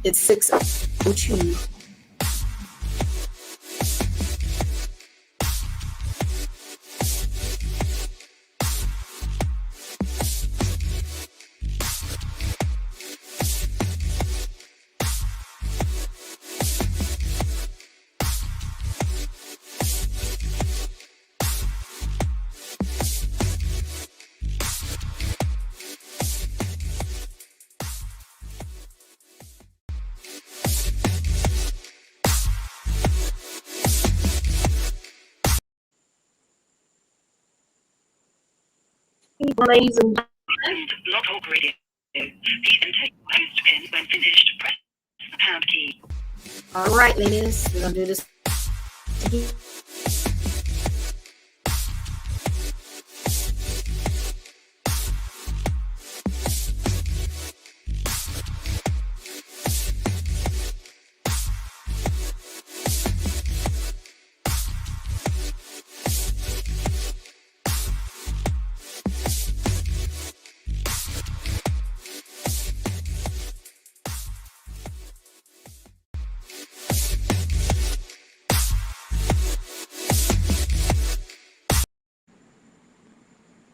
It's 6:02. Ladies and Blog Talk Radio. Please enter your host pin when finished. Press the pound key. all right, ladies, we're gonna do this.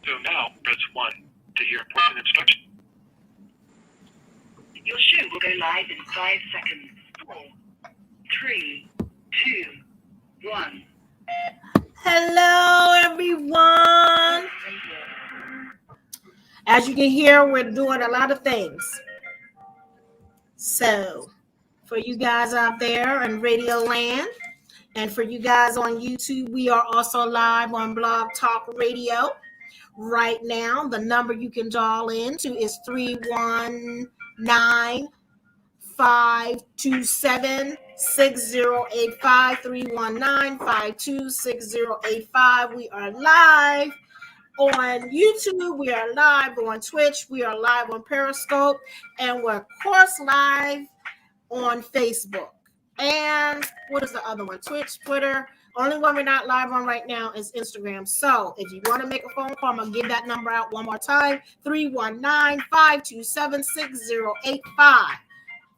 So now, press 1 to hear important instructions. Your show will go live in 5 seconds. 4, 3, 2, 1. Hello, everyone. As you can hear, we're doing a lot of things. So, for you guys out there in Radio Land, and for you guys on YouTube, we are also live on Blog Talk Radio. Right now, the number you can dial into is 319-527-6085, 319-527-6085. We are live on YouTube, we are live on Twitch, we are live on Periscope, and we're of course live on Facebook. And what is the other one? Twitch, Twitter. Only one we're not live on right now is Instagram. So if you want to make a phone call, I'm going to give that number out one more time. 319-527-6085.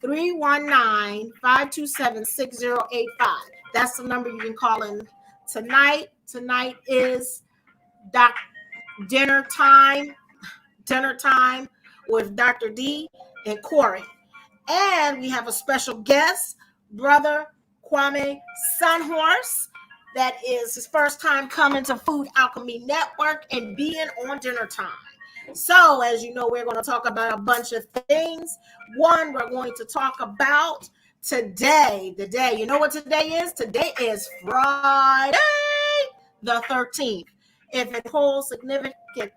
319-527-6085. That's the number you can call in tonight. Tonight is dinner time with Dr. D and Corey. And we have a special guest, Brother Kwaime Sunhorse. That is his first time coming to Food Alchemy Network and being on dinner time. So, as you know, we're going to talk about a bunch of things. One, we're going to talk about today. The day. You know what today is? Today is Friday the 13th. If it holds significant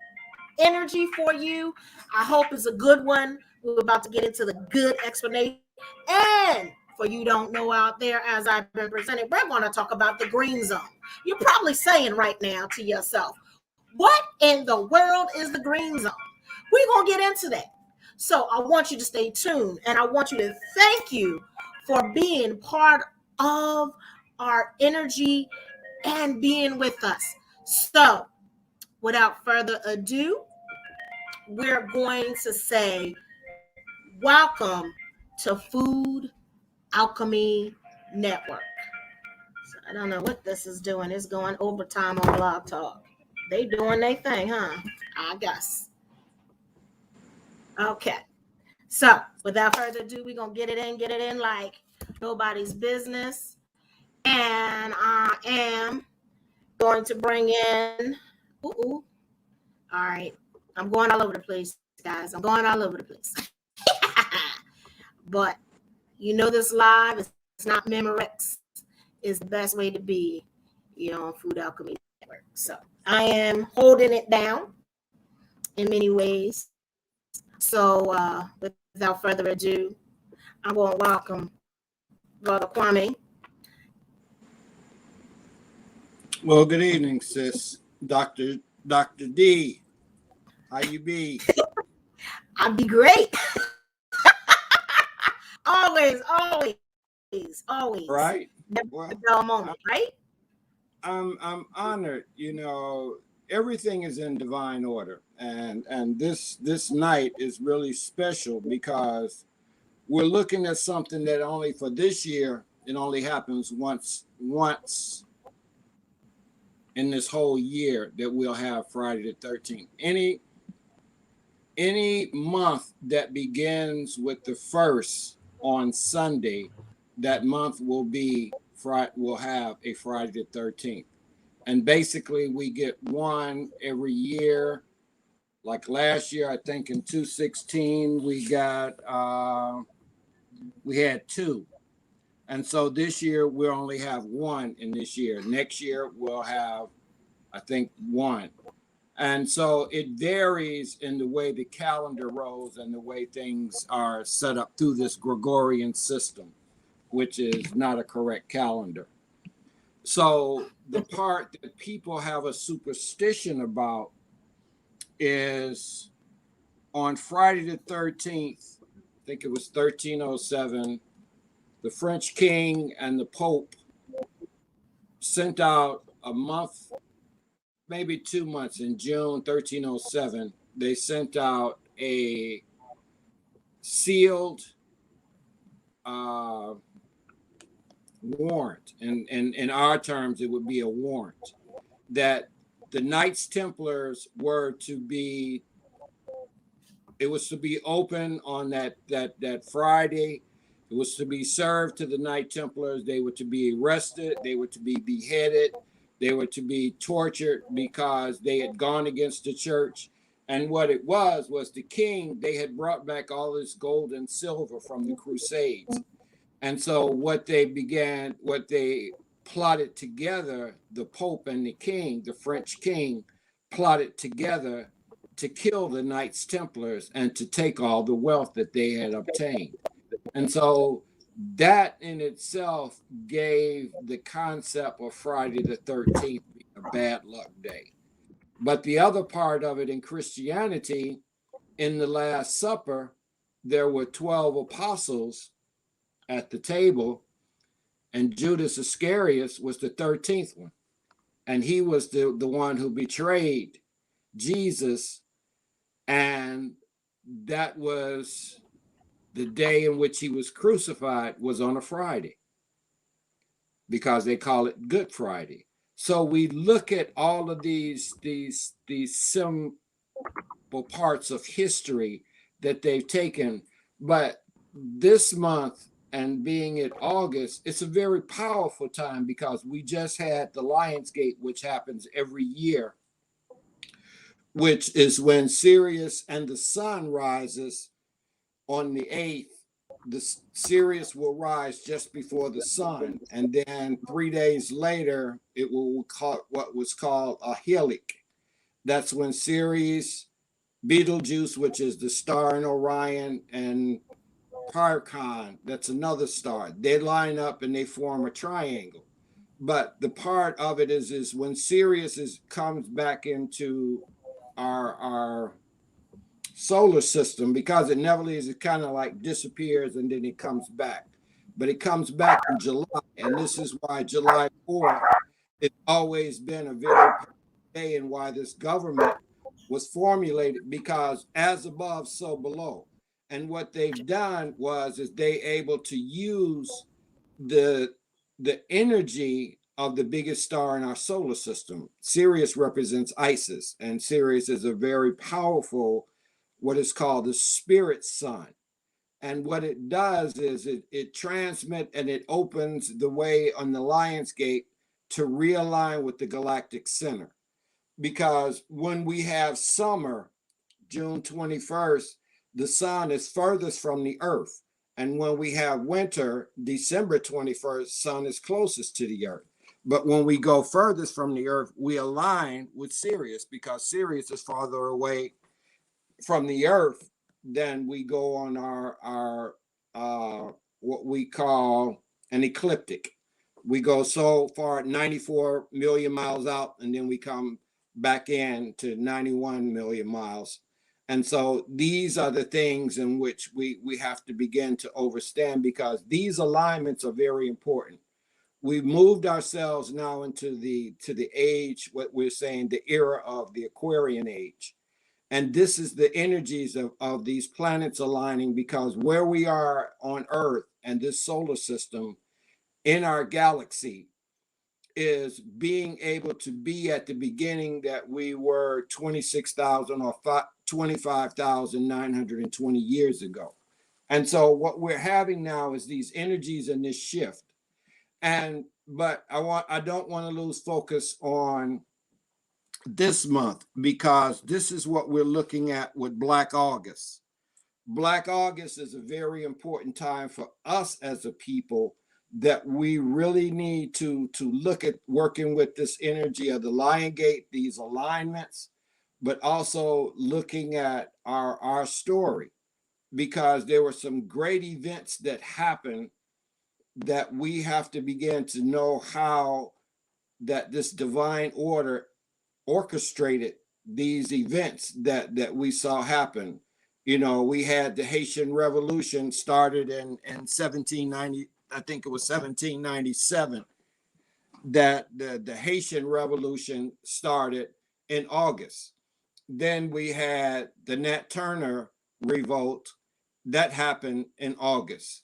energy for you, I hope it's a good one. We're about to get into the good explanation. And for you don't know out there, as I've been presenting, we're going to talk about the green zone. You're probably saying right now to yourself, what in the world is the green zone? We're going to get into that. So I want you to stay tuned, and I want you to thank you for being part of our energy and being with us. So without further ado, we're going to say welcome to Food Alchemy Network. So I don't know what this is doing. It's going overtime on Blog Talk. They doing their thing, huh? I guess. Okay. So without further ado, we're going to get it in like nobody's business. And I am going to bring in, all right. I'm going all over the place, guys. I'm going all over the place. But you know this live, it's not Memorex. It's the best way to be, on Food Alchemy Network. So I am holding it down in many ways. So without further ado, I'm going to welcome Brother Kwame. Well, good evening, sis. Dr. D. How you be? I'll be great. always. always. Right. Never Well, a dull moment, right? I'm honored. You know, everything is in divine order, and this night is really special because we're looking at something that only for this year it only happens once in this whole year that we'll have Friday the 13th. Any month that begins with the first on Sunday, that month will have a Friday the 13th. And basically we get one every year. Like last year, I think in 2016 we had two. And so this year we'll only have one in this year. Next year we'll have, I think, one. And so it varies in the way the calendar rolls and the way things are set up through this Gregorian system, which is not a correct calendar. So the part that people have a superstition about is on Friday the 13th, I think it was 1307, the French king and the Pope sent out a month, maybe 2 months, in June 1307, they sent out a sealed warrant. And in our terms, it would be a warrant that the Knights Templars were to be, it was to be open on that Friday. It was to be served to the Knight Templars. They were to be arrested. They were to be beheaded. They were to be tortured because they had gone against the church. And what it was the king, they had brought back all this gold and silver from the Crusades. And so what they plotted together, the Pope and the king, the French king, plotted together to kill the Knights Templars and to take all the wealth that they had obtained. And so that in itself gave the concept of Friday the 13th being a bad luck day. But the other part of it in Christianity, in the Last Supper, there were 12 apostles at the table, and Judas Iscariot was the 13th one. And he was the one who betrayed Jesus. And that was the day in which he was crucified, was on a Friday, because they call it Good Friday. So we look at all of these simple parts of history that they've taken. But this month, and being in August, it's a very powerful time because we just had the Lionsgate, which happens every year, which is when Sirius and the sun rises on the 8th. The Sirius will rise just before the sun, and then 3 days later, it will call what was called a helic. That's when Sirius, Betelgeuse, which is the star in Orion, and Parcon, that's another star, they line up and they form a triangle. But the part of it is when Sirius comes back into our solar system, because it never leaves, it kind of like disappears and then it comes back. But it comes back in July, and this is why July 4th has always been a very day, and why this government was formulated, because as above, so below. And what they've done is they able to use the energy of the biggest star in our solar system. Sirius represents Isis, and Sirius is a very powerful, what is called the spirit sun. And what it does is it transmits and it opens the way on the Lionsgate to realign with the galactic center. Because when we have summer, June 21st, the sun is furthest from the earth. And when we have winter, December 21st, sun is closest to the earth. But when we go furthest from the earth, we align with Sirius, because Sirius is farther away from the earth than we go on our what we call an ecliptic. We go so far, 94 million miles out, and then we come back in to 91 million miles. And so these are the things in which we have to begin to understand, because these alignments are very important. We've moved ourselves now into the age, what we're saying, the era of the Aquarian age. And this is the energies of these planets aligning, because where we are on Earth and this solar system in our galaxy is being able to be at the beginning that we were 26,000 or 25,920 years ago. And so what we're having now is these energies and this shift. But I don't want to lose focus on this month, because this is what we're looking at with Black August. Black August is a very important time for us as a people, that we really need to look at working with this energy of the Lion Gate, these alignments, but also looking at our story, because there were some great events that happened that we have to begin to know how that this divine order orchestrated these events that we saw happen. You know, we had the Haitian Revolution started in 1790, I think it was 1797, that the Haitian Revolution started in August. Then we had the Nat Turner revolt that happened in August.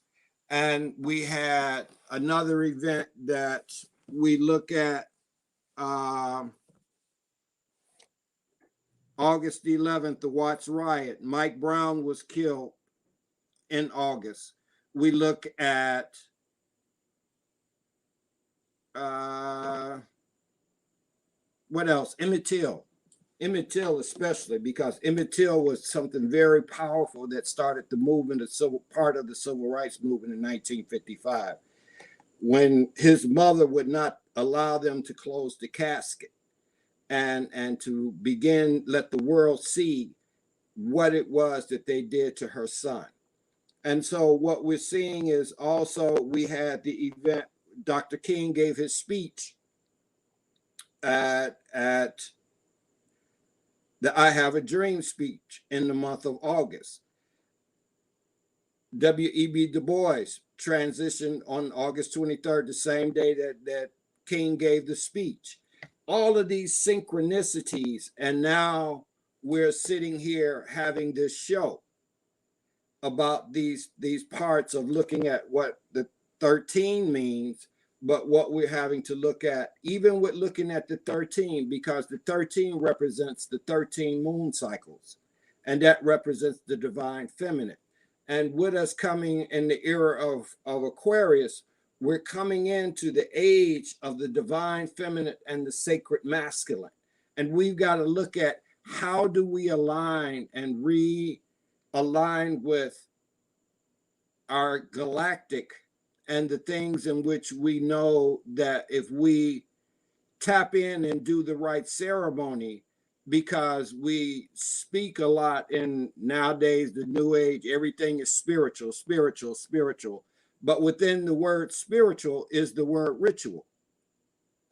And we had another event that we look at, August 11th, the Watts riot. Mike Brown was killed in August. We look at what else? Emmett Till. Emmett Till especially, because Emmett Till was something very powerful that started the movement, part of the civil rights movement in 1955, when his mother would not allow them to close the casket and to begin let the world see what it was that they did to her son. And so what we're seeing is also we had the event, Dr. King gave his speech at the I Have a Dream speech in the month of August. W.E.B. Du Bois transitioned on August 23rd, the same day that King gave the speech. All of these synchronicities, and now we're sitting here having this show about these parts of looking at what the 13 means, but what we're having to look at, even with looking at the 13, because the 13 represents the 13 moon cycles, and that represents the divine feminine. And with us coming in the era of Aquarius, we're coming into the age of the divine feminine and the sacred masculine. And we've got to look at how do we align and realign with our galactic and the things in which we know that if we tap in and do the right ceremony, because we speak a lot in nowadays, the new age, everything is spiritual, spiritual, spiritual. But within the word spiritual is the word ritual.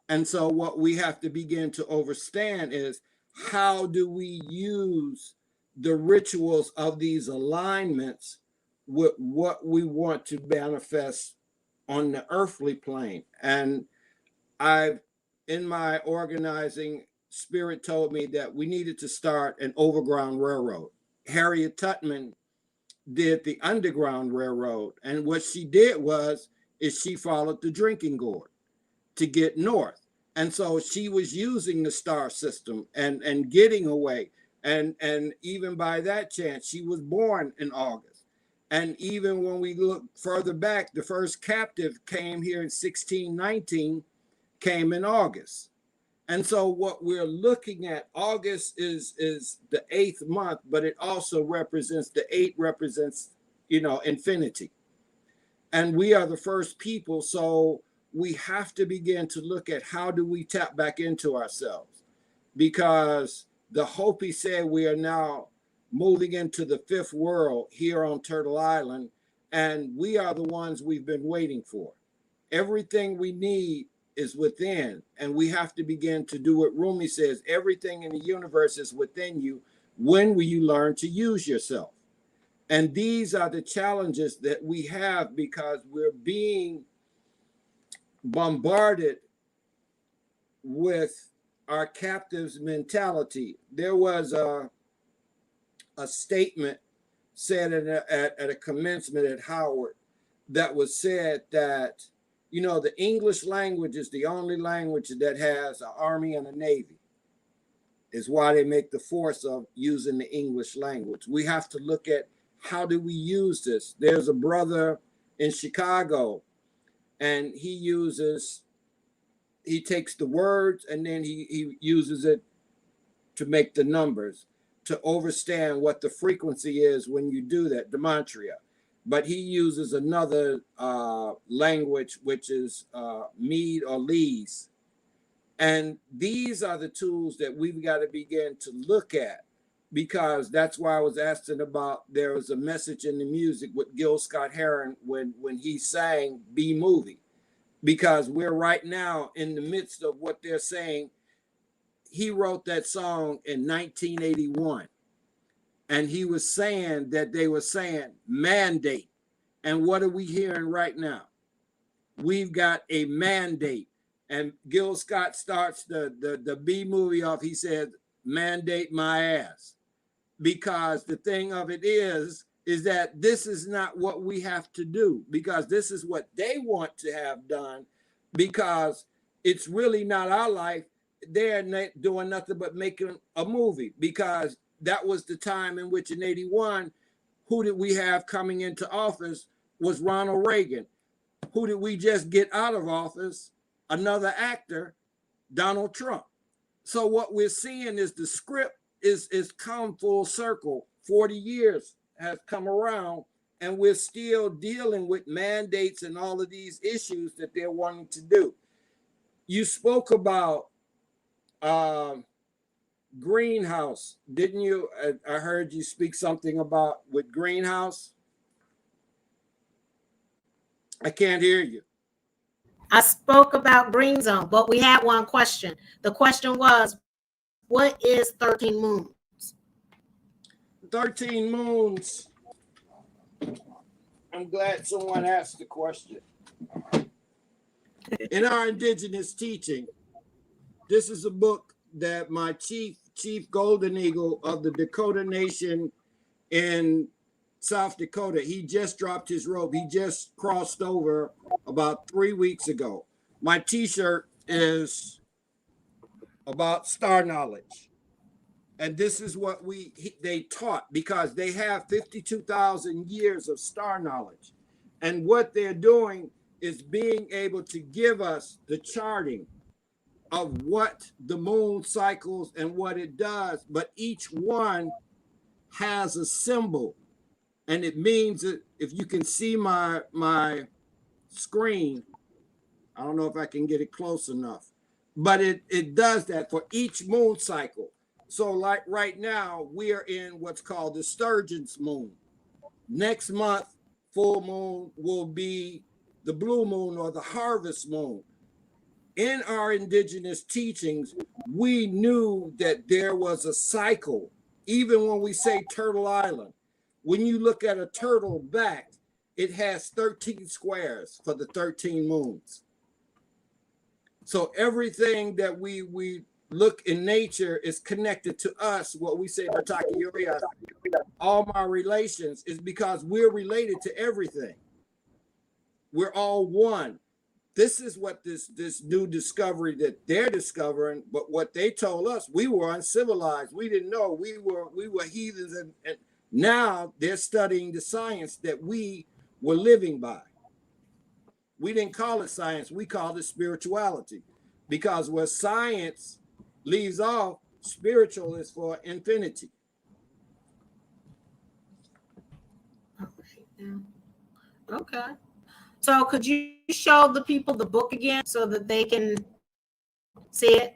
And so what we have to begin to understand is, how do we use the rituals of these alignments with what we want to manifest on the earthly plane? And in my organizing, Spirit told me that we needed to start an overground railroad. Harriet Tubman did the Underground Railroad, and what she did is she followed the drinking gourd to get north. And so she was using the star system and getting away. And even by that chance, she was born in August. And even when we look further back, the first captive came here in 1619, came in August. And so what we're looking at, August is the 8th month, but it also represents, the 8 represents, infinity. And we are the first people. So we have to begin to look at how do we tap back into ourselves, because the Hopi said we are now moving into the 5th world here on Turtle Island, and we are the ones we've been waiting for. Everything we need is within, and we have to begin to do what Rumi says, everything in the universe is within you, When will you learn to use yourself? And these are the challenges that we have because we're being bombarded with our captives mentality. There was a statement said at a commencement at Howard that was said that, you know, the English language is the only language that has an army and a navy. Is why they make the force of using the English language. We have to look at how do we use this. There's a brother in Chicago, and he takes the words and then he uses it to make the numbers, to understand what the frequency is when you do that, gematria. But he uses another language, which is Mead or Lees. And these are the tools that we've got to begin to look at, because that's why I was asking about, there was a message in the music with Gil Scott-Heron when he sang B Movie, because we're right now in the midst of what they're saying. He wrote that song in 1981, and he was saying that they were saying mandate. And what are we hearing right now? We've got a mandate. And Gil Scott starts the B Movie off. He said, mandate my ass. Because the thing of it is that this is not what we have to do, because this is what they want to have done, because it's really not our life. They're not doing nothing but making a movie, because that was the time in which in 81, who did we have coming into office was Ronald Reagan. Who did we just get out of office? Another actor, Donald Trump. So what we're seeing is the script is come full circle. 40 years has come around, and we're still dealing with mandates and all of these issues that they're wanting to do. You spoke about greenhouse, didn't you? I heard you speak something about with greenhouse. I can't hear you. I spoke about green zone, but we had one question. The question was, what is 13 moons? 13 moons. I'm glad someone asked the question. In our indigenous teaching, this is a book that my chief Golden Eagle of the Dakota Nation in South Dakota, he just dropped his robe. He just crossed over about 3 weeks ago. My t-shirt is about star knowledge. And this is what they taught, because they have 52,000 years of star knowledge. And what they're doing is being able to give us the charting of what the moon cycles and what it does. But each one has a symbol. And it means that if you can see my screen, I don't know if I can get it close enough, but it does that for each moon cycle. So like right now, we are in what's called the Sturgeon's moon. Next month, full moon will be the blue moon or the harvest moon. In our indigenous teachings, we knew that there was a cycle. Even when we say Turtle Island, when you look at a turtle back, it has 13 squares for the 13 moons. So everything that we look in nature is connected to us. What we say, all my relations, is because we're related to everything. We're all one. This is what this new discovery that they're discovering, but what they told us, we were uncivilized. We didn't know. We were heathens, and now they're studying the science that we were living by. We didn't call it science. We called it spirituality, because where science leaves off, spiritual is for infinity. Okay. So could you show the people the book again so that they can see it?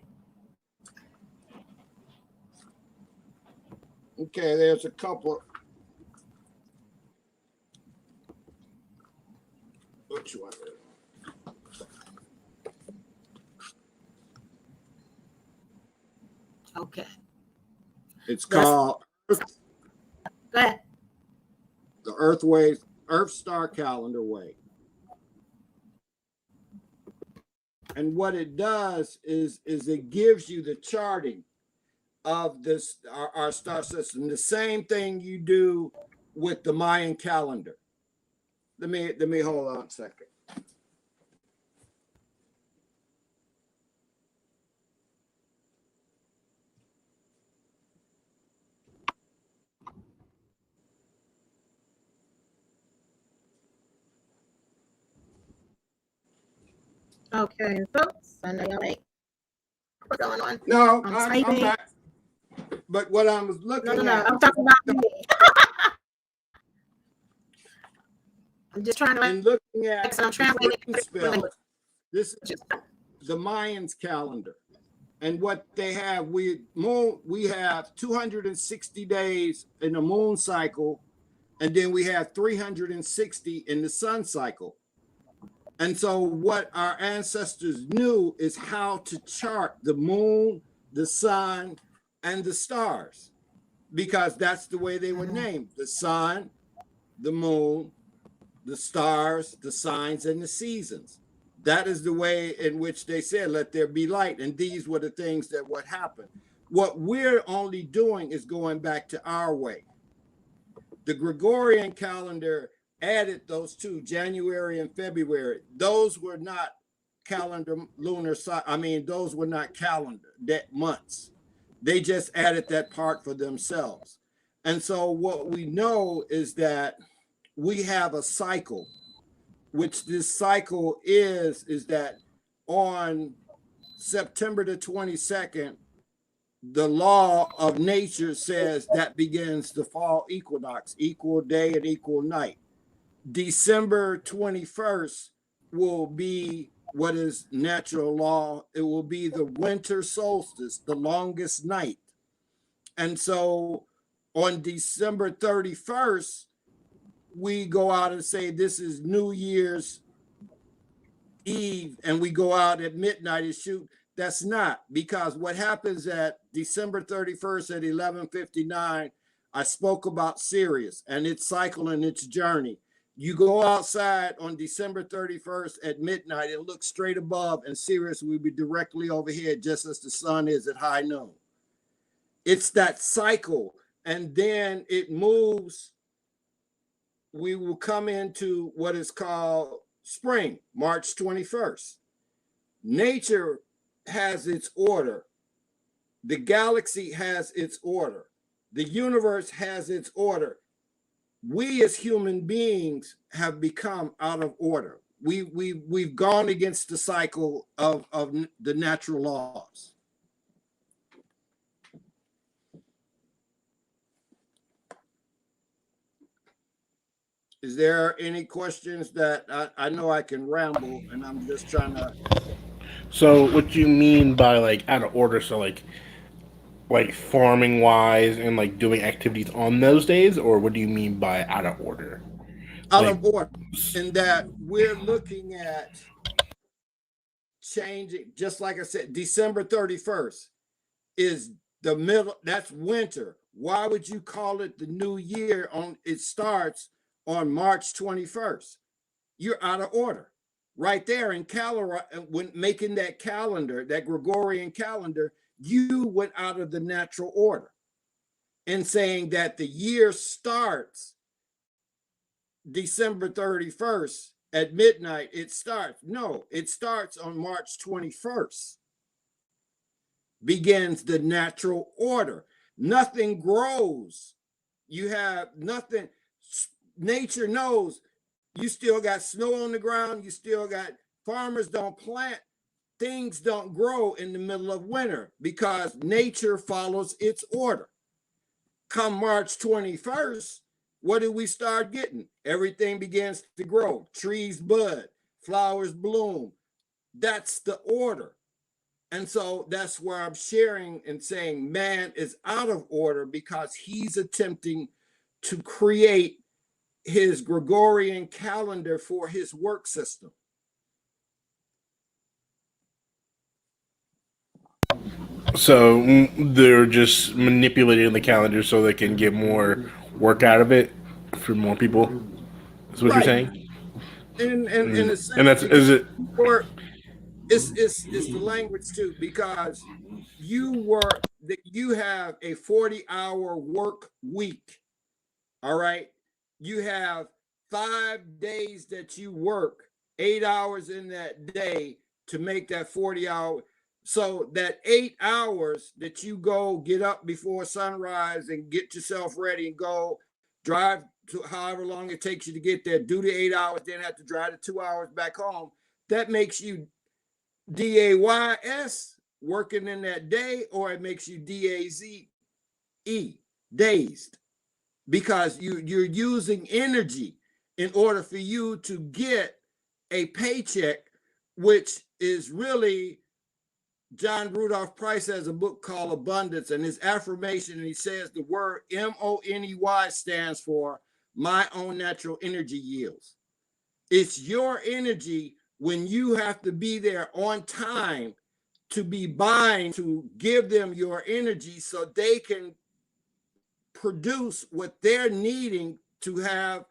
Okay, there's a couple. Which one? Okay. It's called Go ahead. The Earth Star Calendar way. And what it does is it gives you the charting of this our star system. The same thing you do with the Mayan calendar. Let me hold on a second. Okay, folks. I know y'all ain't. What's going on? No, I'm I'm back. But what I was looking No. at, I'm talking about me. I'm just trying to. and looking at I'm translating. spells, this is the Mayans calendar. And what they have, we have 260 days in the moon cycle, and then we have 360 in the sun cycle. And so what our ancestors knew is how to chart the moon, the sun, and the stars, because that's the way they were named: the sun, the moon, the stars, the signs, and the seasons. That is the way in which they said, let there be light. And these were the things that would happen. What we're only doing is going back to our way. The Gregorian calendar added those two, January and February. Those were not calendar lunar, those were not calendar months. They just added that part for themselves. And so what we know is that we have a cycle, which this cycle is that on September the 22nd, the law of nature says that begins the fall equinox, equal day and equal night. December 21st will be what is natural law. It will be the winter solstice, the longest night. And so on December 31st, we go out and say this is New Year's Eve, and we go out at midnight and shoot. That's not, because what happens at December 31st at 11:59, I spoke about Sirius and its cycle and its journey. You go outside on December 31st at midnight and look straight above, and Sirius will be directly overhead, just as the sun is at high noon. It's that cycle, and then it moves. We will come into what is called spring, March 21st. Nature has its order. The galaxy has its order. The universe has its order. We as human beings have become out of order. We've gone against the cycle of the natural laws. Is there any questions that I know I can ramble, and I'm just trying to. So what do you mean by like out of order? So like farming wise and like doing activities on those days, or what do you mean by out of order? Out of order, in that we're looking at changing, just like I said, December 31st is the middle, that's winter. Why would you call it the new year? It starts on March 21st. You're out of order. Right there in when making that calendar, that Gregorian calendar, you went out of the natural order in saying that the year starts December 31st at midnight. It starts. No, it starts on March 21st. Begins the natural order. Nothing grows. You have nothing. Nature knows you still got snow on the ground. You still got, farmers don't plant. Things don't grow in the middle of winter because nature follows its order. Come March 21st, what do we start getting? Everything begins to grow. Trees bud, flowers bloom. That's the order. And so that's where I'm sharing and saying man is out of order because he's attempting to create his Gregorian calendar for his work system. So they're just manipulating the calendar so they can get more work out of it for more people. Is what you're Right. saying? In a And sense, that's because is it? work, it's the language too, because you have a 40-hour work week. All right. You have 5 days that you work 8 hours in that day to make that 40 hour. So that 8 hours that you go get up before sunrise and get yourself ready and go drive to however long it takes you to get there, do the 8 hours, then have to drive the 2 hours back home. That makes you DAYS working in that day, or it makes you DAZE, dazed, because you're using energy in order for you to get a paycheck, which is really, John Rudolph Price has a book called Abundance, and his affirmation, and he says the word MONEY stands for my own natural energy yields. It's your energy when you have to be there on time to be buying, to give them your energy so they can produce what they're needing to have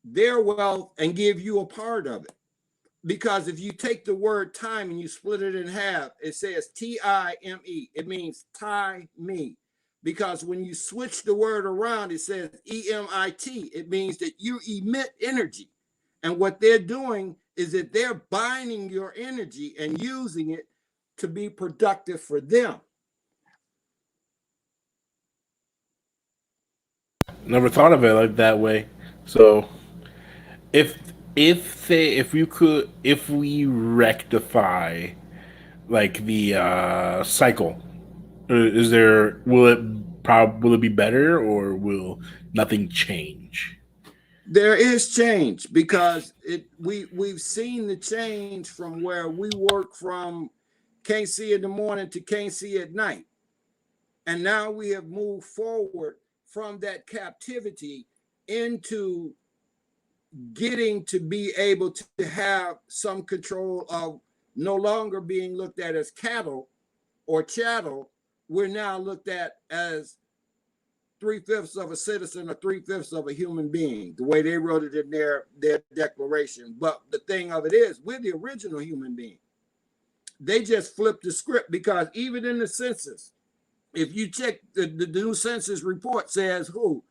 their wealth and give you a part of it. Because if you take the word time and you split it in half, it says TIME. It means tie me. Because when you switch the word around, it says EMIT. It means that you emit energy. And what they're doing is that they're binding your energy and using it to be productive for them. Never thought of it like that way. So if if we rectify like the cycle, is there will it be better or will nothing change? There is change, because we've seen the change from where we work from can't see in the morning to can't see at night. And now we have moved forward from that captivity into getting to be able to have some control of no longer being looked at as cattle or chattel. We're now looked at as 3/5 of a citizen or 3/5 of a human being, the way they wrote it in their declaration. But the thing of it is, we're the original human being. They just flipped the script, because even in the census, if you check the new census report, says who?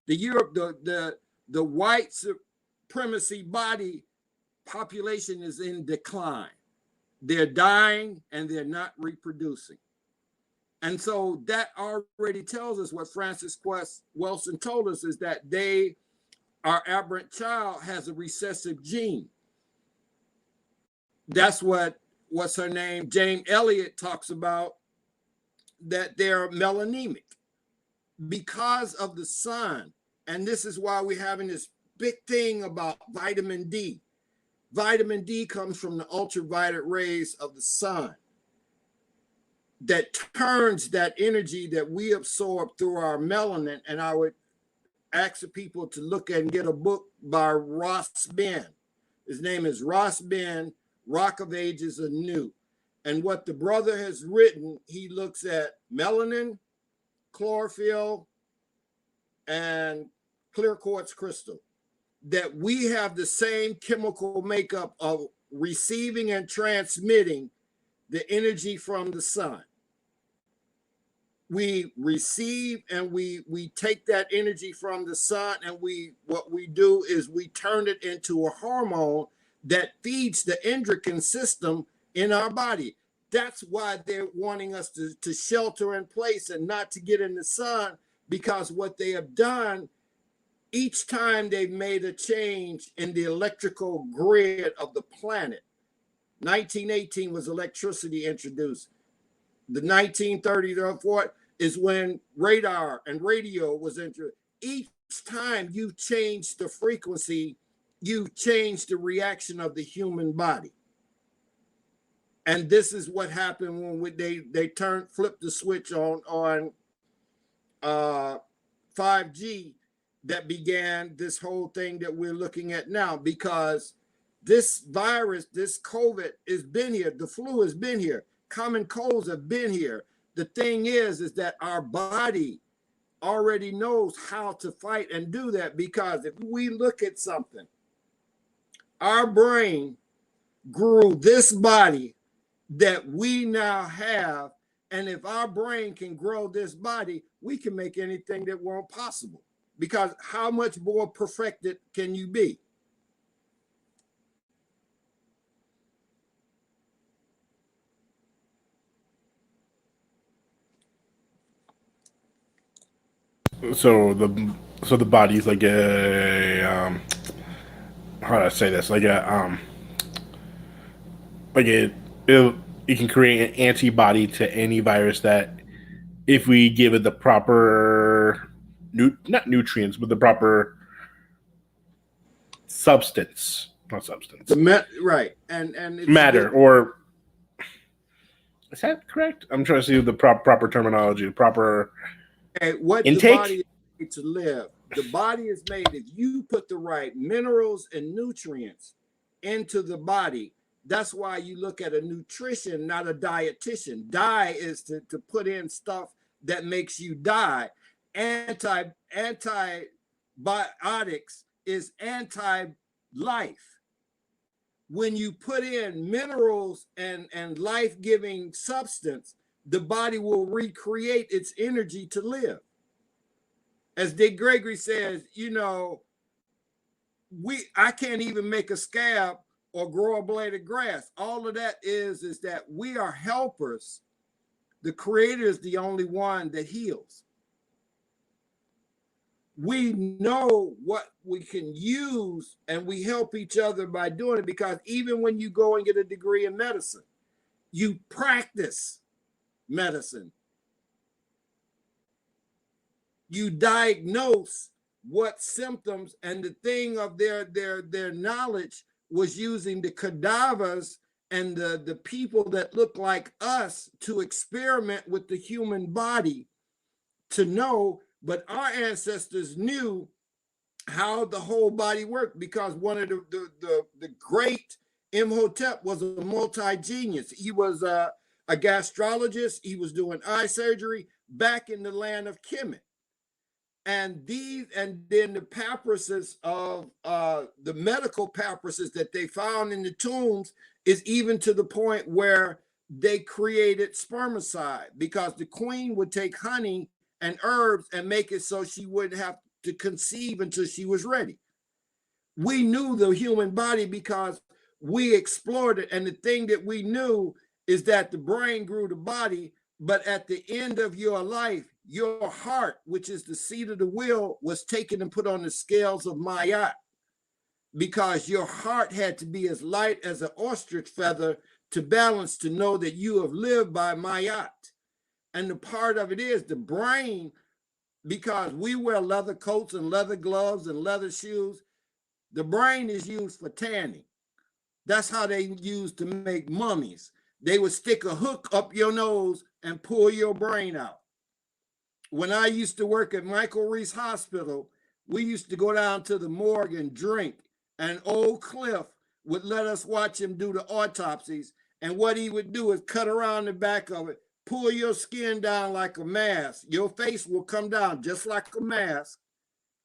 The Europe, the white supremacy body population is in decline. They're dying and they're not reproducing. And so that already tells us what Francis Quest Wilson told us, is that our aberrant child has a recessive gene. That's what's her name, Jane Elliott, talks about, that they're melanemic because of the sun. And this is why we're having this big thing about vitamin D. Vitamin D comes from the ultraviolet rays of the sun that turns that energy that we absorb through our melanin. And I would ask the people to look and get a book by Ross Ben. His name is Ross Ben, Rock of Ages Anew. And what the brother has written, he looks at melanin, chlorophyll, and clear quartz crystal, that we have the same chemical makeup of receiving and transmitting the energy from the sun. We receive and we take that energy from the sun, and what we do is we turn it into a hormone that feeds the endocrine system in our body. That's why they're wanting us to shelter in place and not to get in the sun, because what they have done, each time they've made a change in the electrical grid of the planet. 1918 was electricity introduced. The 1930s or 40s is when radar and radio was introduced. Each time you change the frequency, you change the reaction of the human body. And this is what happened when they flipped the switch on 5G, that began this whole thing that we're looking at now. Because this virus, this COVID, has been here. The flu has been here. common colds have been here. The thing is that our body already knows how to fight and do that, because if we look at something, our brain grew this body that we now have, and if our brain can grow this body, we can make anything that weren't possible, because how much more perfected can you be? So the body's like a how do I say this? Like it can create an antibody to any virus that, if we give it the proper not nutrients, but the proper substance, not substance, right, and it's matter, or is that correct? I'm trying to see the proper terminology, proper what intake? The body is made to live. The body is made, if you put the right minerals and nutrients into the body. That's why you look at a nutrition, not a dietitian. Die is to put in stuff that makes you die. Antibiotics is anti-life. When you put in minerals and life-giving substance, the body will recreate its energy to live. As Dick Gregory says, I can't even make a scab or grow a blade of grass. All of that is that we are helpers. The Creator is the only one that heals. We know what we can use, and we help each other by doing it, because even when you go and get a degree in medicine, you practice medicine. You diagnose what symptoms, and the thing of their knowledge was using the cadavers and the people that look like us to experiment with the human body to know. But our ancestors knew how the whole body worked, because one of the great Imhotep was a multi-genius. He was a gastrologist. He was doing eye surgery back in the land of Kemet. And then the papyruses of the medical papyruses that they found in the tombs is even to the point where they created spermicide, because the queen would take honey and herbs and make it so she wouldn't have to conceive until she was ready. We knew the human body because we explored it. And the thing that we knew is that the brain grew the body, but at the end of your life, your heart, which is the seat of the will, was taken and put on the scales of Mayat, because your heart had to be as light as an ostrich feather to balance, to know that you have lived by Mayat. And the part of it is the brain, because we wear leather coats and leather gloves and leather shoes, the brain is used for tanning. That's how they used to make mummies. They would stick a hook up your nose and pull your brain out. When I used to work at Michael Reese Hospital, we used to go down to the morgue and drink. And old Cliff would let us watch him do the autopsies. And what he would do is cut around the back of it, pull your skin down like a mask. Your face will come down just like a mask,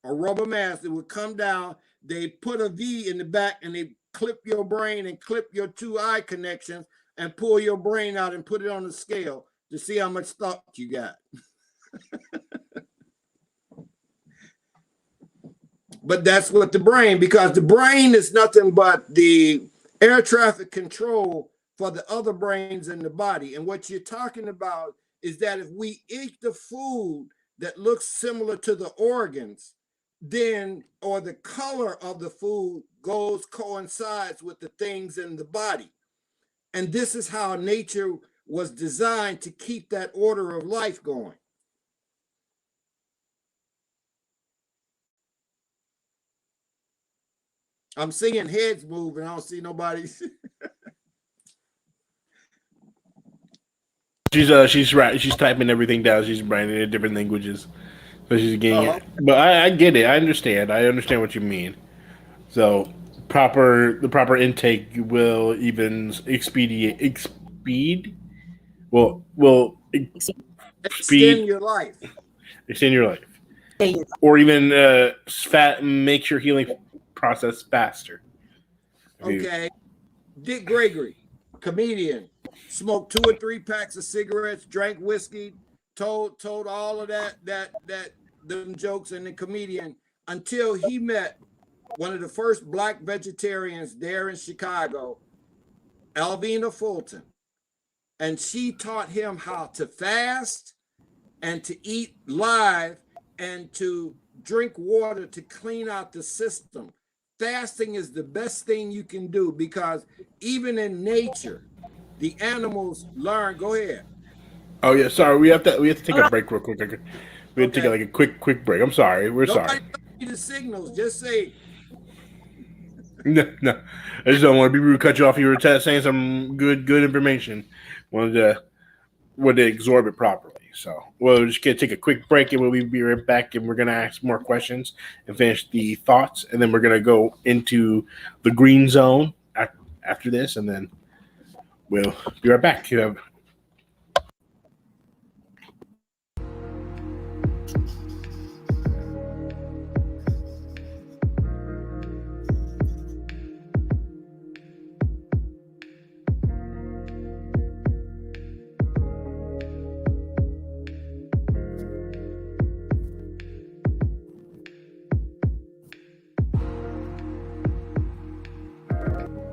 a rubber mask. It would come down. They put a V in the back, and they clip your brain and clip your two eye connections and pull your brain out and put it on the scale to see how much thought you got. But that's what the brain, because the brain is nothing but the air traffic control for the other brains in the body. And what you're talking about is that if we eat the food that looks similar to the organs, then, or the color of the food coincides with the things in the body. And this is how nature was designed to keep that order of life going. I'm seeing heads move and I don't see nobody. She's right. She's typing everything down. She's writing it in different languages, so she's getting it. But I get it. I understand. I understand what you mean. So the proper intake will even speed Will Extend speed your life. extend your life, There you or even makes your healing process faster. If you- Okay. Dick Gregory, comedian, smoked 2 or 3 packs of cigarettes, drank whiskey, told all of that them jokes, and the comedian, until he met one of the first Black vegetarians there in Chicago, Alvina Fulton, and she taught him how to fast and to eat live and to drink water to clean out the system. Fasting is the best thing you can do, because even in nature, the animals learn. Go ahead. Oh yeah, sorry. We have to take go. a break real quick. We have to take Okay. like a quick break. I'm sorry. We're Nobody sorry. need the signals. Just say, No. I just don't want to be rude. Cut you off. You were saying some good information. Wanted to absorb it properly. So we're just gonna take a quick break, and we'll be right back. And we're gonna ask more questions and finish the thoughts, and then we're gonna go into the green zone after this, and then we'll be right back. You have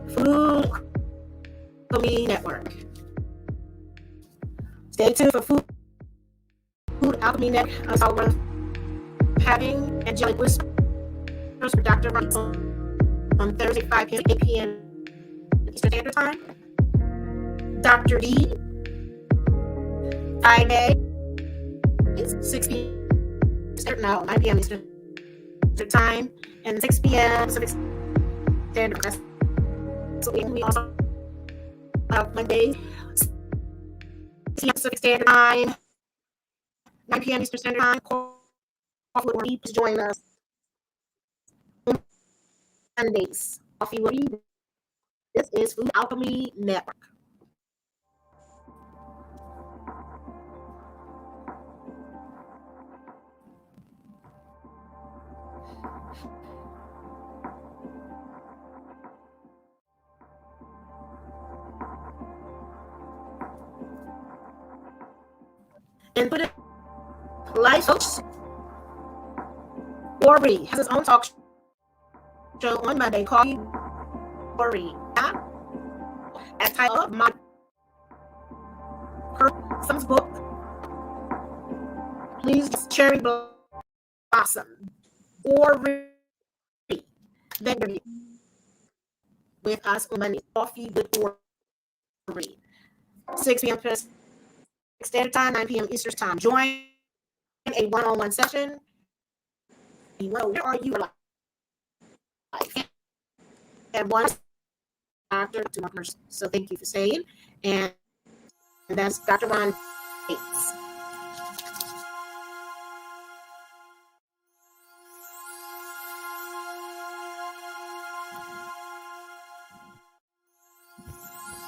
Food Alchemy Network. Stay tuned for Food Alchemy Network. As we're having angelic whispers for Dr. Wright on Thursday, 5 p.m. 8 p.m. Eastern Standard Time. Dr. D, Friday, 6 p.m. now, 9 p.m. Eastern Standard Time, and 6 p.m. Pacific Standard Time. So we also have Mondays, 6 p.m. Pacific Standard Time, 9 p.m. Eastern Standard Time. Coffee with Reed, join us Mondays. Coffee with Reed. This is Food Alchemy Network. And put it live coach Ori has his own talk show on Monday called Ori. As title of my son's book, Please Cherry Blossom. Ori. Then with us on Monday. Coffee with Ori. 6 p.m. Pacific Standard Time, 9 p.m. Eastern Time. Join a one-on-one session. Where are you alive? And one after 2 months. So thank you for staying. And that's Dr. Ron Bates.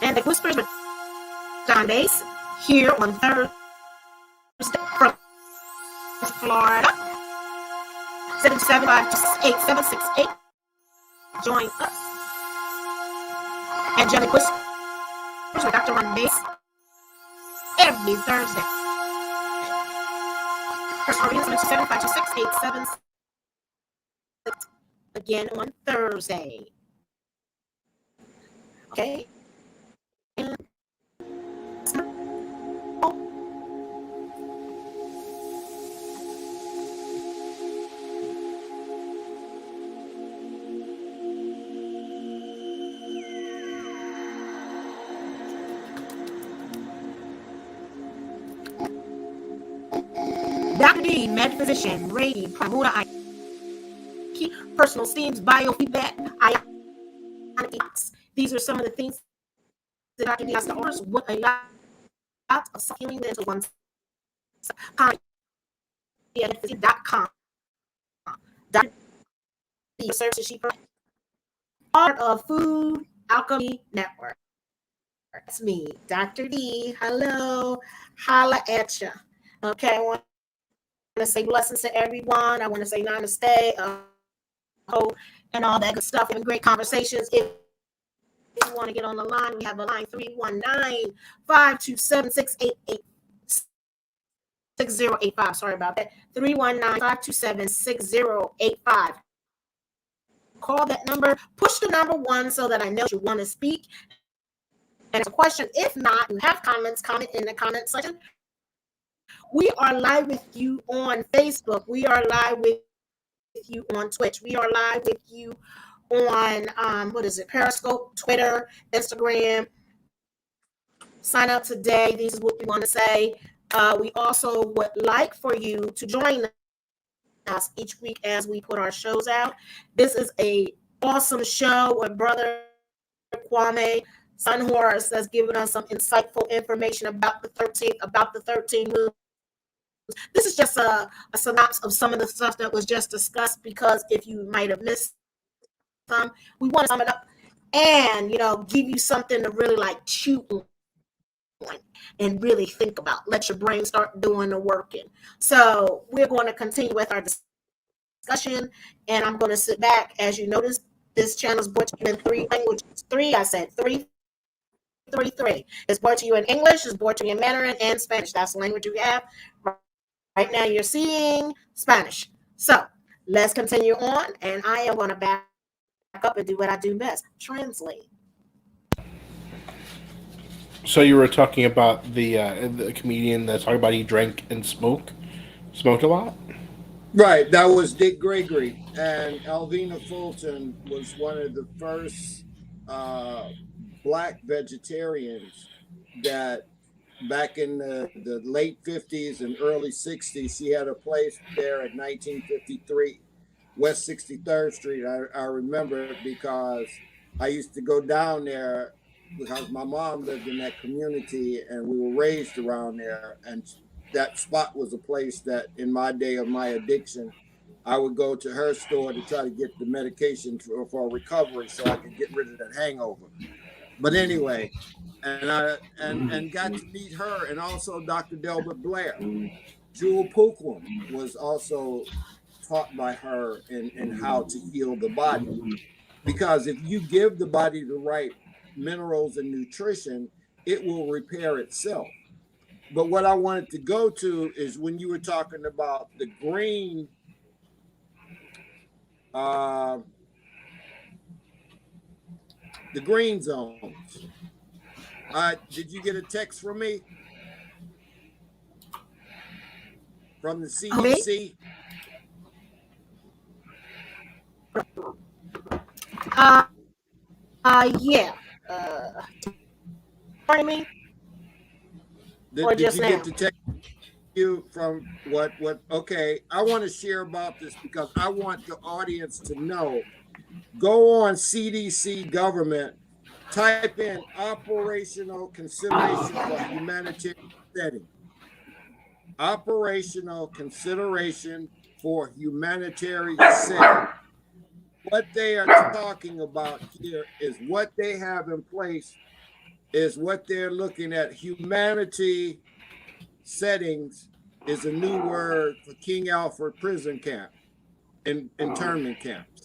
And the Whispers with John Bates here on Thursday from Florida. 775-8768. Join us. Angelic Whispers with Dr. Ron Bates every Thursday. First audience 775-6876. Again on Thursday. Okay. Dr. D, med physician, Brady, Pramuna, personal themes, biofeedback, ionics. These are some of the things that Dr. D has to offer. What a lot of healing into one's .com. Dr. D services she provides. Part of Food Alchemy Network. That's me, Dr. D. Hello, holla at ya. Okay, I want to say blessings to everyone. I want to say namaste, hope, and all that good stuff, and great conversations. If you want to get on the line, we have a line 319-527-6085. Sorry about that. 319-527-6085. Call that number, push the number 1 so that I know you want to speak. And a question. If not, you have comments, comment in the comment section. We are live with you on Facebook. We are live with you on Twitch. We are live with you on Periscope, Twitter, Instagram. Sign up today. This is what we want to say. We also would like for you to join us each week as we put our shows out. This is a awesome show with Brother Kwaime Sunhorse that's giving us some insightful information about the 13 moons. This is just a synopsis of some of the stuff that was just discussed, because if you might have missed some, we want to sum it up and give you something to really like chew on and really think about. Let your brain start doing the working. So we're going to continue with our discussion, and I'm going to sit back. As you notice, this channel is brought to you in 3 languages. 3, I said 3. It's brought to you in English, it's brought to you in Mandarin and Spanish. That's the language you have. Right now you're seeing Spanish. So let's continue on, and I am going to back up and do what I do best, translate. So you were talking about the comedian that's talking about he drank and smoked a lot? Right, that was Dick Gregory, and Alvina Fulton was one of the first Black vegetarians that back in the late 50s and early 60s, she had a place there at 1953 West 63rd Street. I remember it because I used to go down there because my mom lived in that community and we were raised around there. And that spot was a place that in my day of my addiction, I would go to her store to try to get the medication for recovery so I could get rid of that hangover. But anyway, and got to meet her and also Dr. Delbert Blair. Jewel Pookrum was also taught by her in how to heal the body. Because if you give the body the right minerals and nutrition, it will repair itself. But what I wanted to go to is when you were talking about the green zones. Did you get a text from me? From the CDC? Yeah. Pardon me? Did you get the text you from what? Okay, I want to share about this because I want the audience to know. Go on CDC government, type in operational consideration for humanitarian setting. Operational consideration for humanitarian setting. What they are talking about here is what they have in place is what they're looking at. Humanity settings is a new word for King Alfred prison camp and internment camps.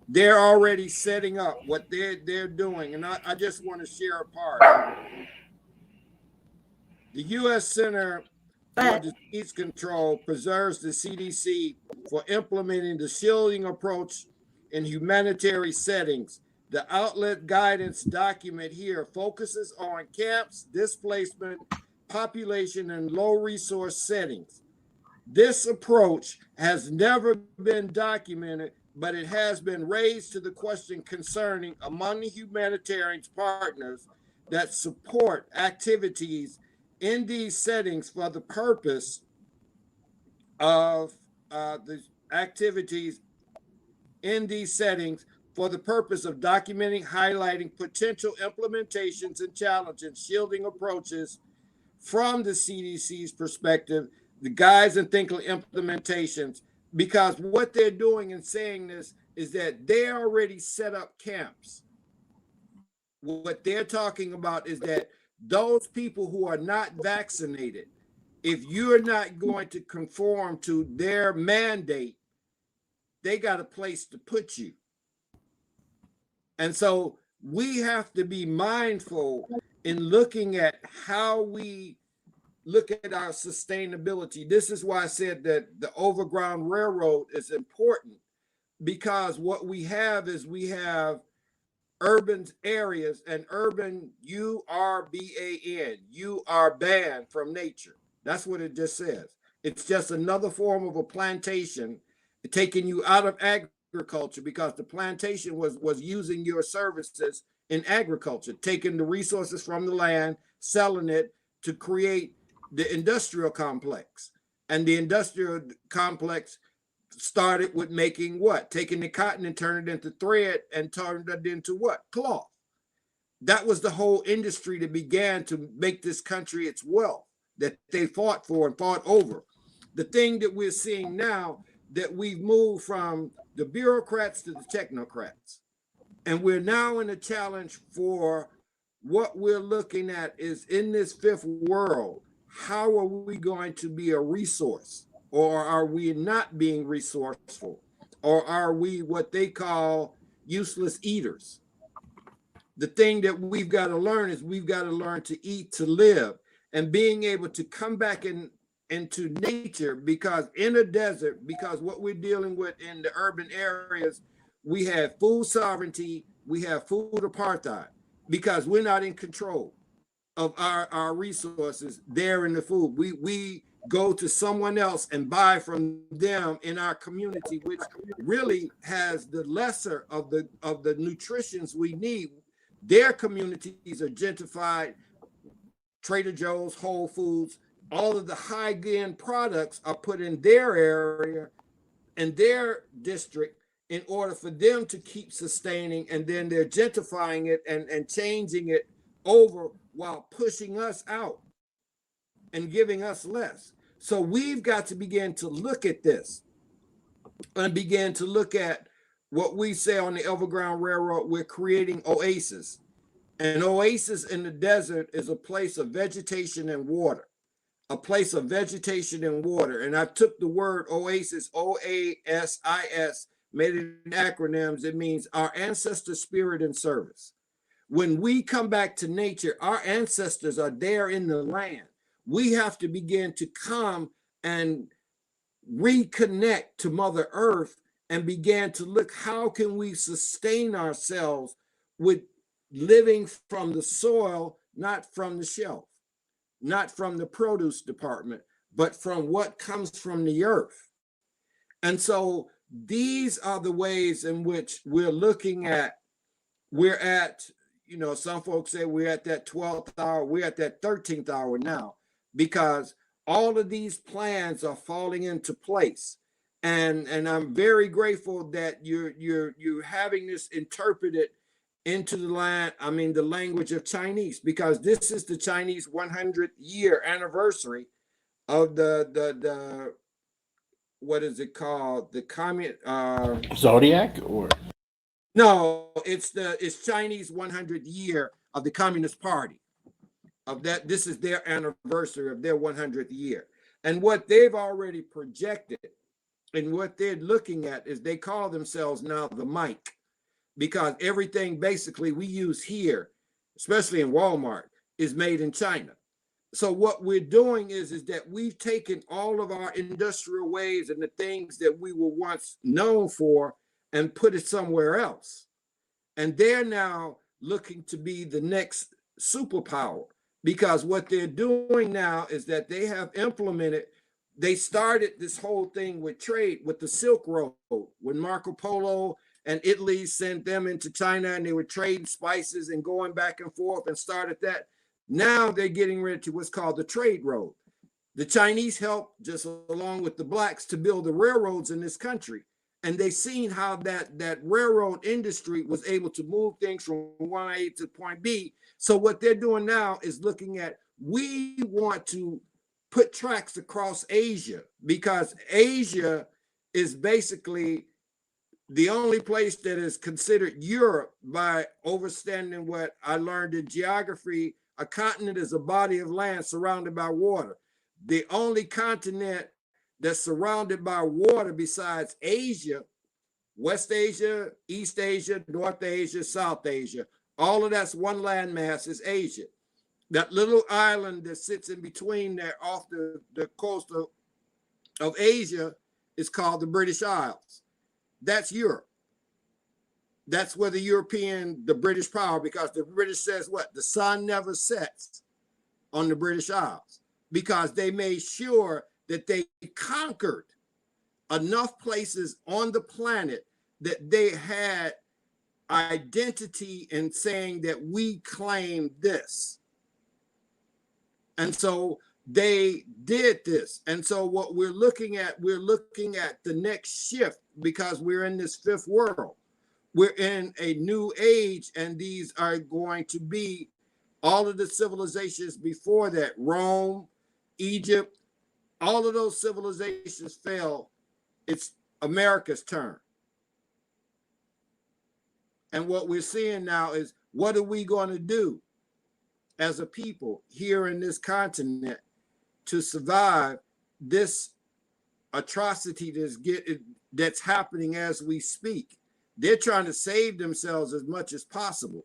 They're already setting up what they're doing. And I just want to share a part. The U.S. Center for Disease Control preserves the CDC for implementing the shielding approach in humanitarian settings. The outlet guidance document here focuses on camps, displacement, population, and low resource settings. This approach has never been documented, but it has been raised to the question concerning among the humanitarian partners that support activities in these settings for the purpose of the activities in these settings for the purpose of documenting, highlighting potential implementations and challenges, shielding approaches from the CDC's perspective, the guides and thinking implementations, because what they're doing in saying this is that they already set up camps. what they're talking about is that those people who are not vaccinated, if you're not going to conform to their mandate, they got a place to put you. And so we have to be mindful in looking at how we look at our sustainability. This is why I said that the overground railroad is important, because what we have is we have urban areas, and urban, URBAN, you are banned from nature. That's what it just says. It's just another form of a plantation taking you out of agriculture, because the plantation was using your services in agriculture, taking the resources from the land, selling it to create the industrial complex. And the industrial complex started with making what? Taking the cotton and turning it into thread and turned it into what? Cloth. That was the whole industry that began to make this country its wealth that they fought for and fought over. The thing that we're seeing now, that we've moved from the bureaucrats to the technocrats. And we're now in a challenge for what we're looking at is, in this fifth world, how are we going to be a resource? Or are we not being resourceful? Or are we what they call useless eaters? The thing that we've got to learn is we've got to learn to eat to live, and being able to come back into nature, because in a desert, because what we're dealing with in the urban areas, we have food sovereignty, we have food apartheid, because we're not in control of our resources there in the food. We go to someone else and buy from them in our community, which really has the lesser of the nutritions we need. Their communities are gentrified. Trader Joe's, Whole Foods, all of the high-end products are put in their area, in their district, in order for them to keep sustaining, and then they're gentrifying it and changing it over while pushing us out and giving us less. So we've got to begin to look at this and begin to look at what we say on the Overground Railroad. We're creating oases. An oasis in the desert is a place of vegetation and water, a place of vegetation and water. And I took the word oasis, OASIS, made it in acronyms. It means our ancestor spirit and service. When we come back to nature, our ancestors are there in the land. We have to begin to come and reconnect to Mother Earth and begin to look, how can we sustain ourselves with living from the soil, not from the shelf, not from the produce department, but from what comes from the earth. And so these are the ways in which we're looking at, we're at, you know, some folks say we're at that 12th hour, we're at that 13th hour now, because all of these plans are falling into place. And I'm very grateful that you're having this interpreted into the language of Chinese, because this is the Chinese 100th year anniversary of the what is it called? The Zodiac, or no, it's Chinese 100th year of the Communist Party. Of that, this is their anniversary of their 100th year. And what they've already projected and what they're looking at is, they call themselves now the mic, because everything basically we use here, especially in Walmart, is made in China. So what we're doing is that we've taken all of our industrial ways and the things that we were once known for and put it somewhere else. And they're now looking to be the next superpower, because what they're doing now is that they have implemented, they started this whole thing with trade, with the Silk Road, when Marco Polo and Italy sent them into China, and they were trading spices and going back and forth and started that. Now they're getting ready to what's called the trade road. The Chinese helped, just along with the blacks, to build the railroads in this country. And they seen how that railroad industry was able to move things from point A to point B. So what they're doing now is looking at, we want to put tracks across Asia, because Asia is basically the only place that is considered Europe by understanding what I learned in geography, a continent is a body of land surrounded by water. The only continent that's surrounded by water besides Asia, West Asia, East Asia, North Asia, South Asia, all of that's one landmass is Asia. That little island that sits in between there off the coast of Asia is called the British Isles. That's Europe. That's where the British power, because the British says what? The sun never sets on the British Isles, because they made sure that they conquered enough places on the planet that they had identity in saying that we claim this. And so they did this. And so what we're looking at the next shift, because we're in this fifth world. We're in a new age, and these are going to be all of the civilizations before that, Rome, Egypt, all of those civilizations fell. It's America's turn. And what we're seeing now is, what are we going to do as a people here in this continent to survive this atrocity that's happening as we speak? They're trying to save themselves as much as possible.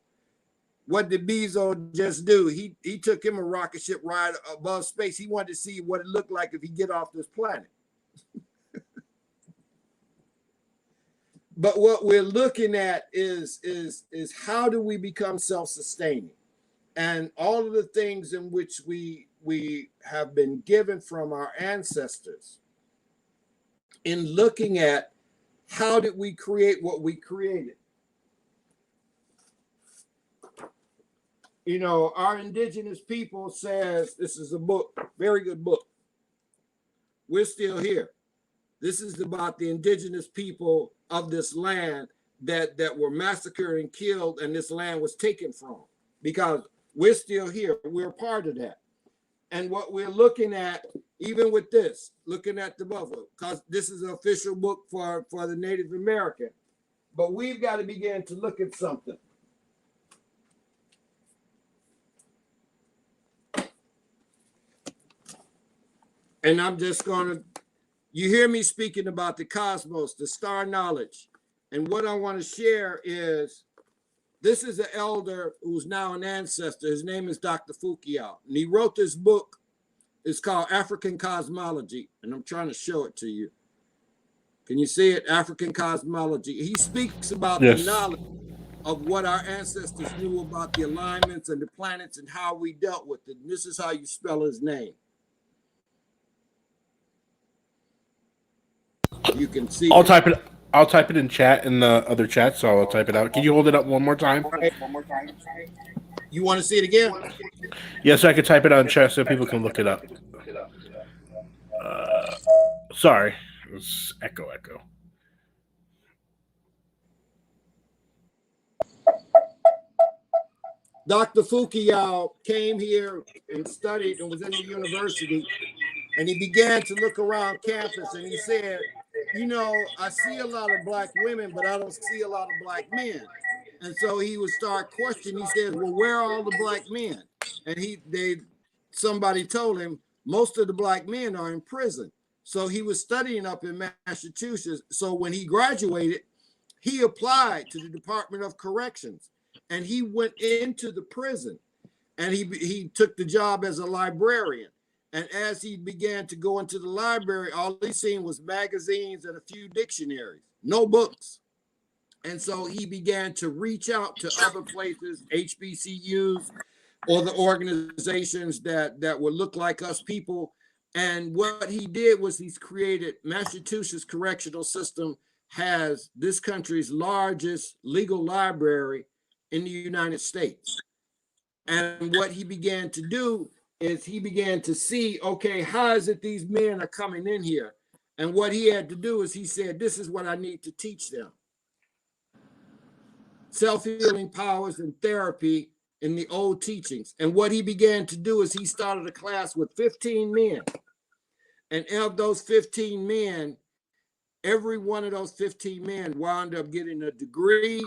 What did Bezos just do? He took him a rocket ship ride above space. He wanted to see what it looked like if he get off this planet. But what we're looking at is how do we become self-sustaining? And all of the things in which we have been given from our ancestors, in looking at how did we create what we created? You know, our indigenous people says, this is a book, very good book. We're still here. This is about the indigenous people of this land that were massacred and killed, and this land was taken from, because we're still here. We're part of that. And what we're looking at, even with this, looking at the buffalo, because this is an official book for the Native American, but we've got to begin to look at something. And I'm just going to, you hear me speaking about the cosmos, the star knowledge. And what I want to share is, this is an elder who's now an ancestor. His name is Dr. Fukuyao. And he wrote this book. It's called African Cosmology. And I'm trying to show it to you. Can you see it? African Cosmology. He speaks about the knowledge of what our ancestors knew about the alignments and the planets and how we dealt with it. And this is how you spell his name. You can see I'll type it in chat, in the other chat, so I'll type it out. Can you hold it up one more time? You want to see it again? Yes, I could type it out in chat so people can look it up. Sorry, it was echo. Dr. Fukuyao came here and studied and was in the university, and he began to look around campus, and he said, you know, I see a lot of black women, but I don't see a lot of black men. And so he would start questioning. He said, well, where are all the black men? And somebody told him most of the black men are in prison. So he was studying up in Massachusetts. So when he graduated, he applied to the Department of Corrections, and he went into the prison, and he took the job as a librarian. And as he began to go into the library, all he seen was magazines and a few dictionaries, no books. And so he began to reach out to other places, HBCUs, or the organizations that would look like us people. And what he did was he's created, Massachusetts correctional system has this country's largest legal library in the United States. And what he began to do is he began to see, okay, how is it these men are coming in here? And what he had to do is he said, this is what I need to teach them. Self-healing powers and therapy in the old teachings. And what he began to do is he started a class with 15 men. And of those 15 men, every one of those 15 men wound up getting a degree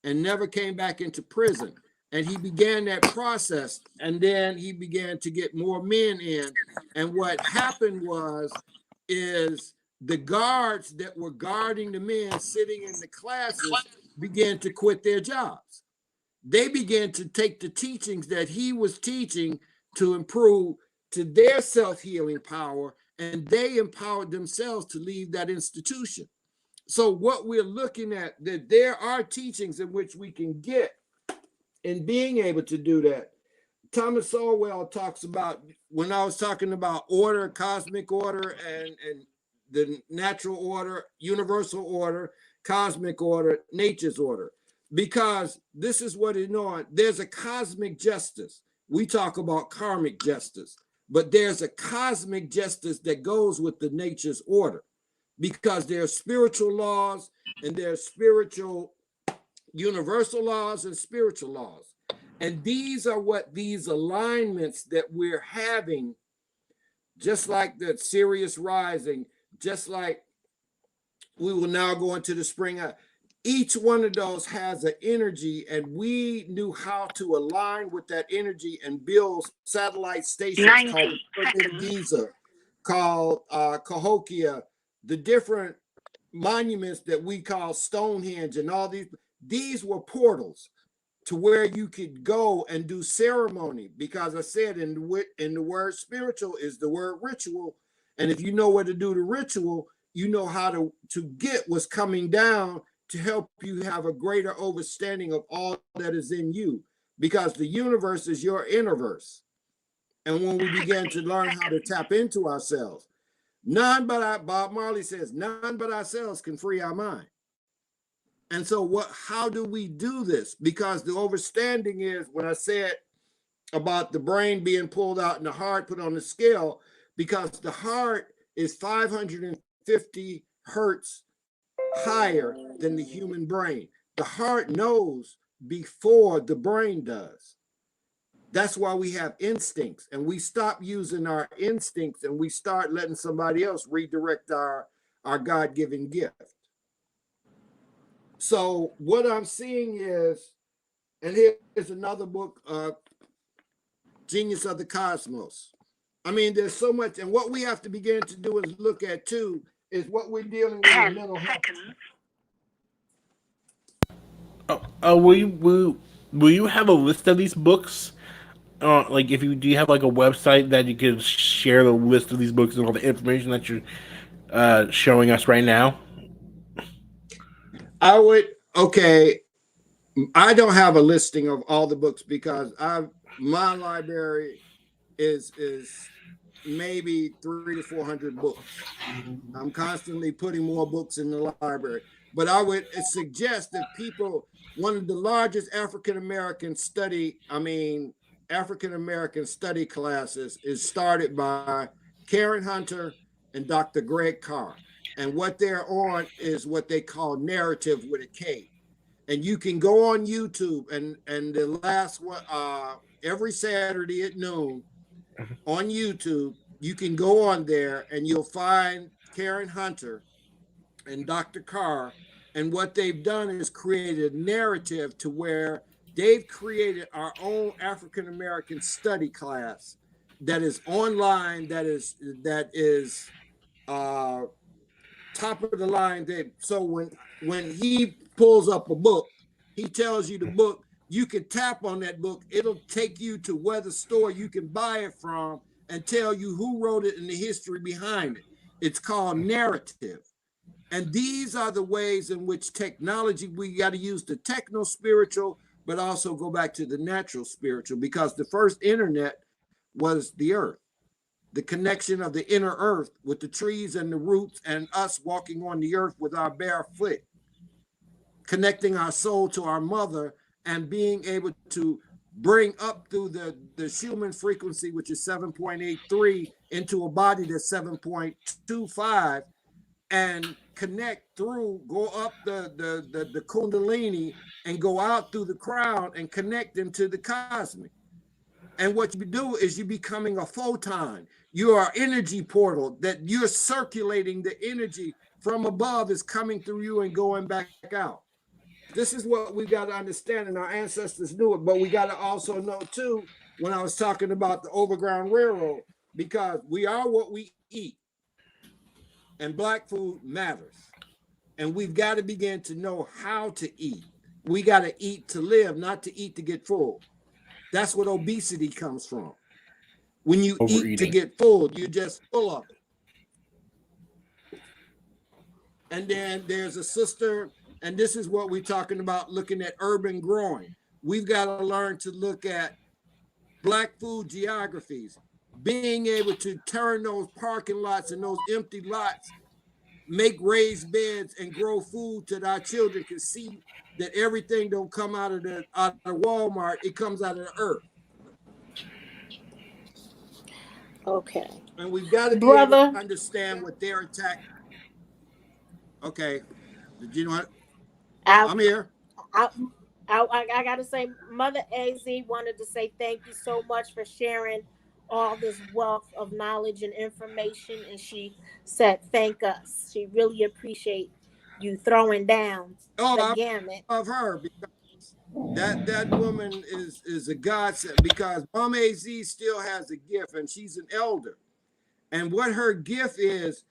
and never came back into prison. And he began that process, and then he began to get more men in. And what happened is the guards that were guarding the men sitting in the classes began to quit their jobs. They began to take the teachings that he was teaching to improve to their self-healing power, and they empowered themselves to leave that institution. So what we're looking at, that there are teachings in which we can get in being able to do that. Thomas Sowell talks about, when I was talking about order, cosmic order, and the natural order, universal order, cosmic order, nature's order, because this is what is known. There's a cosmic justice. We talk about karmic justice, but there's a cosmic justice that goes with the nature's order, because there are spiritual laws and there are spiritual universal laws and spiritual laws. And these are what these alignments that we're having, just like the Sirius rising, just like we will now go into the spring. Each one of those has an energy, and we knew how to align with that energy and build satellite stations called Giza, called Cahokia, the different monuments that we call Stonehenge, and all these were portals to where you could go and do ceremony, because I said in the word spiritual is the word ritual, and if you know where to do the ritual, you know how to get what's coming down to help you have a greater understanding of all that is in you, because the universe is your innerverse. And when we begin to learn how to tap into ourselves, Bob Marley says, none but ourselves can free our mind. And so how do we do this? Because the understanding is, when I said about the brain being pulled out and the heart put on the scale, because the heart is 550 hertz higher than the human brain. The heart knows before the brain does. That's why we have instincts, and we stop using our instincts and we start letting somebody else redirect our God-given gift. So what I'm seeing is, and here's another book, Genius of the Cosmos. I mean, there's so much, and what we have to begin to do is look at too, is what we're dealing with in mental health. Will you have a list of these books? Like, do you have like a website that you could share the list of these books and all the information that you're showing us right now? Okay. I don't have a listing of all the books, because my library is maybe 300 to 400 books. I'm constantly putting more books in the library, but I would suggest that people, one of the largest African American study classes is started by Karen Hunter and Dr. Greg Carr. And what they're on is what they call narrative with a K. And you can go on YouTube, and the last one, every Saturday at noon on YouTube, you can go on there and you'll find Karen Hunter and Dr. Carr. And what they've done is created a narrative to where they've created our own African American study class that is online, that is top of the line. So when he pulls up a book, he tells you the book, you can tap on that book, it'll take you to where the store you can buy it from and tell you who wrote it and the history behind it. It's called narrative. And these are the ways in which technology, we got to use the techno-spiritual, but also go back to the natural spiritual, because the first internet was the earth. The connection of the inner earth with the trees and the roots, and us walking on the earth with our bare foot, connecting our soul to our mother, and being able to bring up through the human frequency, which is 7.83, into a body that's 7.25, and connect through, go up the kundalini and go out through the crown and connect into the cosmic. And what you do is you're becoming a photon. You are an energy portal, that you're circulating the energy from above is coming through you and going back out. This is what we got to understand, and our ancestors knew it, but we got to also know too, when I was talking about the Overground Railroad, because we are what we eat, and black food matters. And we've got to begin to know how to eat. We got to eat to live, not to eat to get full. That's what obesity comes from. When you eat to get full, you're just full of it. And then there's a sister, and this is what we're talking about, looking at urban growing. We've got to learn to look at black food geographies, being able to turn those parking lots and those empty lots, make raised beds and grow food so that our children can see that everything don't come out of Walmart, it comes out of the earth. Okay. And we've got to be able to understand what their attack. Okay. Did you know what? I'm here. I got to say, Mother AZ wanted to say thank you so much for sharing all this wealth of knowledge and information. And she said, thank us. She really appreciate you throwing down the gamut. Of her, because that woman is a godsend, because Mom AZ still has a gift, and she's an elder. And what her gift is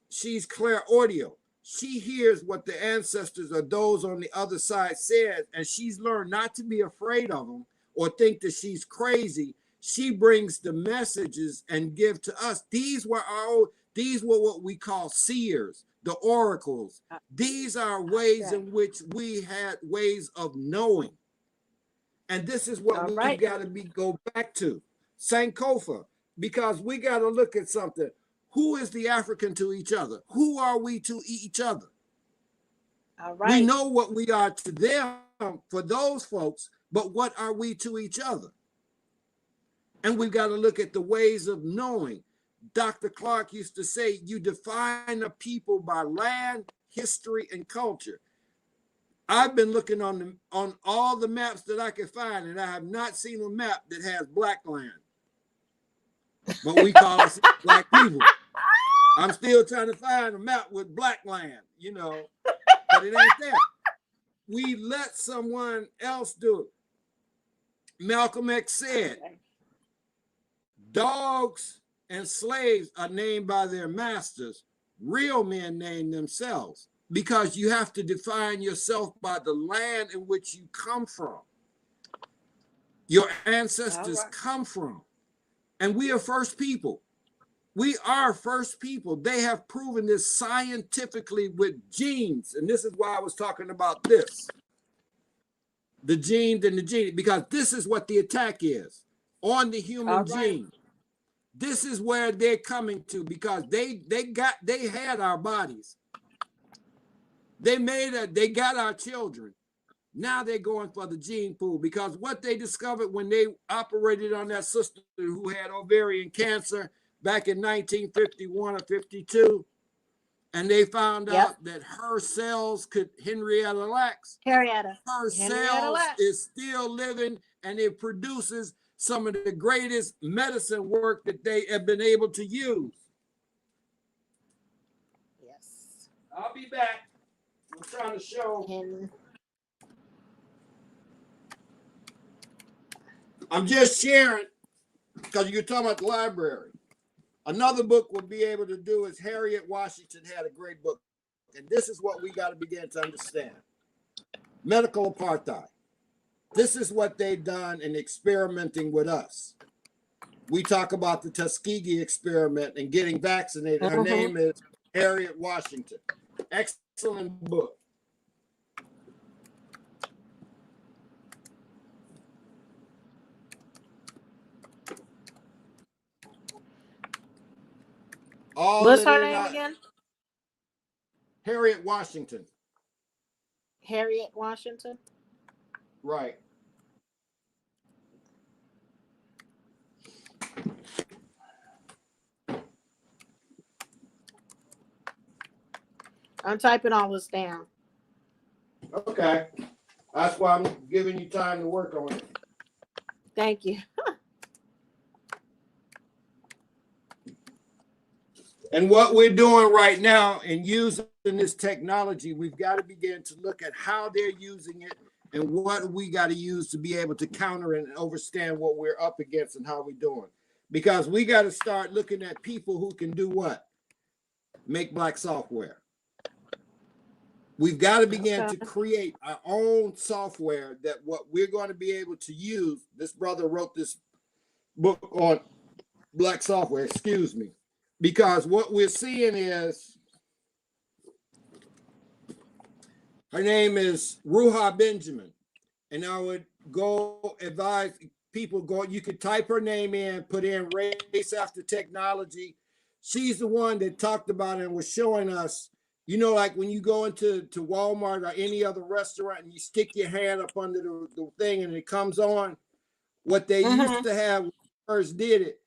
she's clairaudient. She hears what the ancestors or those on the other side said, and she's learned not to be afraid of them or think that she's crazy. She brings the messages and give to us. These were what we call seers, the oracles. These are ways in which we had ways of knowing. And this is what we got to go back to. Sankofa, because we got to look at something. Who is the African to each other? Who are we to each other? All right. We know what we are to them for those folks, but what are we to each other? And we've got to look at the ways of knowing. Dr. Clark used to say, you define a people by land, history, and culture. I've been looking on all the maps that I could find, and I have not seen a map that has black land. But we call us black people. I'm still trying to find a map with black land, but it ain't there. We let someone else do it. Malcolm X said, dogs and slaves are named by their masters. Real men name themselves, because you have to define yourself by the land in which you come from. Your ancestors come from. And we are first people. We are first people. They have proven this scientifically with genes. And this is why I was talking about this. The genes and the gene, because this is what the attack is on the human gene. This is where they're coming to, because they had our bodies. They got our children. Now they're going for the gene pool, because what they discovered when they operated on that sister who had ovarian cancer back in 1951 or 52, and they found out that her cells could, Henrietta Lacks, her cells is still living, and it produces some of the greatest medicine work that they have been able to use. Yes. I'll be back. I'm trying to show. I'm just sharing, because you're talking about the library. Another book we'll be able to do is Harriet Washington had a great book. And this is what we got to begin to understand. Medical apartheid. This is what they've done in experimenting with us. We talk about the Tuskegee experiment and getting vaccinated. Her name is Harriet Washington. Excellent book. What's her name again? Harriet Washington. Harriet Washington? Right. I'm typing all this down. Okay. That's why I'm giving you time to work on it. Thank you. And what we're doing right now in using this technology, we've got to begin to look at how they're using it and what we got to use to be able to counter and understand what we're up against and how we're doing. Because we got to start looking at people who can do what? Make black software. We've got to begin to create our own software that what we're going to be able to use. This brother wrote this book on black software, excuse me, because what we're seeing is, her name is Ruha Benjamin, and I would go advise people you could type her name in, put in race after technology. She's the one that talked about it and was showing us, like when you go into Walmart or any other restaurant and you stick your hand up under the thing and it comes on, what they used to have when they first did it,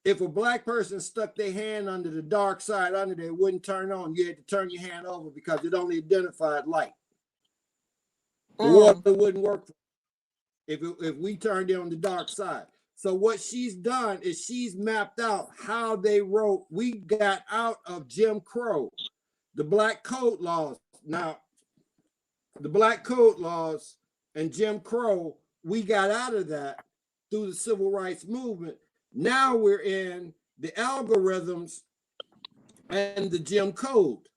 if a black person stuck their hand under the dark side under there, it wouldn't turn on. You had to turn your hand over because it only identified light. The water wouldn't work if we turned it on the dark side. So what she's done is she's mapped out how they wrote. We got out of Jim Crow, the black code laws. Now, the black code laws and Jim Crow, we got out of that through the civil rights movement. Now we're in the algorithms and the Jim Code.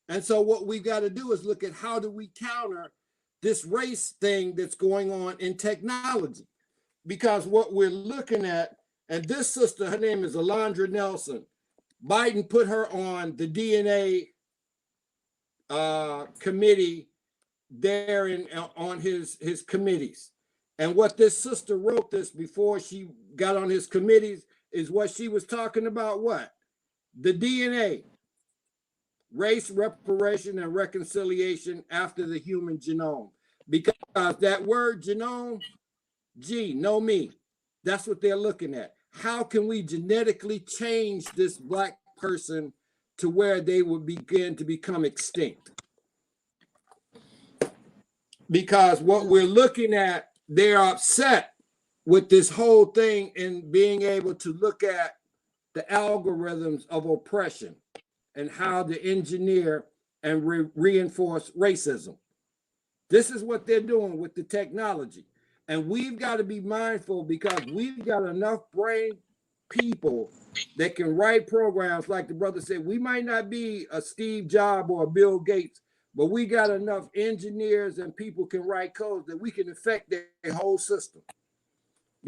And so what we got to do is look at how do we counter this race thing that's going on in technology. Because what we're looking at, and this sister, her name is Alondra Nelson. Biden put her on the DNA committee there on his committees. And what this sister wrote this before she got on his committees is what she was talking about, what? The DNA, race, reparation, and reconciliation after the human genome. Because that word genome, know me, that's what they're looking at. How can we genetically change this black person to where they would begin to become extinct? Because what we're looking at, they're upset with this whole thing and being able to look at the algorithms of oppression and how to engineer and reinforce racism. This is what they're doing with the technology. And we've got to be mindful because we've got enough brain people that can write programs. Like the brother said, we might not be a Steve Jobs or a Bill Gates, but we got enough engineers and people can write codes that we can affect their whole system,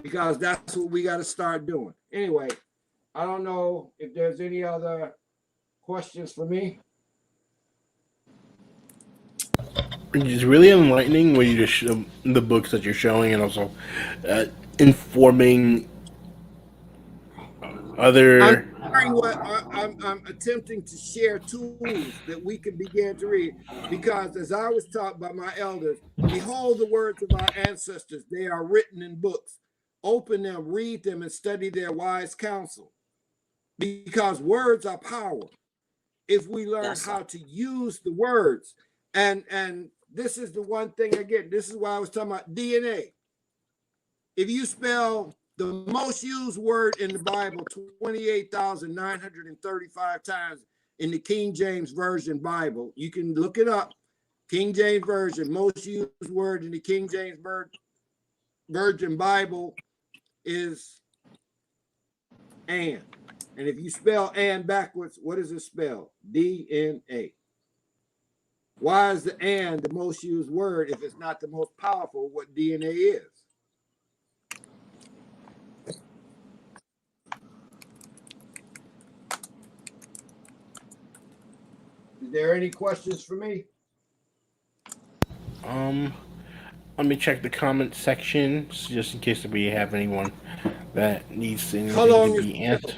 because that's what we got to start doing. Anyway, I don't know if there's any other questions for me. It's really enlightening when you just the books that you're showing, and also informing other. I'm attempting to share tools that we can begin to read, because as I was taught by my elders, behold the words of our ancestors, they are written in books. Open them, read them, and study their wise counsel, because words are power. If we learn how to use the words, and this is the one thing again, this is why I was talking about DNA. If you spell the most used word in the Bible 28,935 times in the King James Version Bible, you can look it up. King James Version, most used word in the King James Version Bible is and. And if you spell and backwards, what does it spell? DNA. Why is the and the most used word if it's not the most powerful what DNA is? Is there any questions for me? Let me check the comment section just in case we have anyone that needs anything How long to be answered.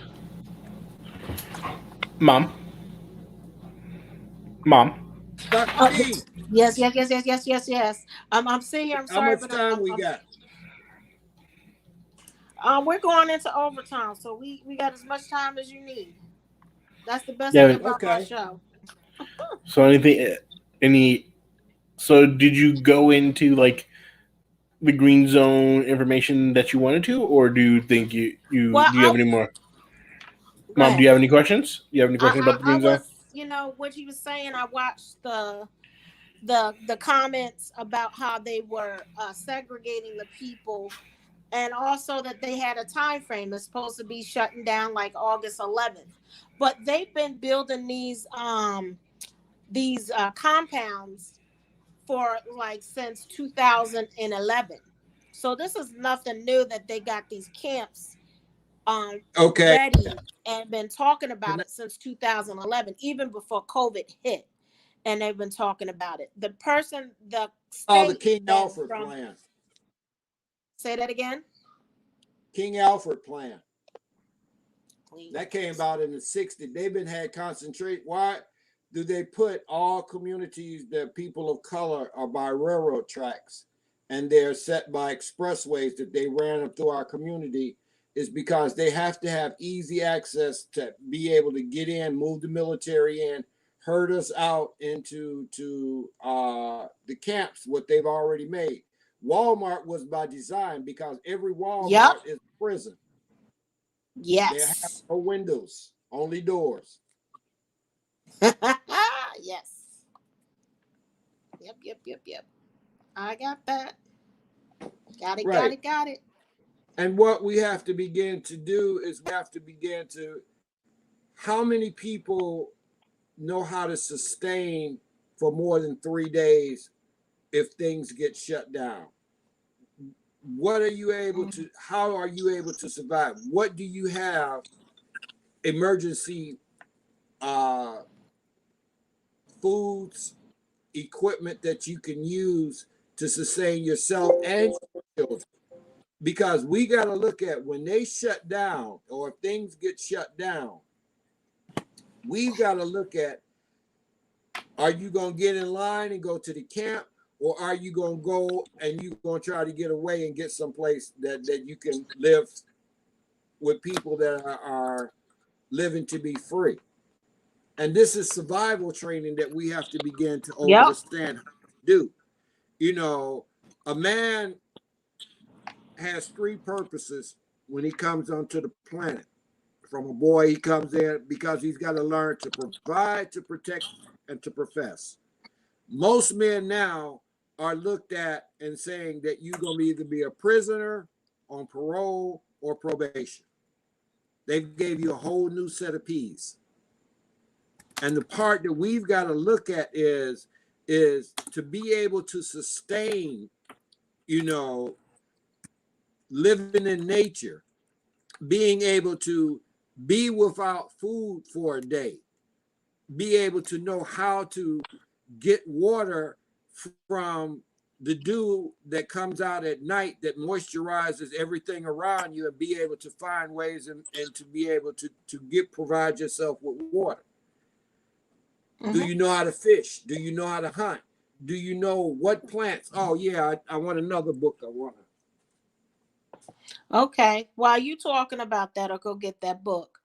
Mom. Dr. D, Yes. I'm seeing here. I'm how sorry, much but time we got? we're going into overtime, so we got as much time as you need. That's the best Yeah, thing about my show. So so did you go into like the green zone information that you wanted to, or do you think do you have any more? Mom, do you have any questions? You have any questions about the I green zone? was, what he was saying. I watched the comments about how they were segregating the people, and also that they had a time frame. It's supposed to be shutting down like August 11th, but they've been building these compounds for like since 2011. So this is nothing new that they got these camps Okay. ready and been talking about it since 2011, even before COVID hit. And they've been talking about it. The Oh, the state King that Alfred from plan. say that again. King Alfred plan. Please. That came about in the 60s. They've been had concentrate. Why do they put all communities that people of color are by railroad tracks and they're set by expressways that they ran up through our community? Is because they have to have easy access to be able to get in, move the military in, herd us out into the camps, what they've already made. Walmart was by design because every Walmart is a prison. They have Yes. no windows, only doors. Yes. Yep. I got that. Got it. Right. Got it. And what we have to begin to do is we have to begin to, how many people know how to sustain for more than 3 days if things get shut down? What are you able to, how are you able to survive? What do you have emergency foods, equipment that you can use to sustain yourself and your children? Because we got to look at when they shut down or if things get shut down, we've got to look at, are you going to get in line and go to the camp, or are you going to go and you're going to try to get away and get someplace that you can live with people that are living to be free? And this is survival training that we have to begin to understand how to do. A man has 3 purposes when he comes onto the planet. From a boy, he comes in because he's got to learn to provide, to protect, and to profess. Most men now are looked at and saying that you're going to either be a prisoner, on parole, or probation. They gave you a whole new set of P's. And the part that we've got to look at is to be able to sustain, living in nature, being able to be without food for a day, be able to know how to get water from the dew that comes out at night that moisturizes everything around you, and be able to find ways and to be able to provide yourself with water. Do you know how to fish? Do you know how to hunt? Do you know what plants? Oh yeah, I want another book. I want. Okay. While you talking about that, I'll go get that book.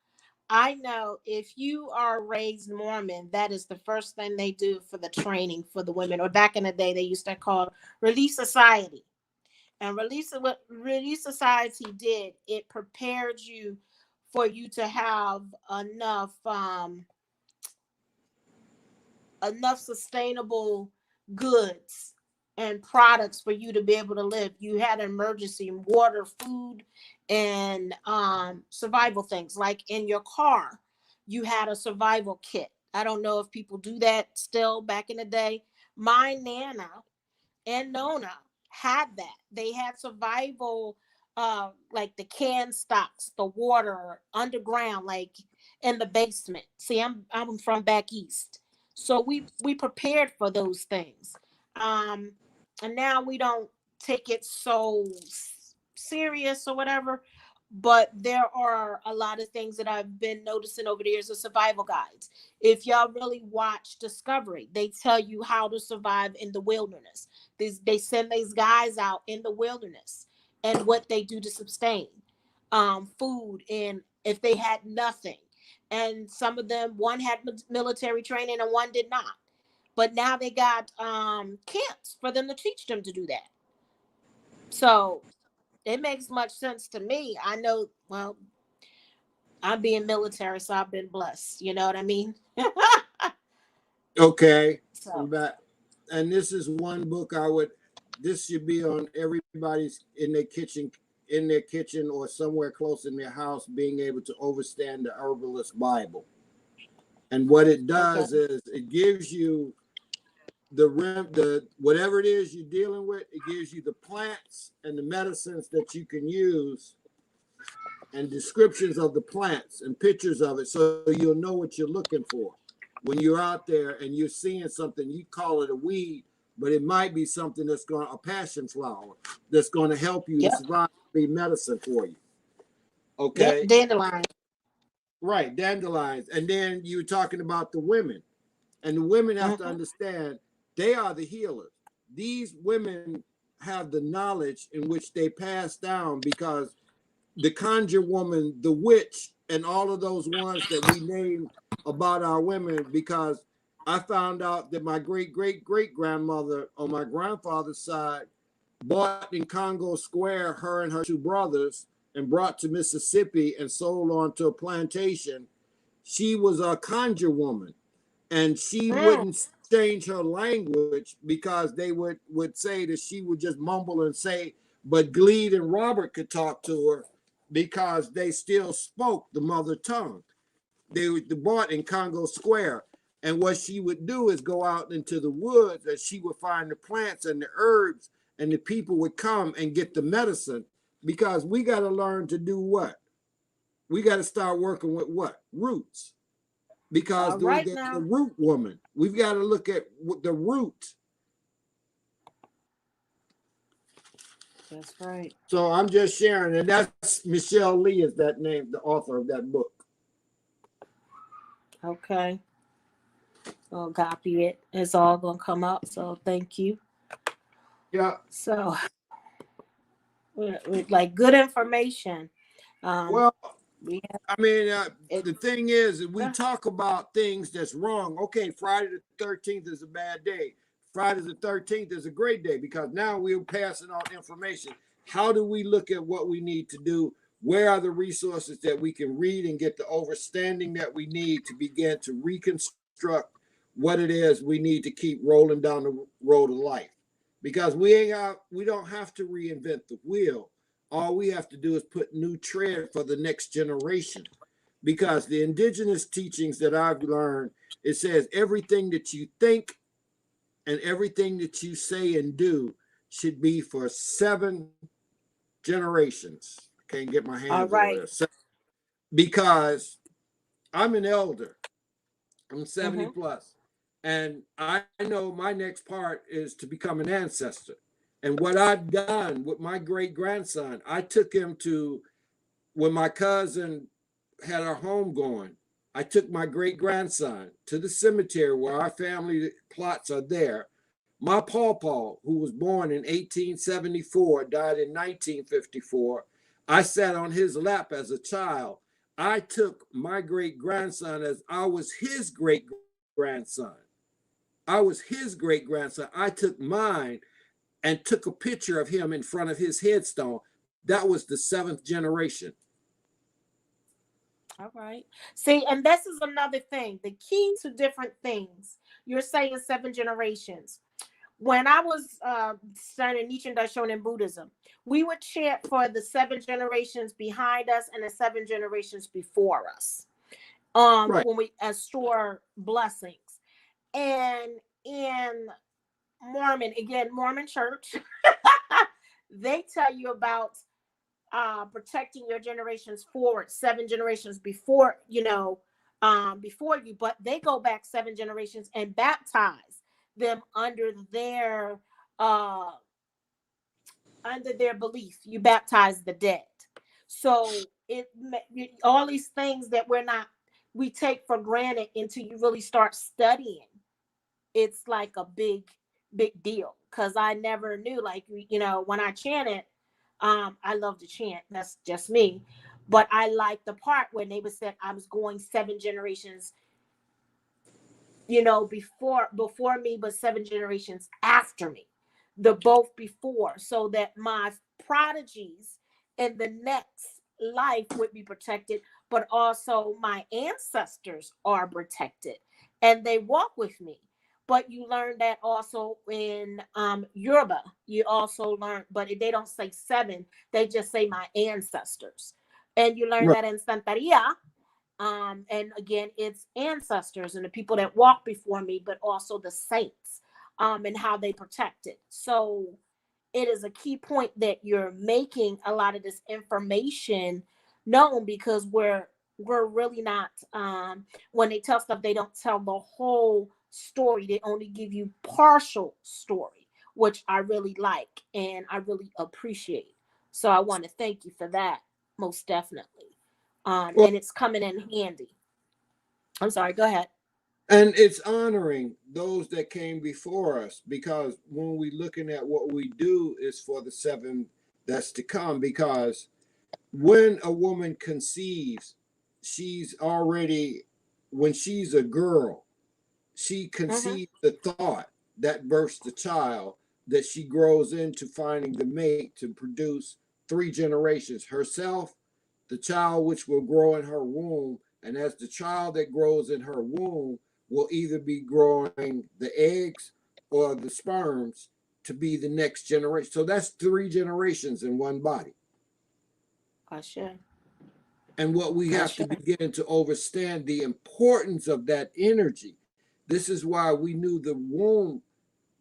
I know if you are raised Mormon, that is the first thing they do for the training for the women. Or back in the day, they used to call Relief Society. And what Relief Society did, it prepared you for you to have enough sustainable goods and products for you to be able to live. You had emergency water, food, and survival things. Like in your car, you had a survival kit. I don't know if people do that still back in the day. My Nana and Nona had that. They had survival, like the can stocks, the water underground, like in the basement. See, I'm from back east, so we prepared for those things. Um, and now we don't take it so serious or whatever. But there are a lot of things that I've been noticing over the years of survival guides. If y'all really watch Discovery, they tell you how to survive in the wilderness. They send these guys out in the wilderness and what they do to sustain food, and if they had nothing. And some of them, one had military training and one did not. But now they got camps for them to teach them to do that. So it makes much sense to me. I know, well, I'm being military, so I've been blessed. You know what I mean? Okay. So And this is one book this should be on everybody's in their kitchen or somewhere close in their house, being able to understand the Herbalist Bible. And what it does is it gives you the whatever it is you're dealing with, it gives you the plants and the medicines that you can use and descriptions of the plants and pictures of it, so you'll know what you're looking for. When you're out there and you're seeing something, you call it a weed, but it might be something a passion flower that's going to help you to survive, be medicine for you. Okay. Dandelion. Right, dandelions. And then you're talking about the women. And the women have to understand they are the healers. These women have the knowledge in which they pass down, because the conjure woman, the witch, and all of those ones that we name about our women, because I found out that my great-great-great-grandmother on my grandfather's side bought in Congo Square, her and her two brothers, and brought to Mississippi and sold on to a plantation. She was a conjure woman, and she wouldn't change her language, because they would say that she would just mumble and say, but Gleed and Robert could talk to her because they still spoke the mother tongue. They were bought in Congo Square. And what she would do is go out into the woods, and she would find the plants and the herbs, and the people would come and get the medicine, because we got to learn to do what? We got to start working with what? Roots. Because the root woman, we've got to look at the root. That's right. So I'm just sharing, and that's Michelle Lee is that name, the author of that book. Okay. I'll copy it. It's all gonna come up. So thank you. Yeah. So with like good information. Well, I mean, the thing is, we talk about things that's wrong. Okay, Friday the 13th is a bad day. Friday the 13th is a great day, because now we're passing out information. How do we look at what we need to do? Where are the resources that we can read and get the understanding that we need to begin to reconstruct what it is we need to keep rolling down the road of life? Because we don't have to reinvent the wheel. All we have to do is put new tread for the next generation. Because the indigenous teachings that I've learned, it says everything that you think and everything that you say and do should be for 7 generations. Can't get my hands over there. Because I'm an elder. I'm 70 plus. And I know my next part is to become an ancestor. And what I've done with my great-grandson, I took him to, when my cousin had our home going, I took my great-grandson to the cemetery where our family plots are there. My pawpaw, who was born in 1874, died in 1954. I sat on his lap as a child. I took my great-grandson as I was his great-grandson. I was his great-grandson. I took mine and took a picture of him in front of his headstone. That was the 7th generation. All right. See, and this is another thing. The key to different things. You're saying 7 generations. When I was studying Nichiren Daishonin Buddhism, we would chant for the 7 generations behind us and the 7 generations before us. When we store blessings. And in Mormon church, they tell you about protecting your generations forward, 7 generations before you, but they go back 7 generations and baptize them under their belief. You baptize the dead. So all these things that we take for granted until you really start studying. It's like a big deal, because I never knew, like, when I chanted, I love to chant. That's just me. But I like the part when they would say I was going 7 generations, before me, but 7 generations after me, the both before, so that my prodigies in the next life would be protected, but also my ancestors are protected and they walk with me. But you learn that also in Yoruba. You also learn, but they don't say seven, they just say my ancestors. And you learn Right. that in Santeria. And again, it's ancestors and the people that walk before me, but also the saints, and how they protect it. So it is a key point that you're making a lot of this information known, because we're really not, when they tell stuff, they don't tell the whole story. They only give you partial story, which I really like and I really appreciate. So I want to thank you for that, most definitely. Well, And it's coming in handy. I'm sorry, go ahead. and it's honoring those that came before us, because when we looking at what we do is for the seven that's to come. Because when a woman conceives, she's already, when she's a girl, she Mm-hmm. conceives the thought that births the child, that she grows into finding the mate to produce three generations: herself, the child which will grow in her womb, and as the child that grows in her womb will either be growing the eggs or the sperms to be the next generation. So that's three generations in one body. I should. And what we I have to should. begin to understand the importance of that energy. This is why we knew the womb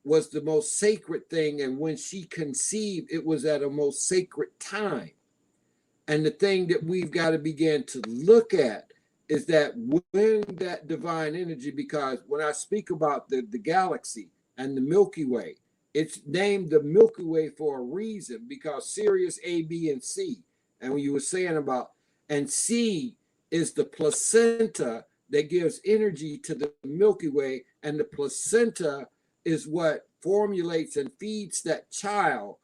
was the most sacred thing. And when she conceived, it was at a most sacred time. And the thing that we've got to begin to look at is that when that divine energy, because when I speak about the galaxy and the Milky Way, it's named the Milky Way for a reason, because Sirius A, B, and C. And when you were saying about, and C is the placenta that gives energy to the Milky Way, and the placenta is what formulates and feeds that child,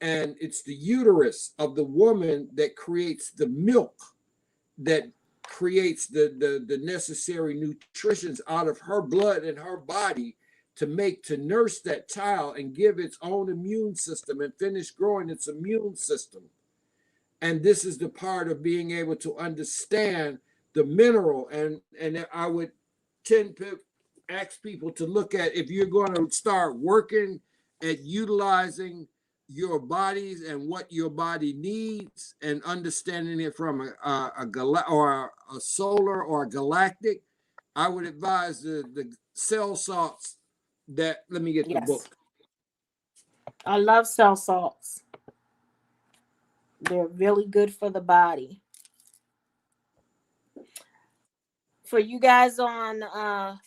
and it's the uterus of the woman that creates the milk that creates the necessary nutritions out of her blood and her body to nurse that child and give its own immune system and finish growing its immune system. And this is the part of being able to understand the mineral. And I would tend to ask people to look at, if you're going to start working at utilizing your bodies and what your body needs, and understanding it from a solar or a galactic, I would advise the cell salts that, let me get the Yes. book. I love cell salts. They're really good for the body. For you guys on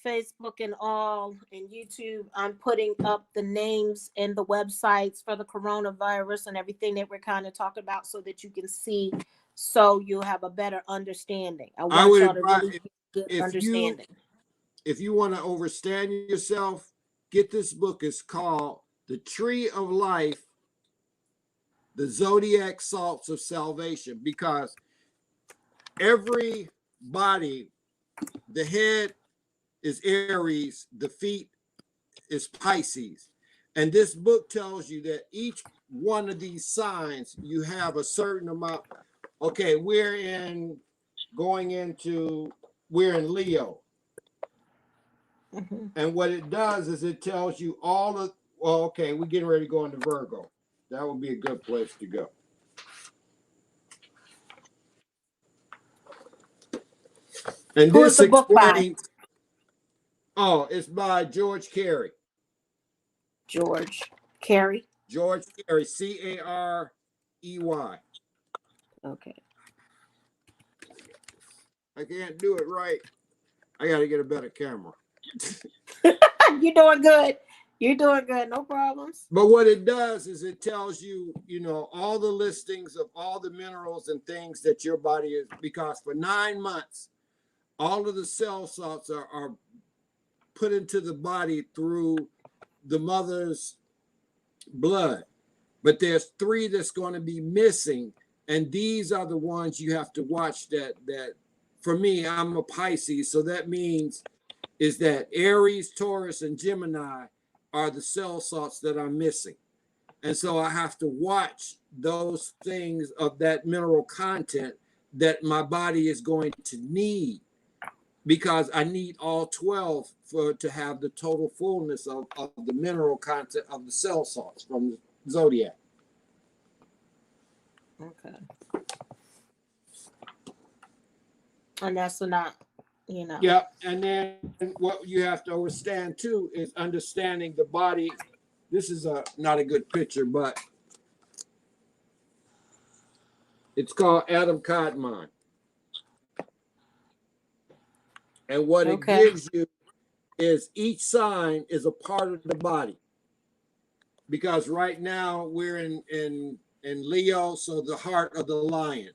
Facebook and all and YouTube, I'm putting up the names and the websites for the coronavirus and everything that we're kind of talking about, so that you can see, so you'll have a better understanding. I I want would y'all to advise, really get if you understanding. want to overstand yourself, get this book. It's called The Tree of Life, the Zodiac Salts of Salvation, because every body, the head is Aries, the feet is Pisces. And this book tells you that each one of these signs, you have a certain amount. Okay, we're in Leo. Mhm. And what it does is it tells you all of, well, okay, we're getting ready to go into Virgo. That would be a good place to go. And Who is this the book by? explains, oh, it's by George Carey. George Carey. George Carey, Carey. Okay. I can't do it right. I got to get a better camera. You're doing good. You're doing good. No problems. But what it does is it tells you, all the listings of all the minerals and things that your body is, because for 9 months, all of the cell salts are put into the body through the mother's blood. But there's 3 that's going to be missing. And these are the ones you have to watch that for me, I'm a Pisces. So that means is that Aries, Taurus, and Gemini are the cell salts that I'm missing. And so I have to watch those things of that mineral content that my body is going to need, because I need all 12 to have the total fullness of the mineral content of the cell salts from the zodiac. Okay. And that's not, Yeah, and then what you have to understand too is understanding the body. This is not a good picture, but it's called Adam Kadmon. And what it gives you is each sign is a part of the body. Because right now we're in Leo, so the heart of the lion.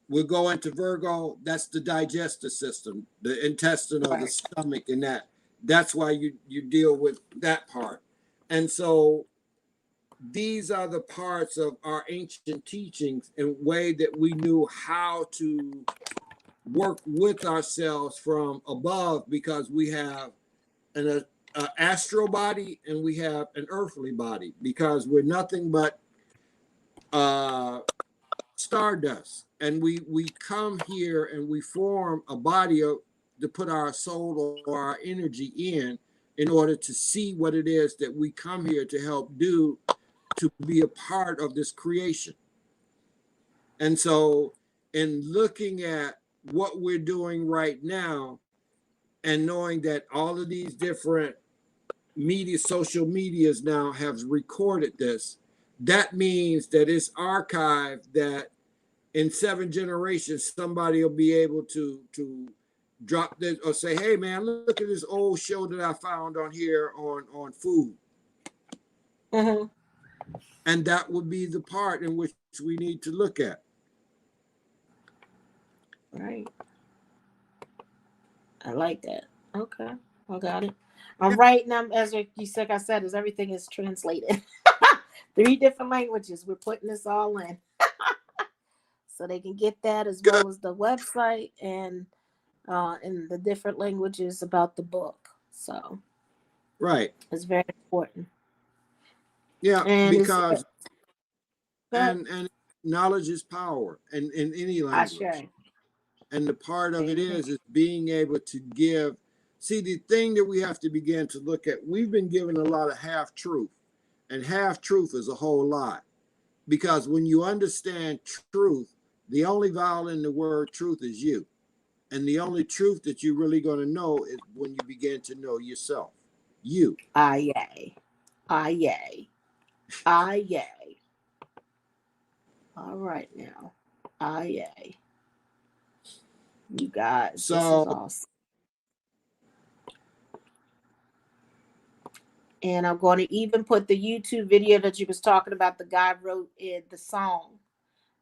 We'll go into Virgo, that's the digestive system, the intestinal, the stomach, and that's why you deal with that part. And so these are the parts of our ancient teachings in a way that we knew how to work with ourselves from above, because we have an astral body and we have an earthly body, because we're nothing but stardust, and we come here and we form a body to put our soul or our energy in order to see what it is that we come here to help do, to be a part of this creation. And so in looking at what we're doing right now and knowing that all of these different social medias now have recorded this, that means that it's archived, that in 7 generations, somebody will be able to drop this or say, hey man, look at this old show that I found on here on food. Mm-hmm. And that would be the part in which we need to look at. Right. I like that. Okay. I got it. I'm writing them, as you said, as everything is translated. 3 different languages. We're putting this all in. So they can get that, as well as the website and in the different languages about the book. So right, it's very important. Yeah, And because and knowledge is power in any language. And the part of it is being able to give. See, the thing that we have to begin to look at, we've been given a lot of half truth, and half truth is a whole lot. Because when you understand truth, the only vowel in the word truth is you. And the only truth that you're really going to know is when you begin to know yourself. You. Aye. Aye. All right now. Aye. You guys, so, this is awesome. And I'm going to even put the YouTube video that you was talking about. The guy wrote in the song,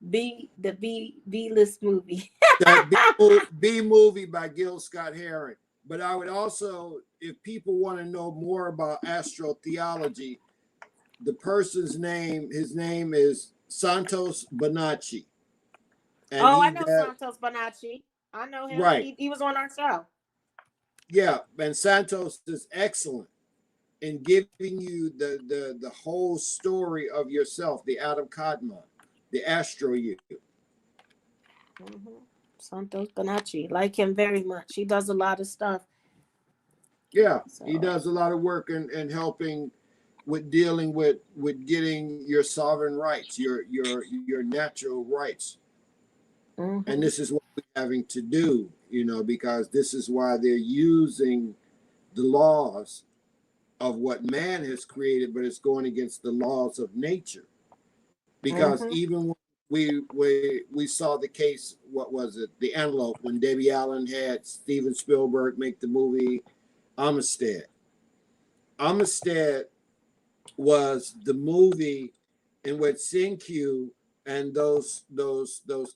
the B-list movie. That B movie by Gil Scott-Heron. But I would also, if people want to know more about astrotheology, the person's name, his name is Santos Bonacci. And I know Santos Bonacci. I know him. Right. He was on our show. Yeah, and Santos is excellent in giving you the whole story of yourself, the Adam Kadmon, the astro you. Mm-hmm. Santos Bonacci, like him very much. He does a lot of stuff. Yeah, so he does a lot of work in helping with dealing with getting your sovereign rights, your natural rights. Mm-hmm. And this is what we're having to do, because this is why they're using the laws of what man has created, but it's going against the laws of nature. Because even when we saw the case, what was it? The Antelope, when Debbie Allen had Steven Spielberg make the movie Amistad. Amistad was the movie in which Sinkyu and those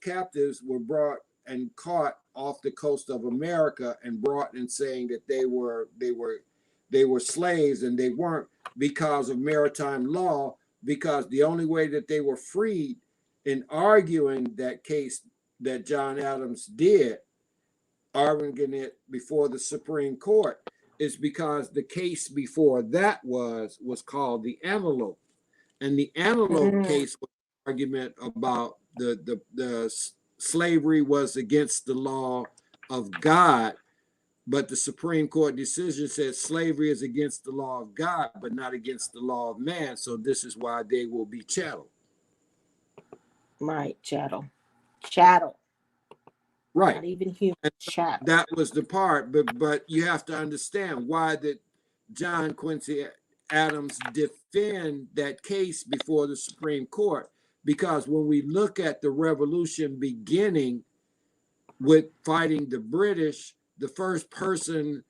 captives were brought and caught off the coast of America and brought and saying that they were slaves, and they weren't, because of maritime law, because the only way that they were freed in arguing that case that John Adams did, arguing it before the Supreme Court, is because the case before that was called the Antelope. And the Antelope case was an argument about the slavery was against the law of God, but the Supreme Court decision says slavery is against the law of God, but not against the law of man. So this is why they will be chattel. Right, chattel. Right. Not even human, chattel. That was the part, but you have to understand why did John Quincy Adams defend that case before the Supreme Court? Because when we look at the revolution beginning with fighting the British, the first person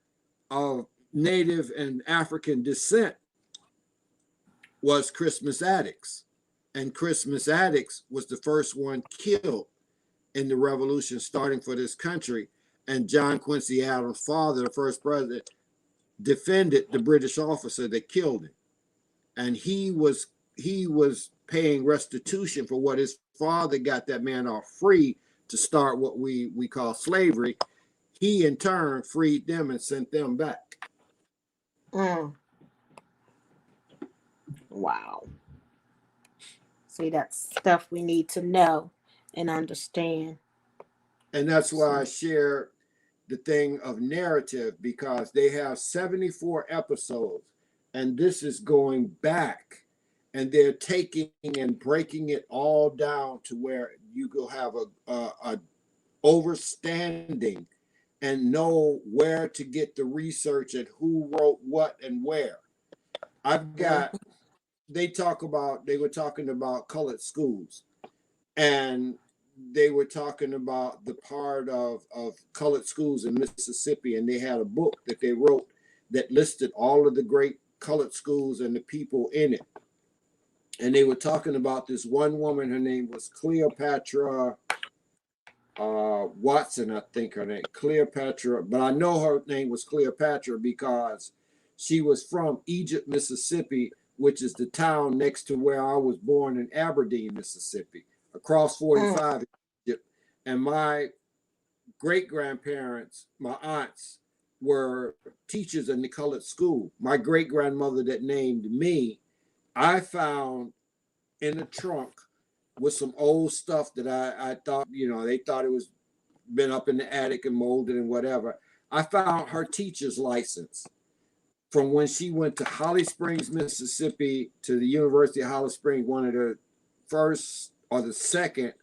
of Native and African descent was Christmas Addicts. And Christmas Addicts was the first one killed in the revolution starting for this country. And John Quincy Adams' father, the first president, defended the British officer that killed him. And he was paying restitution for what his father got that man off free to start what we call slavery. He in turn freed them and sent them back. Wow. See, that's stuff we need to know and understand. And that's why I share the thing of narrative, because they have 74 episodes, and this is going back, and they're taking and breaking it all down to where you will have a overstanding and know where to get the research and who wrote what and where. I've got, they were talking about colored schools, and they were talking about the part of colored schools in Mississippi, and they had a book that they wrote that listed all of the great colored schools and the people in it. And they were talking about this one woman, her name was Cleopatra Watson, I think her name, Cleopatra, but I know her name was Cleopatra because she was from Egypt, Mississippi, which is the town next to where I was born in Aberdeen, Mississippi, across 45 in Egypt. And my great-grandparents, my aunts, were teachers in the colored school. My great-grandmother that named me, I found in the trunk with some old stuff that I thought, they thought it was been up in the attic and molded and whatever. I found her teacher's license from when she went to Holly Springs, Mississippi, to the University of Holly Springs, one of the first or the second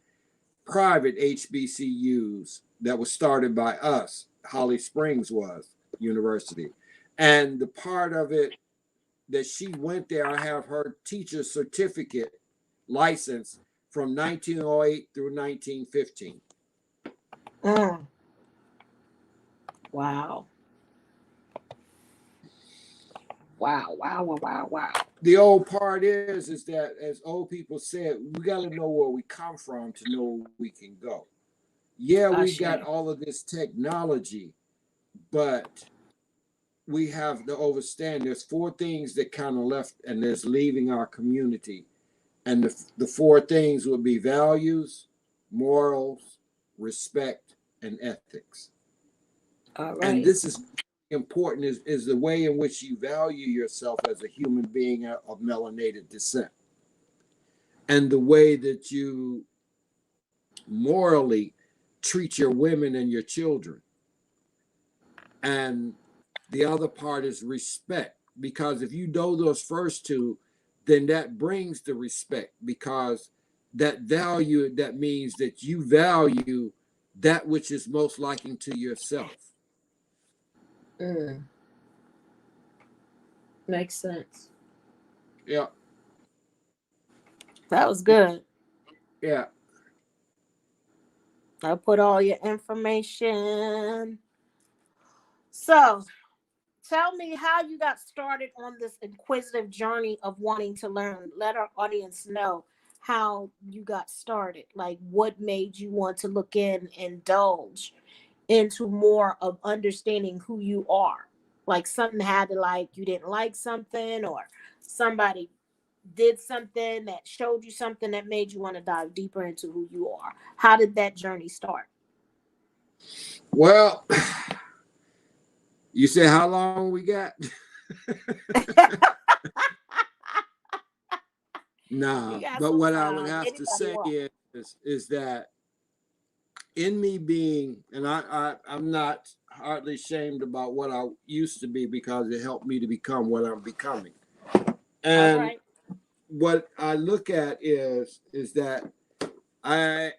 private HBCUs that was started by us. Holly Springs was university. And the part of it that she went there, I have her teacher's certificate license from 1908 through 1915. Wow. Wow. The old part is that, as old people said, we got to know where we come from to know where we can go. Yeah, we got all of this technology, but we have to understand there's 4 things that kind of left and that's leaving our community. And the 4 things would be values, morals, respect, and ethics. All right. And this is important is the way in which you value yourself as a human being of melanated descent. And the way that you morally treat your women and your children. And the other part is respect, because if you know those first 2, then that brings the respect, because that value, that means that you value that which is most liking to yourself. Makes sense. Yeah. That was good. Yeah. I put all your information. So, tell me how you got started on this inquisitive journey of wanting to learn. Let our audience know how you got started. Like, what made you want to look in, indulge into more of understanding who you are? Like, something had to, like, you didn't like something, or somebody did something that showed you something that made you want to dive deeper into who you are. How did that journey start? Well, you say how long we got? No, but what I would have to say is that in me being, and I'm not hardly ashamed about what I used to be because it helped me to become what I'm becoming. And All right. what I look at is that I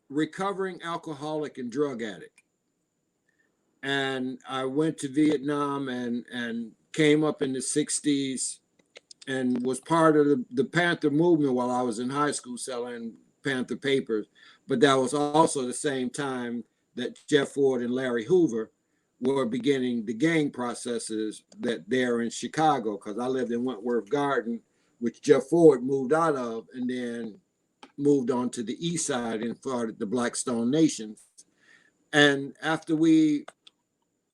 recovering alcoholic and drug addict. And I went to Vietnam and came up in the 60s and was part of the Panther movement while I was in high school selling Panther papers. But that was also the same time that Jeff Ford and Larry Hoover were beginning the gang processes that they're in Chicago, because I lived in Wentworth Garden, which Jeff Ford moved out of and then moved on to the east side and started the Blackstone Nations. And after we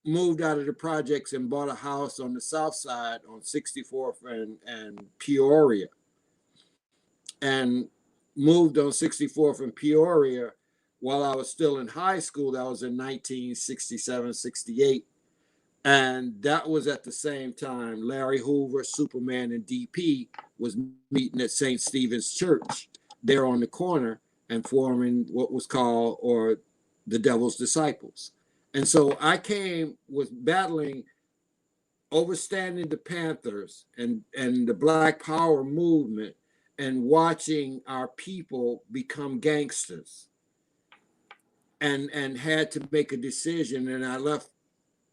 moved out of the projects and bought a house on the south side on 64th and Peoria, and moved on 64th and Peoria while I was still in high school. That was in 1967, 68. And that was at the same time Larry Hoover, Superman, and DP was meeting at St. Stephen's Church there on the corner and forming what was called, or the Devil's Disciples. And so I was battling, overstanding the Panthers and the Black Power movement and watching our people become gangsters, and had to make a decision. And I left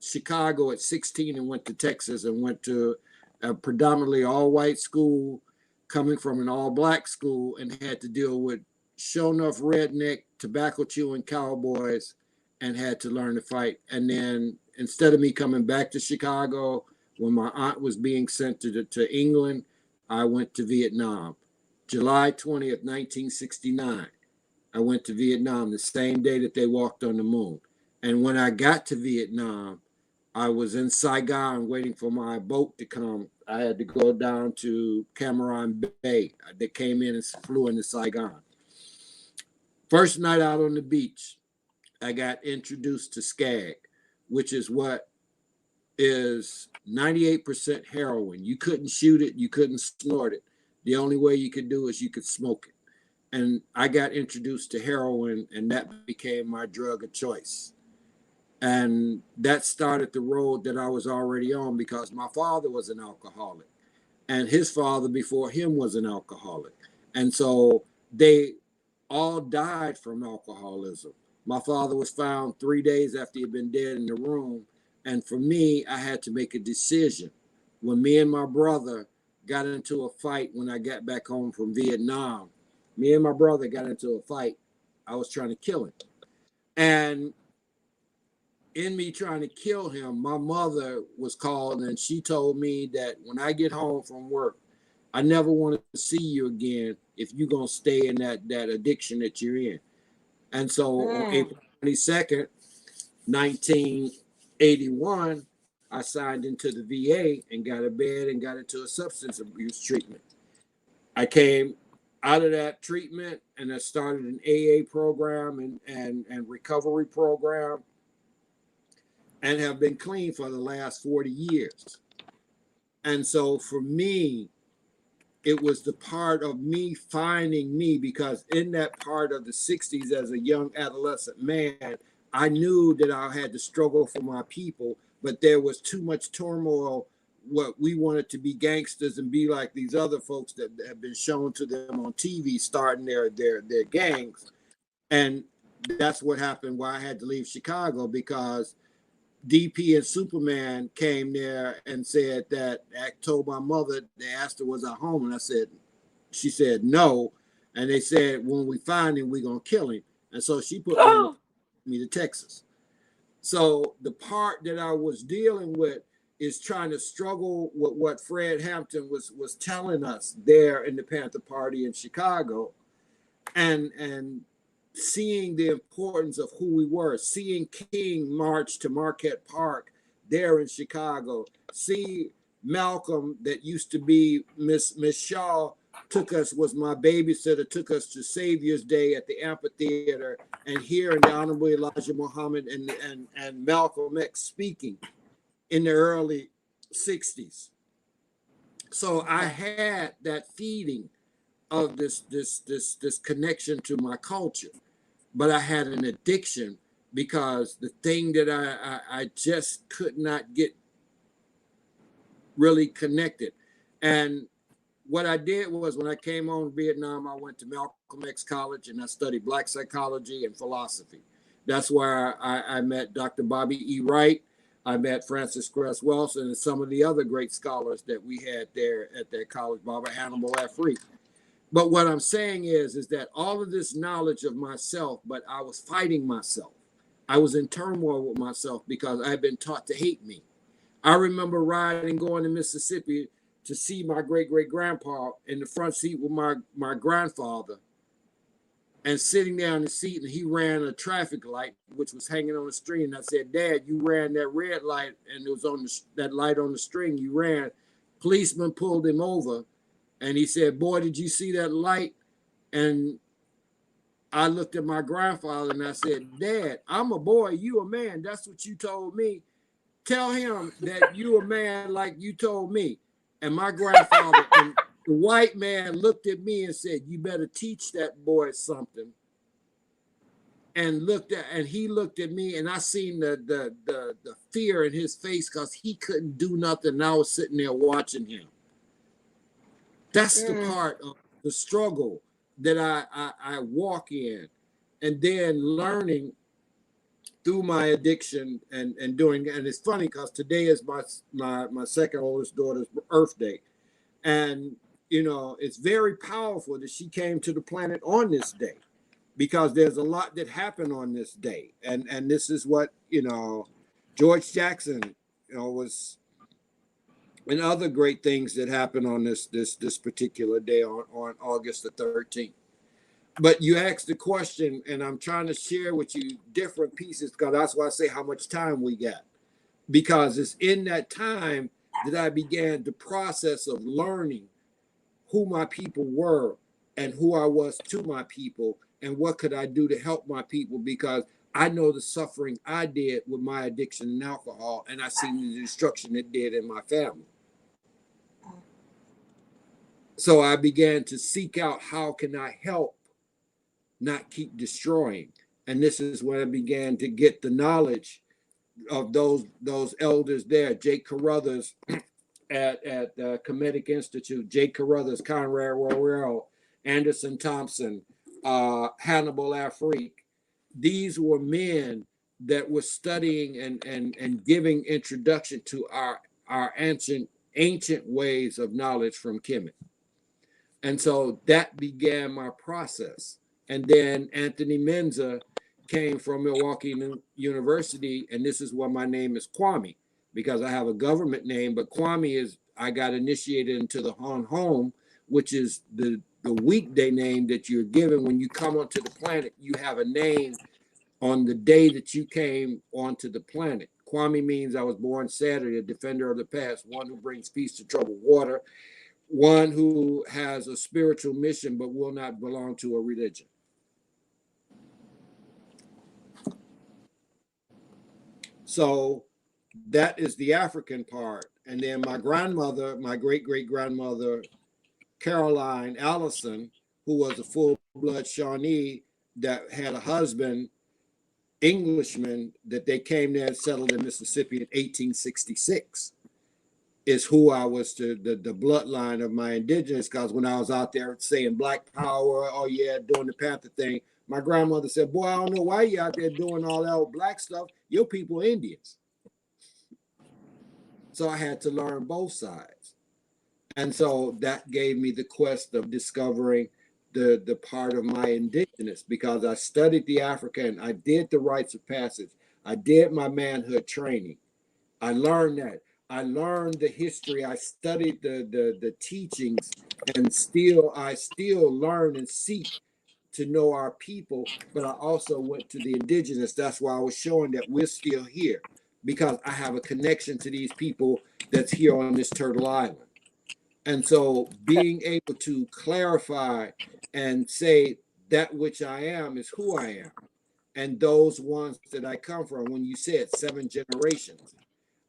Chicago at 16 and went to Texas and went to a predominantly all-white school, coming from an all-black school, and had to deal with sure enough redneck, tobacco-chewing cowboys, and had to learn to fight. And then instead of me coming back to Chicago, when my aunt was being sent to England, I went to Vietnam. July 20th, 1969, I went to Vietnam the same day that they walked on the moon. And when I got to Vietnam, I was in Saigon waiting for my boat to come. I had to go down to Cam Ranh Bay. They came in and flew into Saigon. First night out on the beach, I got introduced to skag, which is what is 98% heroin. You couldn't shoot it, you couldn't snort it. The only way you could do is you could smoke it. And I got introduced to heroin, and that became my drug of choice. And that started the road that I was already on, because my father was an alcoholic and his father before him was an alcoholic. And so they all died from alcoholism. My father was found 3 days after he had been dead in the room. And for me, I had to make a decision. When me and my brother got into a fight when I got back home from Vietnam, me and my brother got into a fight. I was trying to kill him. And in me trying to kill him, my mother was called, and she told me that when I get home from work, I never want to see you again if you're going to stay in that addiction that you're in. And so on April 22nd, 1981, I signed into the VA and got a bed and got into a substance abuse treatment. I came out of that treatment and I started an AA program and recovery program, and have been clean for the last 40 years. And so for me, it was the part of me finding me, because in that part of the 60s as a young adolescent man, I knew that I had to struggle for my people, but there was too much turmoil. What we wanted to be gangsters and be like these other folks that have been shown to them on TV, starting their gangs. And that's what happened why I had to leave Chicago, because DP and Superman came there and said that, I told my mother, they asked her, was I home? And she said no. And they said, when we find him, we're going to kill him. And so she put me to Texas. So the part that I was dealing with is trying to struggle with what Fred Hampton was telling us there in the Panther Party in Chicago, and seeing the importance of who we were, seeing King march to Marquette Park there in Chicago, see Malcolm that used to be Miss Shaw was my babysitter, took us to Savior's Day at the amphitheater, and hearing the Honorable Elijah Muhammad and Malcolm X speaking in the early 60s. So I had that feeding of this connection to my culture, but I had an addiction because the thing that I just could not get really connected. And what I did was when I came home to Vietnam, I went to Malcolm X College and I studied Black psychology and philosophy. That's where I met Dr. Bobby E. Wright. I met Francis Cress Wilson and some of the other great scholars that we had there at that college, Barbara Hannibal Afrique. But what I'm saying is that all of this knowledge of myself, but I was fighting myself. I was in turmoil with myself because I had been taught to hate me. I remember riding, going to Mississippi to see my great-great-grandpa in the front seat with my grandfather and sitting there in the seat, and he ran a traffic light, which was hanging on the string. And I said, Dad, you ran that red light, and it was on that light on the string you ran. Policeman pulled him over, and he said, boy, did you see that light? And I looked at my grandfather, and I said, Dad, I'm a boy, you a man. That's what you told me. Tell him that you a man like you told me. And my grandfather, and the white man, looked at me and said, you better teach that boy something. And he looked at me, and I seen the fear in his face because he couldn't do nothing. And I was sitting there watching him. That's the part of the struggle that I walk in, and then learning through my addiction and doing. And it's funny because today is my second oldest daughter's Earth Day, and it's very powerful that she came to the planet on this day, because there's a lot that happened on this day, and this is what George Jackson was, and other great things that happened on this particular day on August the 13th. But you asked the question, and I'm trying to share with you different pieces, because that's why I say how much time we got. Because it's in that time that I began the process of learning who my people were and who I was to my people, and what could I do to help my people, because I know the suffering I did with my addiction and alcohol, and I seen the destruction it did in my family. So I began to seek out, how can I help not keep destroying? And this is when I began to get the knowledge of those elders there, Jake Carruthers at the Kemetic Institute, Jake Carruthers, Conrad Royal, Anderson Thompson, Hannibal Afrique. These were men that were studying and giving introduction to our ancient ways of knowledge from Kemet. And so that began my process. And then Anthony Menza came from Milwaukee University, and this is why my name is Kwame, because I have a government name, but Kwame is, I got initiated into the Han Home, which is the weekday name that you're given when you come onto the planet. You have a name on the day that you came onto the planet. Kwame means I was born Saturday, a defender of the past, one who brings peace to troubled water, one who has a spiritual mission but will not belong to a religion. So that is the African part. And then my grandmother, my great-great-grandmother, Caroline Allison, who was a full-blood Shawnee that had a husband, Englishman, that they came there and settled in Mississippi in 1866, is who I was to the bloodline of my indigenous, because when I was out there saying Black Power, oh yeah, doing the Panther thing, my grandmother said, boy, I don't know why you out there doing all that old black stuff. Your people are Indians. So I had to learn both sides. And so that gave me the quest of discovering the part of my indigenous, because I studied the African, I did the rites of passage, I did my manhood training. I learned that. I learned the history. I studied the teachings, and I still learn and seek to know our people, but I also went to the indigenous. That's why I was showing that we're still here, because I have a connection to these people that's here on this Turtle Island. And so being able to clarify and say that which I am is who I am, and those ones that I come from, when you said 7 generations,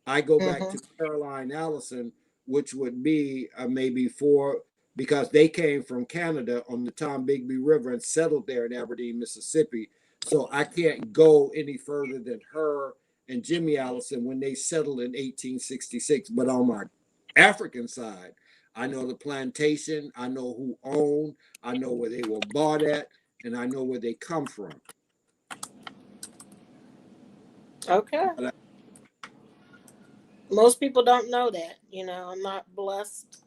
I go back to Caroline Allison, which would be maybe 4 because they came from Canada on the Tombigbee River and settled there in Aberdeen, Mississippi. So I can't go any further than her and Jimmy Allison when they settled in 1866. But on my African side, I know the plantation, I know who owned, I know where they were bought at, and I know where they come from. Okay. Most people don't know that. I'm not blessed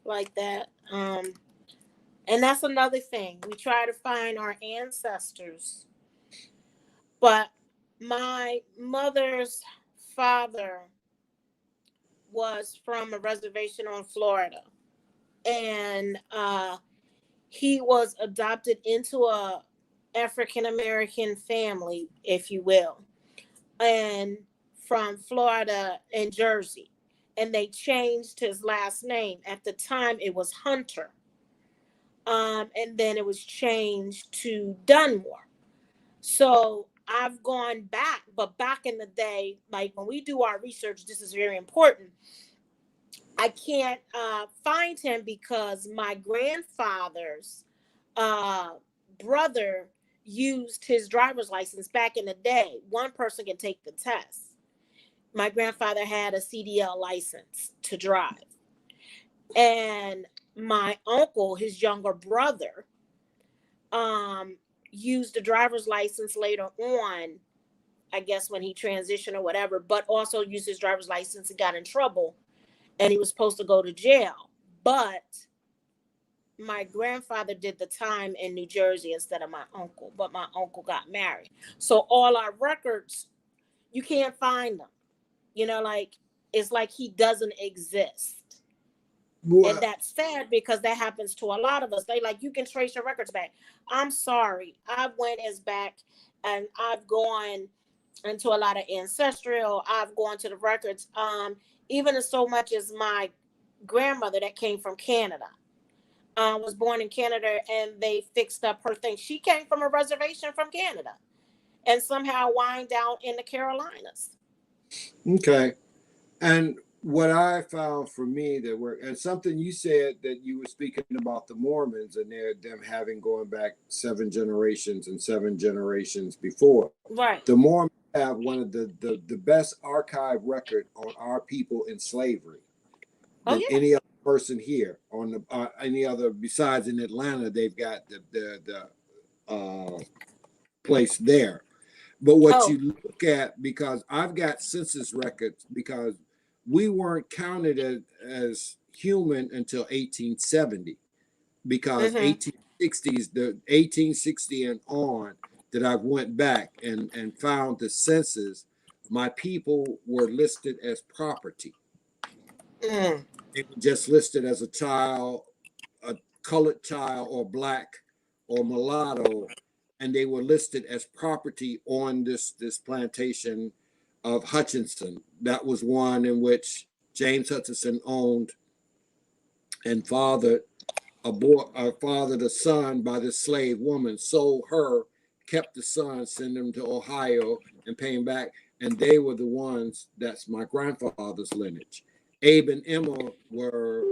like that. And that's another thing. We try to find our ancestors. But my mother's father was from a reservation on Florida. And he was adopted into a African-American family, if you will, and from Florida and Jersey. And they changed his last name. At the time, it was Hunter. And then it was changed to Dunmore. So I've gone back, but back in the day, like when we do our research, this is very important. I can't find him because my grandfather's brother used his driver's license back in the day. One person can take the test. My grandfather had a CDL license to drive. And my uncle, his younger brother, used a driver's license later on, I guess when he transitioned or whatever, but also used his driver's license and got in trouble. And he was supposed to go to jail. But my grandfather did the time in New Jersey instead of my uncle. But my uncle got married. So all our records, you can't find them. It's like he doesn't exist. Well, and that's sad because that happens to a lot of us. They you can trace your records back. I'm sorry. I went as back and I've gone into a lot of ancestral. I've gone to the records. Even as so much as my grandmother that came from Canada, was born in Canada, and they fixed up her thing. She came from a reservation from Canada and somehow wind down in the Carolinas. Okay. And what I found for me and something you said that you were speaking about the Mormons and them having going back 7 generations and 7 generations before. Right. The Mormons have one of the best archive record on our people in slavery than any other person here on the any other besides in Atlanta. They've got the place there. But what you look at, because I've got census records, because we weren't counted as human until 1870, because 1860s, the 1860 and on that I've went back and found the census, my people were listed as property. They were just listed as a child, a colored child, or black or mulatto, and they were listed as property on this plantation of Hutchinson. That was one in which James Hutchinson owned and fathered a son by the slave woman, sold her, kept the son, sent him to Ohio and pay him back. And they were the ones, that's my grandfather's lineage. Abe and Emma were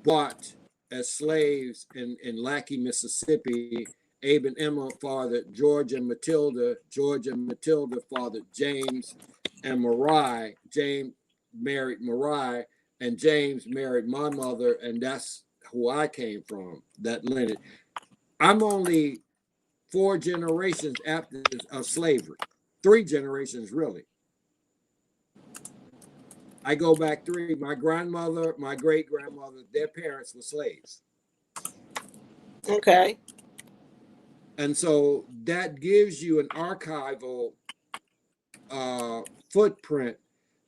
bought as slaves in Lackey, Mississippi. Abe and Emma fathered George and Matilda. George and Matilda fathered James and Marai. James married Marai, and James married my mother, and that's who I came from, that lineage. I'm only 4 generations after of slavery, 3 generations really. I go back 3. My grandmother, my great-grandmother, their parents were slaves. Okay. And so that gives you an archival footprint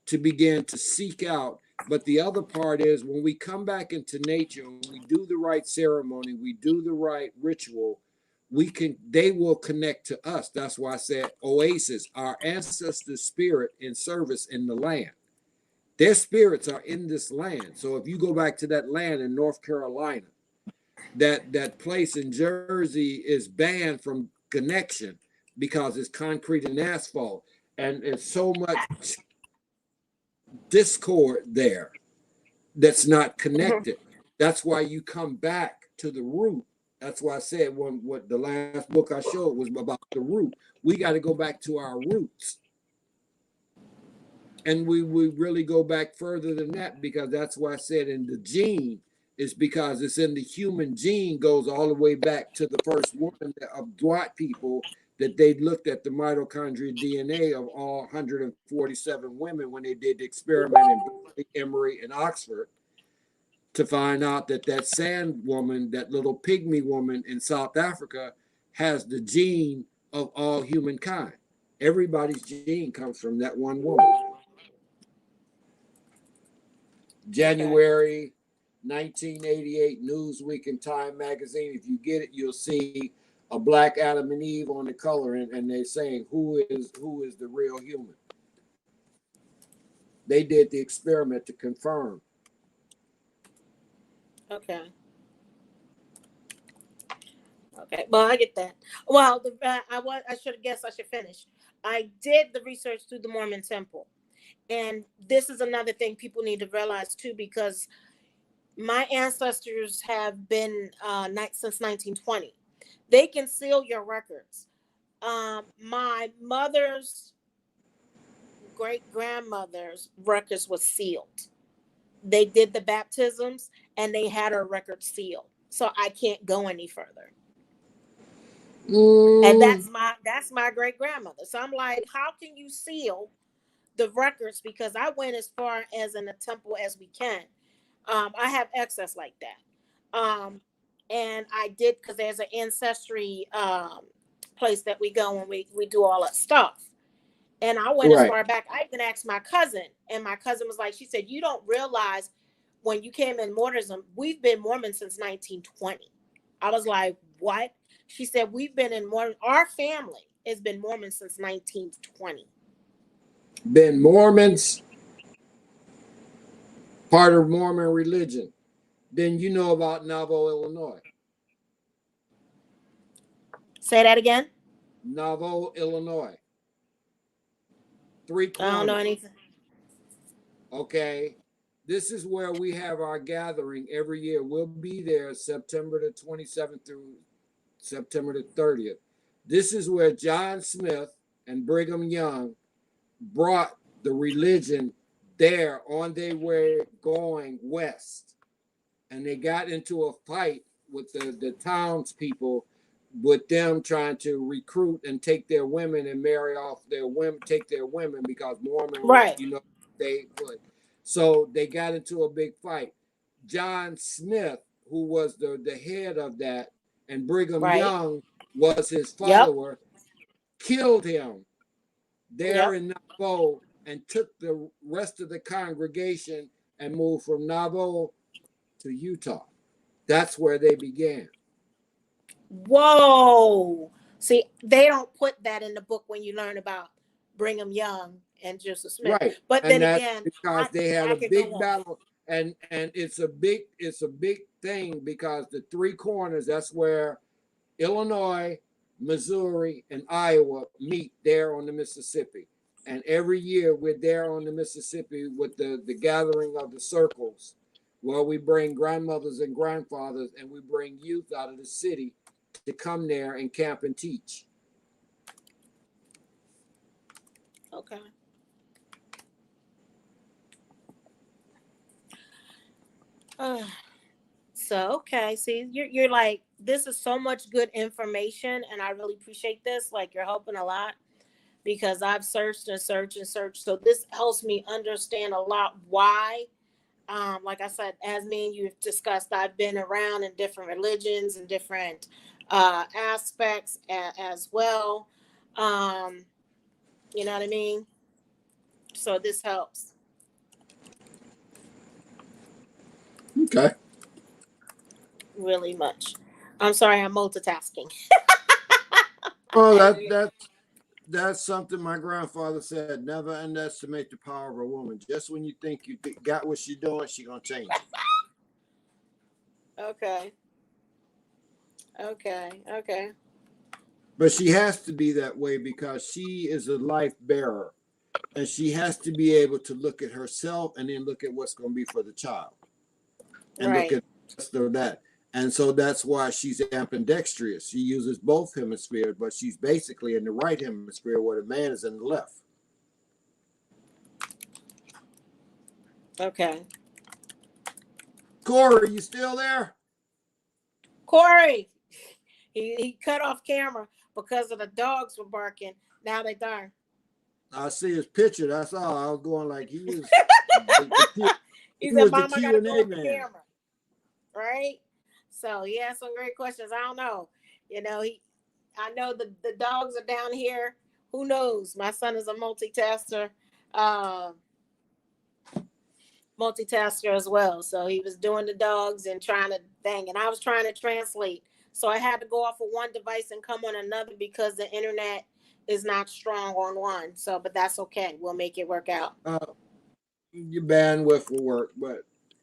to begin to seek out. But the other part is when we come back into nature, when we do the right ceremony, we do the right ritual, they will connect to us. That's why I said oasis, our ancestors' spirit in service in the land. Their spirits are in this land. So if you go back to that land in North Carolina, that place in Jersey is banned from connection because it's concrete and asphalt, and it's so much discord there that's not connected. That's why you come back to the root. That's why I said what the last book I showed was about the root. We got to go back to our roots. And we really go back further than that, because that's why I said in the gene, is because it's in the human gene, goes all the way back to the first woman of white people, that they looked at the mitochondrial DNA of all 147 women when they did the experiment in Emory and Oxford, to find out that that sand woman, that little pygmy woman in South Africa, has the gene of all humankind. Everybody's gene comes from that one woman. January 1988, Newsweek and Time magazine. If you get it, you'll see a black Adam and Eve on the color, and they're saying who is the real human. They did the experiment to confirm. Okay. Okay. Well, I get that. Well, I should have guessed I should finish. I did the research through the Mormon Temple. And this is another thing people need to realize too, because my ancestors have been since 1920. They can seal your records. My mother's great-grandmother's records was sealed. They did the baptisms and they had her records sealed. So I can't go any further. And that's my great-grandmother. So I'm like, how can you seal the records? Because I went as far as in the temple as we can. I have access like that. And I did, because there's an ancestry place that we go when we do all that stuff. And I went as far back. I even asked my cousin, and my cousin was like, she said, you don't realize when you came in Mormonism, we've been Mormon since 1920. I was like, what? She said, we've been in Mormon. Our family has been Mormon since 1920. Been Mormons, part of Mormon religion. Then you know about Nauvoo, Illinois. Say that again. Nauvoo, Illinois. 3 corners. I don't know anything. Okay. This is where we have our gathering every year. We'll be there September the 27th through September the 30th. This is where John Smith and Brigham Young brought the religion there on their way going west. And they got into a fight with the townspeople, with them trying to recruit and take their women and marry off their women, take their women, because Mormon, right, they would. So they got into a big fight. John Smith, who was the head of that, and Brigham Young was his follower, killed him there in Nauvoo, and took the rest of the congregation and moved from Nauvoo to Utah. That's where they began. Whoa. See, they don't put that in the book when you learn about Brigham Young and Joseph Smith. Right. But and then again, because they had a big battle, and it's a big thing, because the 3 corners, that's where Illinois, Missouri, and Iowa meet there on the Mississippi. And every year we're there on the Mississippi with the gathering of the circles, where we bring grandmothers and grandfathers, and we bring youth out of the city to come there and camp and teach. Okay. Okay. See, you're like, this is so much good information, and I really appreciate this. Like, you're helping a lot, because I've searched and searched and searched. So this helps me understand a lot why. Like I said, as me and you've discussed, I've been around in different religions and different aspects as well. You know what I mean? So this helps. Okay. Really much. I'm sorry, I'm multitasking. Well, that's something my grandfather said. Never underestimate the power of a woman. Just when you think you got what she's doing, she's gonna change it. Okay. But she has to be that way, because she is a life bearer, and she has to be able to look at herself and then look at what's going to be for the child, and look at of that. And so that's why she's ambidextrous. She uses both hemispheres, but she's basically in the right hemisphere where the man is in the left. Okay. Corey, you still there? Corey, he cut off camera because of the dogs were barking. Now they darn. I see his picture. That's all. I was going like he was. He he said, was "Mom, the I gotta go Q&A on the man. camera." Right? So he had some great questions. I don't know. You know, I know the dogs are down here. Who knows? My son is a multitasker as well. So he was doing the dogs and trying to and I was trying to translate. So I had to go off of one device and come on another because the internet is not strong on one. So, but that's okay. We'll make it work out. Your bandwidth will work, but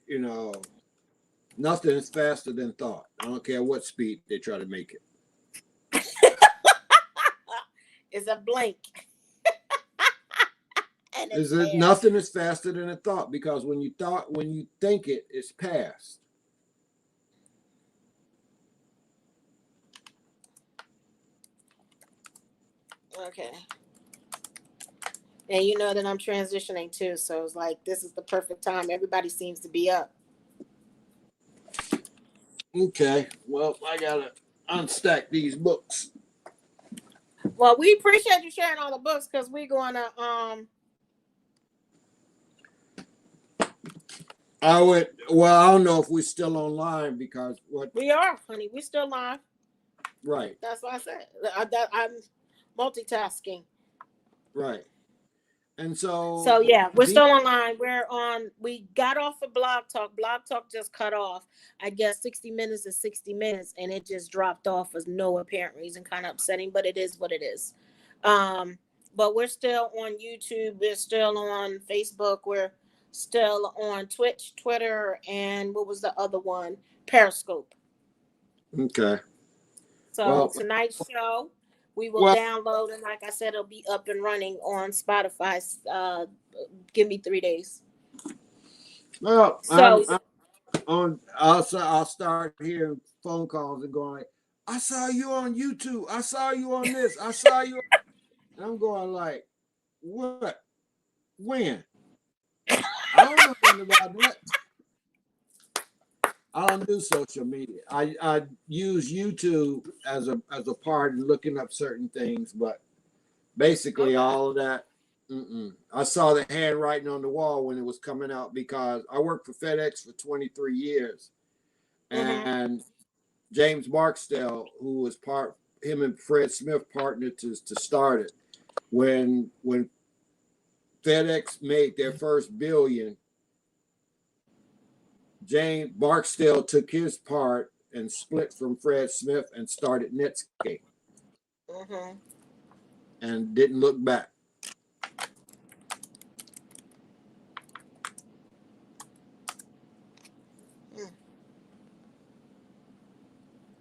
you know, nothing is faster than thought. I don't care what speed they try to make it. It's a blink. And Is it nothing is faster than a thought, because when you think it, it's past. Okay. And you know that I'm transitioning too, so it's like this is the perfect time. Everybody seems to be up. Okay. Well, I gotta unstack these books. Well, we appreciate you sharing all the books because we're gonna I don't know if we're still online because we are, honey. We still live. Right. That's what I said. I'm multitasking. Right. And so yeah, we're still online. We got off of Blog Talk. Blog Talk just cut off. I guess 60 minutes is 60 minutes, and it just dropped off for no apparent reason. Kind of upsetting, but it is what it is. But we're still on YouTube. We're still on Facebook. We're still on Twitch, Twitter, and what was the other one? Periscope. Okay. So tonight's show, we will download, and like I said, it'll be up and running on Spotify. Give me 3 days. Well, so I'll start hearing phone calls and going, I saw you on YouTube. I saw you on this. I saw you. And I'm going like, what? When? I don't know anything about that. I don't do social media. I use YouTube as a part in looking up certain things, but basically all of that. I saw the handwriting on the wall when it was coming out because I worked for FedEx for 23 years, and James Barksdale, who was him and Fred Smith partnered to start it. When FedEx made their first billion, James Barksdale took his part and split from Fred Smith and started Netscape, and didn't look back.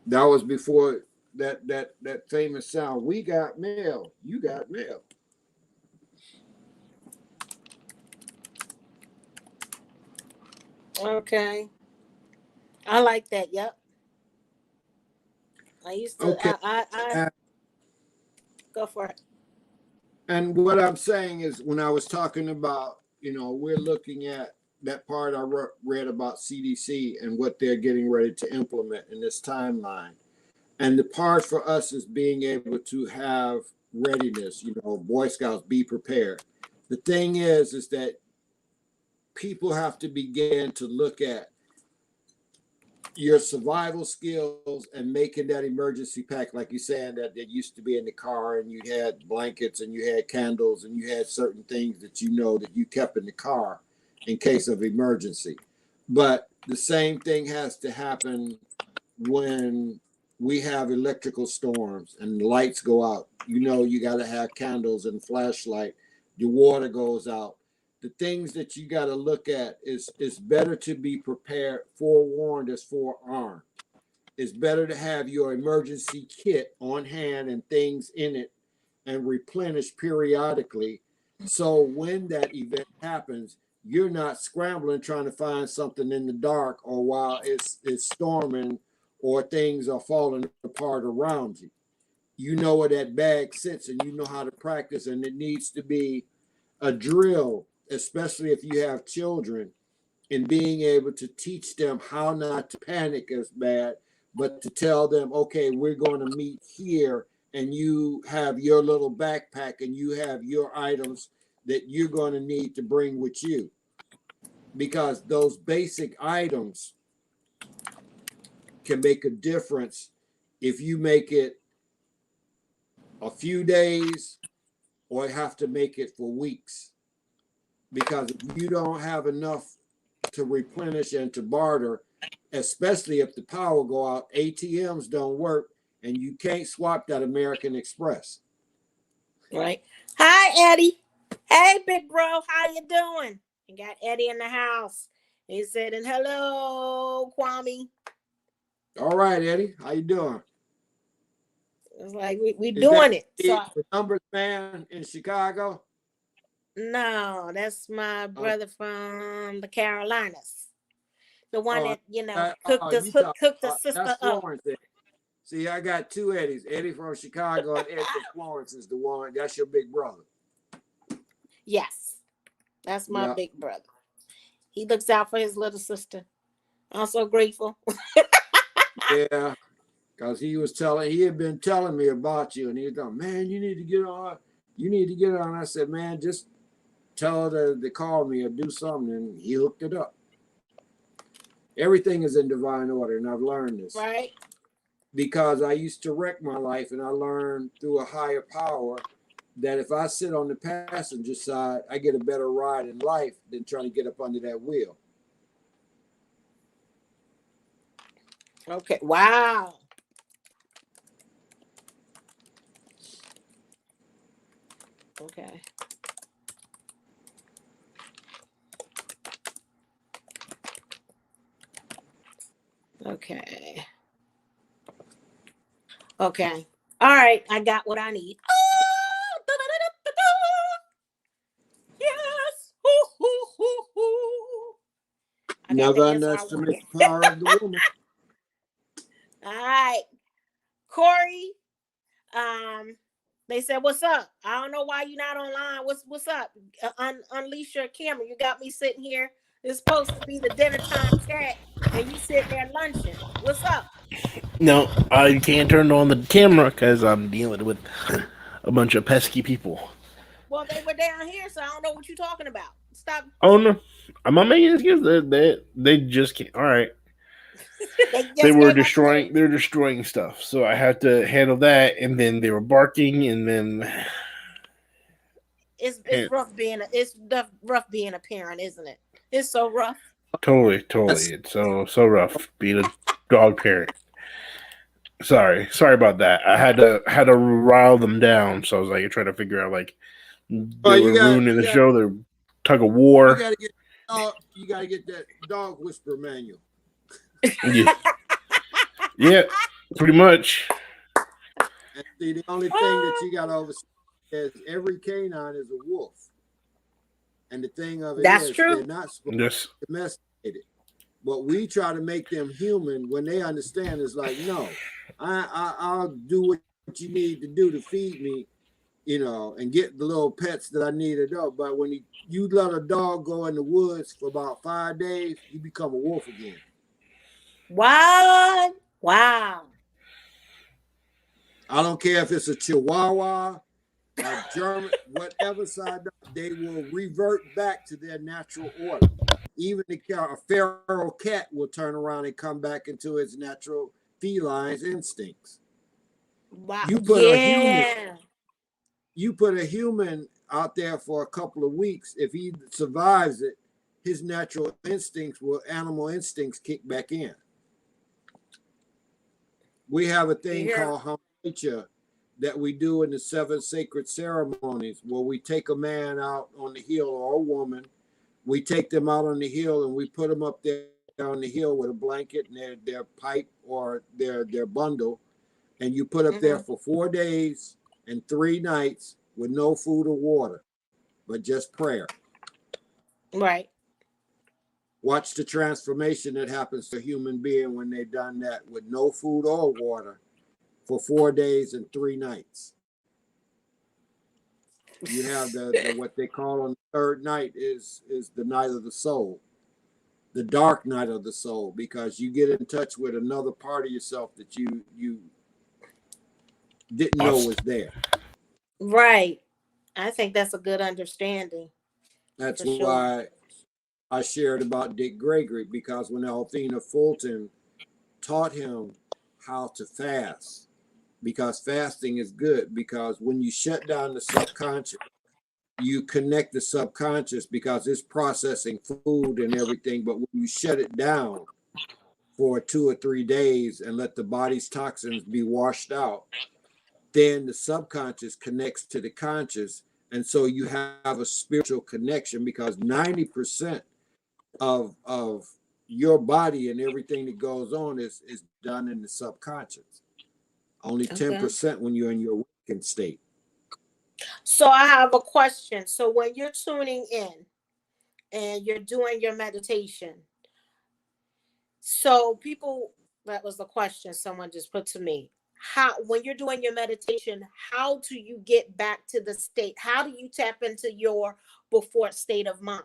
That was before that famous sound. We got mail. You got mail. Okay. I like that. Yep. I used to. Okay. I go for it. And what I'm saying is, when I was talking about, we're looking at that part I read about CDC and what they're getting ready to implement in this timeline. And the part for us is being able to have readiness, Boy Scouts, be prepared. The thing is that people have to begin to look at your survival skills and making that emergency pack, like you're saying, that used to be in the car, and you had blankets and you had candles and you had certain things that that you kept in the car in case of emergency. But the same thing has to happen when we have electrical storms and the lights go out. You got to have candles and flashlight. Your water goes out. The things that you got to look at is better to be prepared, forewarned as forearmed. It's better to have your emergency kit on hand and things in it and replenish periodically. So when that event happens, you're not scrambling trying to find something in the dark or while it's storming or things are falling apart around you. You know where that bag sits and you know how to practice, and it needs to be a drill, especially if you have children, in being able to teach them how not to panic as bad, but to tell them, okay, we're going to meet here, and you have your little backpack and you have your items that you're going to need to bring with you. Because those basic items can make a difference if you make it a few days or have to make it for weeks. Because if you don't have enough to replenish and to barter, especially if the power go out, ATMs don't work, and you can't swap that American Express. Right. Hi, Eddie. Hey, big bro. How you doing? You got Eddie in the house. He said, and hello, Kwame. All right, Eddie. How you doing? It's like we doing it. So, the numbers man in Chicago? no, that's my brother from the Carolinas. The one that, hooked the sister that's up. Florence. See, I got two Eddies. Eddie from Chicago and Eddie from Florence is the one. That's your big brother. Yes, that's my big brother. He looks out for his little sister. I'm so grateful. Yeah, because he had been telling me about you, and he was going, man, you need to get on. You need to get on. I said, man, just tell her to call me or do something, and he hooked it up. Everything is in divine order, and I've learned this. Right. Because I used to wreck my life, and I learned through a higher power that if I sit on the passenger side, I get a better ride in life than trying to get up under that wheel. Okay. Wow. Okay. Okay. Okay. All right. I got what I need. Oh, yes. Never underestimate the power of the woman. All right. Corey, they said, what's up? I don't know why you're not online. What's up? Unleash your camera. You got me sitting here. It's supposed to be the dinner time chat, and you sitting there lunching. What's up? No, I can't turn on the camera because I'm dealing with a bunch of pesky people. Well, they were down here, so I don't know what you're talking about. Stop. Oh no, I'm not making excuses. They just can't. All right. They were destroying. They're destroying stuff, so I had to handle that. And then they were barking, and then it's rough being a parent, isn't it? It's so rough. Totally. It's so rough being a dog parent. Sorry about that. I had to rile them down. So I was like trying to figure out like they were ruining the show. They're tug of war. You gotta get that dog whisper manual. Yeah, pretty much. And see, the only thing that you got to oversee is every canine is a wolf. And the thing of it is, they're not supposed to be domesticated. But we try to make them human when they understand it's like, no, I'll do what you need to do to feed me, and get the little pets that I need to do. But when you let a dog go in the woods for about 5 days, you become a wolf again. What? Wow. I don't care if it's a Chihuahua, a German, whatever side, they will revert back to their natural order. Even a feral cat will turn around and come back into its natural feline instincts. Wow. You put a human out there for a couple of weeks. If he survives it, his natural animal instincts kick back in. We have a thing called Hamacha that we do in the 7 sacred ceremonies where we take a man out on the hill or a woman. We take them out on the hill and we put them up there on the hill with a blanket and their pipe or their bundle. And you put up there for 4 days and 3 nights with no food or water, but just prayer. Right. Watch the transformation that happens to a human being when they've done that with no food or water for 4 days and 3 nights. You have the what they call on the third night is the night of the soul, the dark night of the soul, because you get in touch with another part of yourself that you didn't know was there. Right. I think that's a good understanding. That's For sure. why I shared about Dick Gregory, because when Althea Fulton taught him how to fast, because fasting is good, because when you shut down the subconscious, you connect the subconscious because it's processing food and everything. But when you shut it down for 2 or 3 days and let the body's toxins be washed out, then the subconscious connects to the conscious. And so you have a spiritual connection, because 90% of your body and everything that goes on is done in the subconscious. Only 10% when you're in your waking state. So I have a question. So when you're tuning in and you're doing your meditation, so people, that was the question someone just put to me. How, when you're doing your meditation, how do you get back to the state? How do you tap into your before state of mind?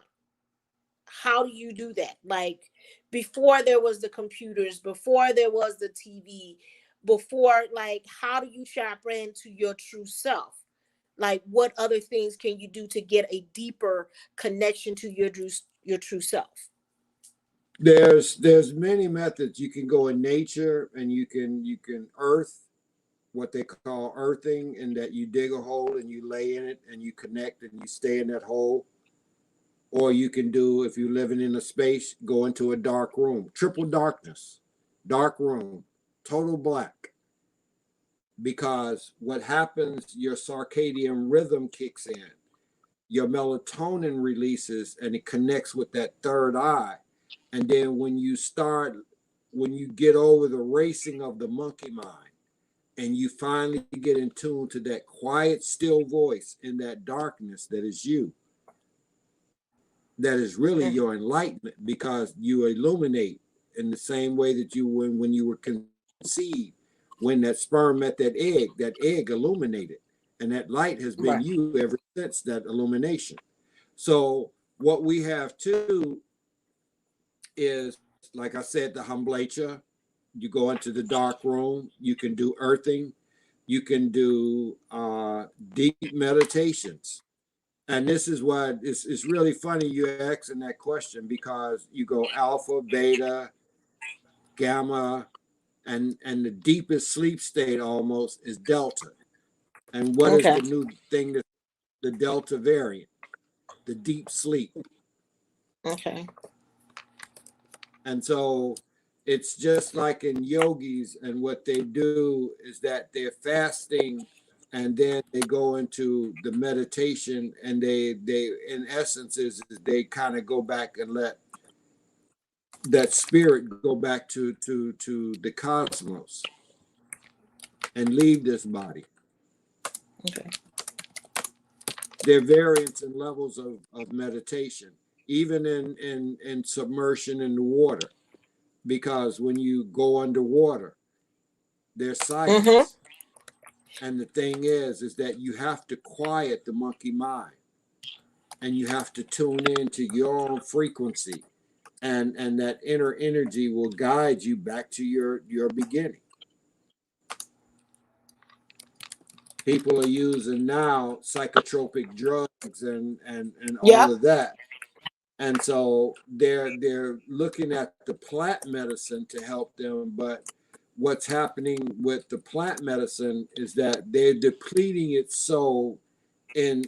How do you do that? Like before there was the computers, before there was the TV, before, like, how do you tap into your true self? Like, what other things can you do to get a deeper connection to your true self? There's many methods. You can go in nature, and you can earth, what they call earthing, and that you dig a hole and you lay in it and you connect and you stay in that hole. Or you can do, if you're living in a space, go into a dark room, triple darkness, dark room, total black. Because what happens, your circadian rhythm kicks in, your melatonin releases, and it connects with that third eye. And then when you get over the racing of the monkey mind, and you finally get in tune to that quiet, still voice in that darkness that is you, that is really your enlightenment, because you illuminate in the same way that you, when you were conceived, when that sperm met that egg illuminated, and that light has been you ever since that illumination. So what we have too is, like I said, the Hamblecha. You go into the dark room, you can do earthing, you can do deep meditations. And this is what it's really funny you asking that question, because you go alpha, beta, gamma, and the deepest sleep state almost is delta. And what is the new thing, that the delta variant, the deep sleep. Okay. And so it's just like in yogis, and what they do is that they're fasting, and then they go into the meditation, and they in essence is they kind of go back and let that spirit go back to the cosmos and leave this body. Okay. There are variants and levels of meditation, even in submersion in the water, because when you go underwater, there's silence. And the thing is that you have to quiet the monkey mind, and you have to tune into your own frequency, and that inner energy will guide you back to your beginning. People are using now psychotropic drugs and all of that. And so they're looking at the plant medicine to help them, but what's happening with the plant medicine is that they're depleting its soul in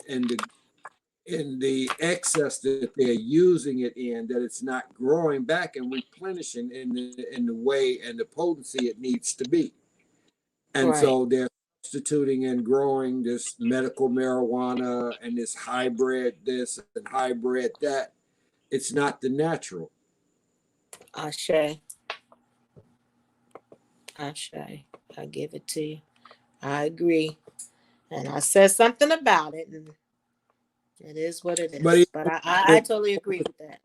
the excess that they're using it in, that it's not growing back and replenishing in the way and the potency it needs to be. And so they're substituting and growing this medical marijuana and this hybrid this and hybrid that. It's not the natural. Ashe. I give it to you. I agree. And I said something about it, and it is what it is. But I totally agree with that.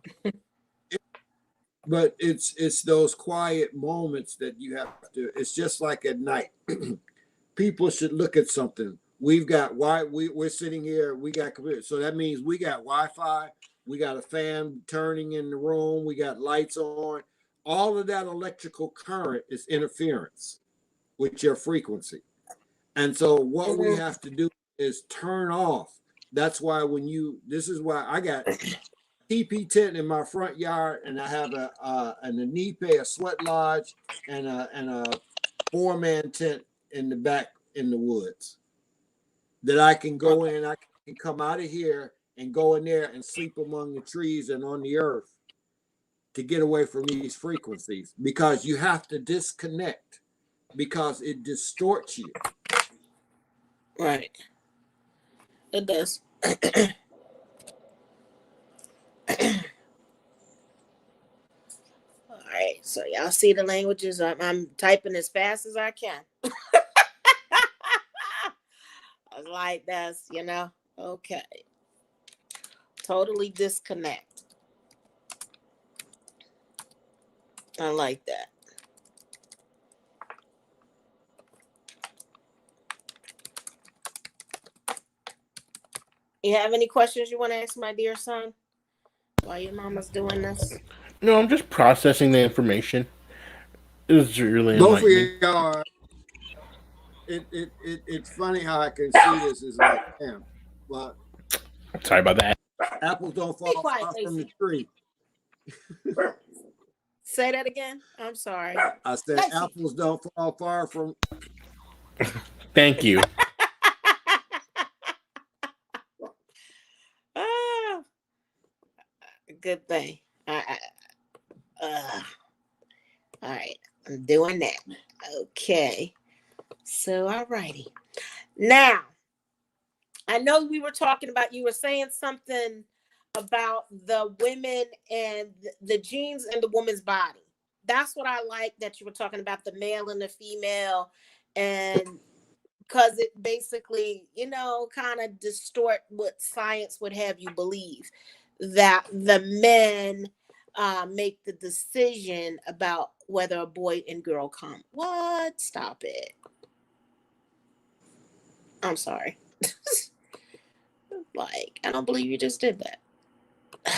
But it's those quiet moments that you have to. It's just like at night. People should look at something. We're sitting here. We got computers, so that means we got Wi-Fi. We got a fan turning in the room. We got lights on. All of that electrical current is interference with your frequency. And so what we have to do is turn off. That's why this is why I got TP tent in my front yard, and I have a Nipe, a sweat lodge, and a 4-man tent in the back in the woods that I can go in. I can come out of here and go in there and sleep among the trees and on the earth to get away from these frequencies, because you have to disconnect because it distorts you. Right. It does. All right. So y'all see the languages. I'm typing as fast as I can. I was like, that's, okay. Totally disconnect. I like that. You have any questions you want to ask my dear son while your mama's doing this? No, I'm just processing the information. It was really Both of enlightening. y'all are. It's funny how I can see this is like, damn, but Sorry about that. apples don't Be fall quiet, far from the Lacey. tree. Say that again. I'm sorry. I said Lacey. apples don't fall far from. Thank you. Good thing. All right. I'm doing that. Okay. So, all righty. Now, I know we were talking about, you were saying something about the women and the genes in the woman's body. That's what I like that you were talking about, the male and the female, and because it basically, kind of distort what science would have you believe, that the men make the decision about whether a boy and girl come. What? Stop it. I'm sorry. Like, I don't believe you just did that. All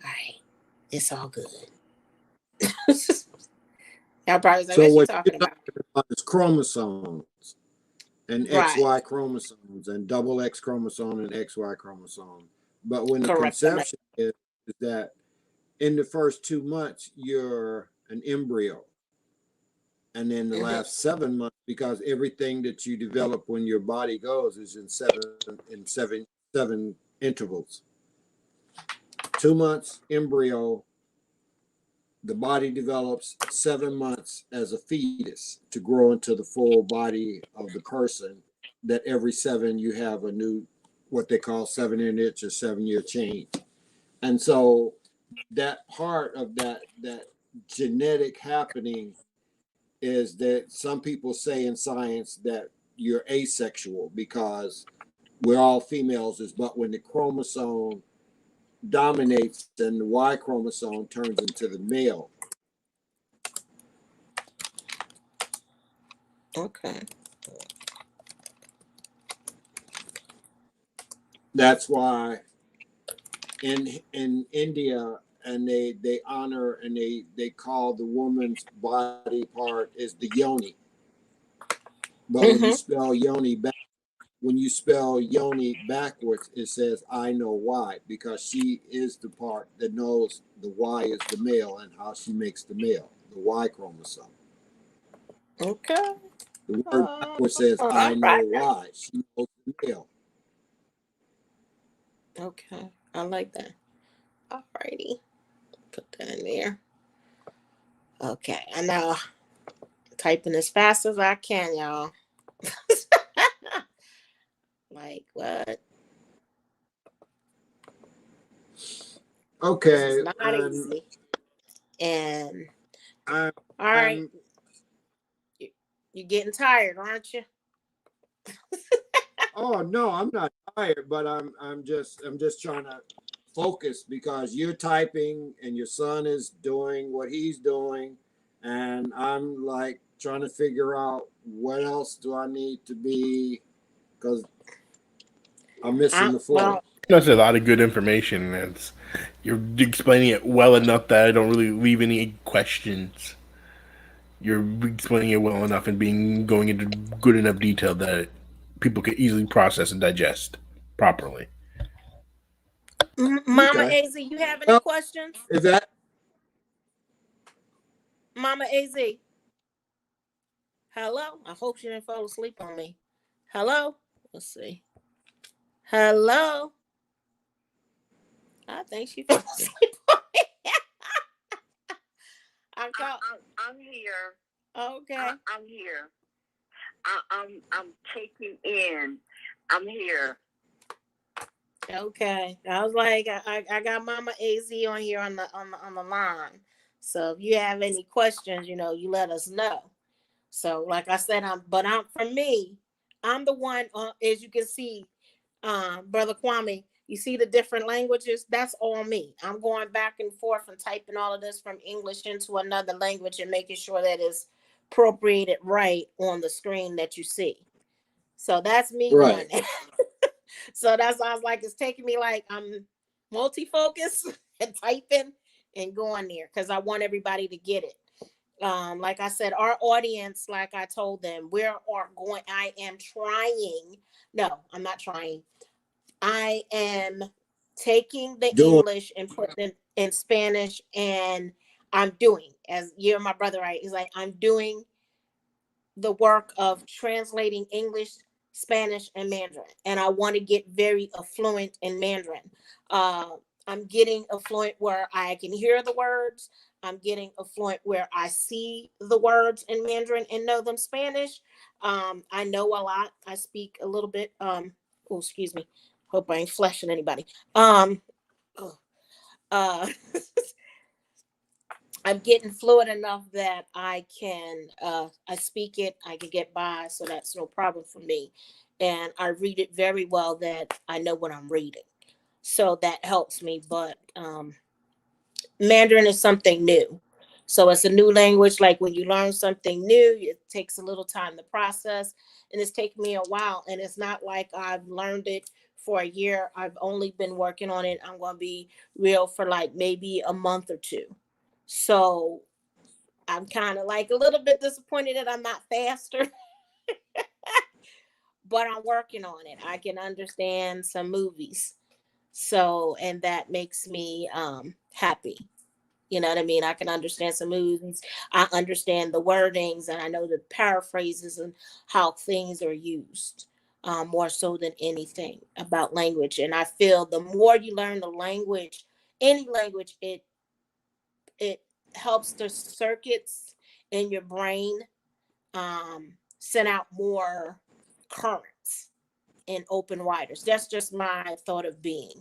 right. It's all good. Y'all probably like, So what what you you're talking about? talking about is chromosomes and Right. XY chromosomes and double X chromosome and XY chromosome. But when the Correct. conception is that in the first 2 months, you're an embryo. And then the last 7 months, because everything that you develop when your body goes is in seven intervals. 2 months embryo, the body develops 7 months as a fetus to grow into the full body of the person. That every 7 you have a new, what they call 7-inch or 7-year change. And so that part of that genetic happening is that some people say in science that you're asexual because we're all females, but when the chromosome dominates, then the Y chromosome turns into the male. Okay. That's why in India, and they honor and they call the woman's body part is the yoni. But when you spell yoni backwards, it says I know why, because she is the part that knows the Y is the male and how she makes the male, the Y chromosome. Okay. The word backwards says I know why. She knows the male. Okay. I like that. All righty. Put that in there. Okay. I know. Typing as fast as I can, y'all. Like, what? Okay. This is not easy. And all right. You're getting tired, aren't you? Oh no, I'm not tired, but I'm just trying to focused because you're typing and your son is doing what he's doing, and I'm like trying to figure out what else do I need to be, because I'm missing the flow. Well, That's a lot of good information. You're explaining it well enough that I don't really leave any questions. You're explaining it well enough and going into good enough detail that people can easily process and digest properly. Mama Okay. AZ, you have any questions? Is that Mama AZ. Hello? I hope she didn't fall asleep on me. Hello? Let's see. Hello? I think she fell asleep on me. I'm here. okay. I'm here. I'm taking in. I'm here. Okay. I was like, I got Mama AZ on here on the line. So if you have any questions, you let us know. So like I said, I'm the one, as you can see, Brother Kwame, you see the different languages? That's all me. I'm going back and forth and typing all of this from English into another language and making sure that it's appropriated right on the screen that you see. So that's me right? doing that. So that's why I was like, it's taking me like I'm multi-focus and typing and going there because I want everybody to get it. Like I said, our audience, like I told them, I am trying. No, I'm not trying. I am taking the Doing English and putting it in Spanish, and I'm doing, as you're my brother, right? He's like, I'm doing the work of translating English, Spanish, and Mandarin, and I want to get very affluent in Mandarin. I'm getting affluent where I can hear the words. I'm getting affluent where I see the words in Mandarin and know them Spanish. I know a lot. I speak a little bit. Oh, excuse me. Hope I ain't flashing anybody. I'm getting fluent enough that I can I speak it, I can get by, so that's no problem for me. And I read it very well that I know what I'm reading. So that helps me. But Mandarin is something new. So it's a new language. Like when you learn something new, it takes a little time to process. And it's taken me a while. And it's not like I've learned it for a year. I've only been working on it. I'm going to be real for like maybe a month or two. So I'm kind of like a little bit disappointed that I'm not faster. But I'm working on it. I can understand some movies. So, and that makes me happy. You know what I mean? I can understand some movies. I understand the wordings and I know the paraphrases and how things are used, more so than anything about language. And I feel the more you learn the language, any language, it helps the circuits in your brain send out more currents and open wider. That's just my thought of being.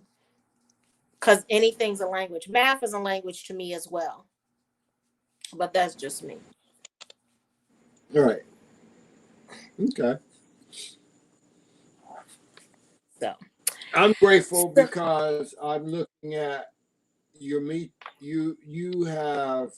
Because anything's a language. Math is a language to me as well. But that's just me. all right. Okay. So I'm grateful because I'm looking at you have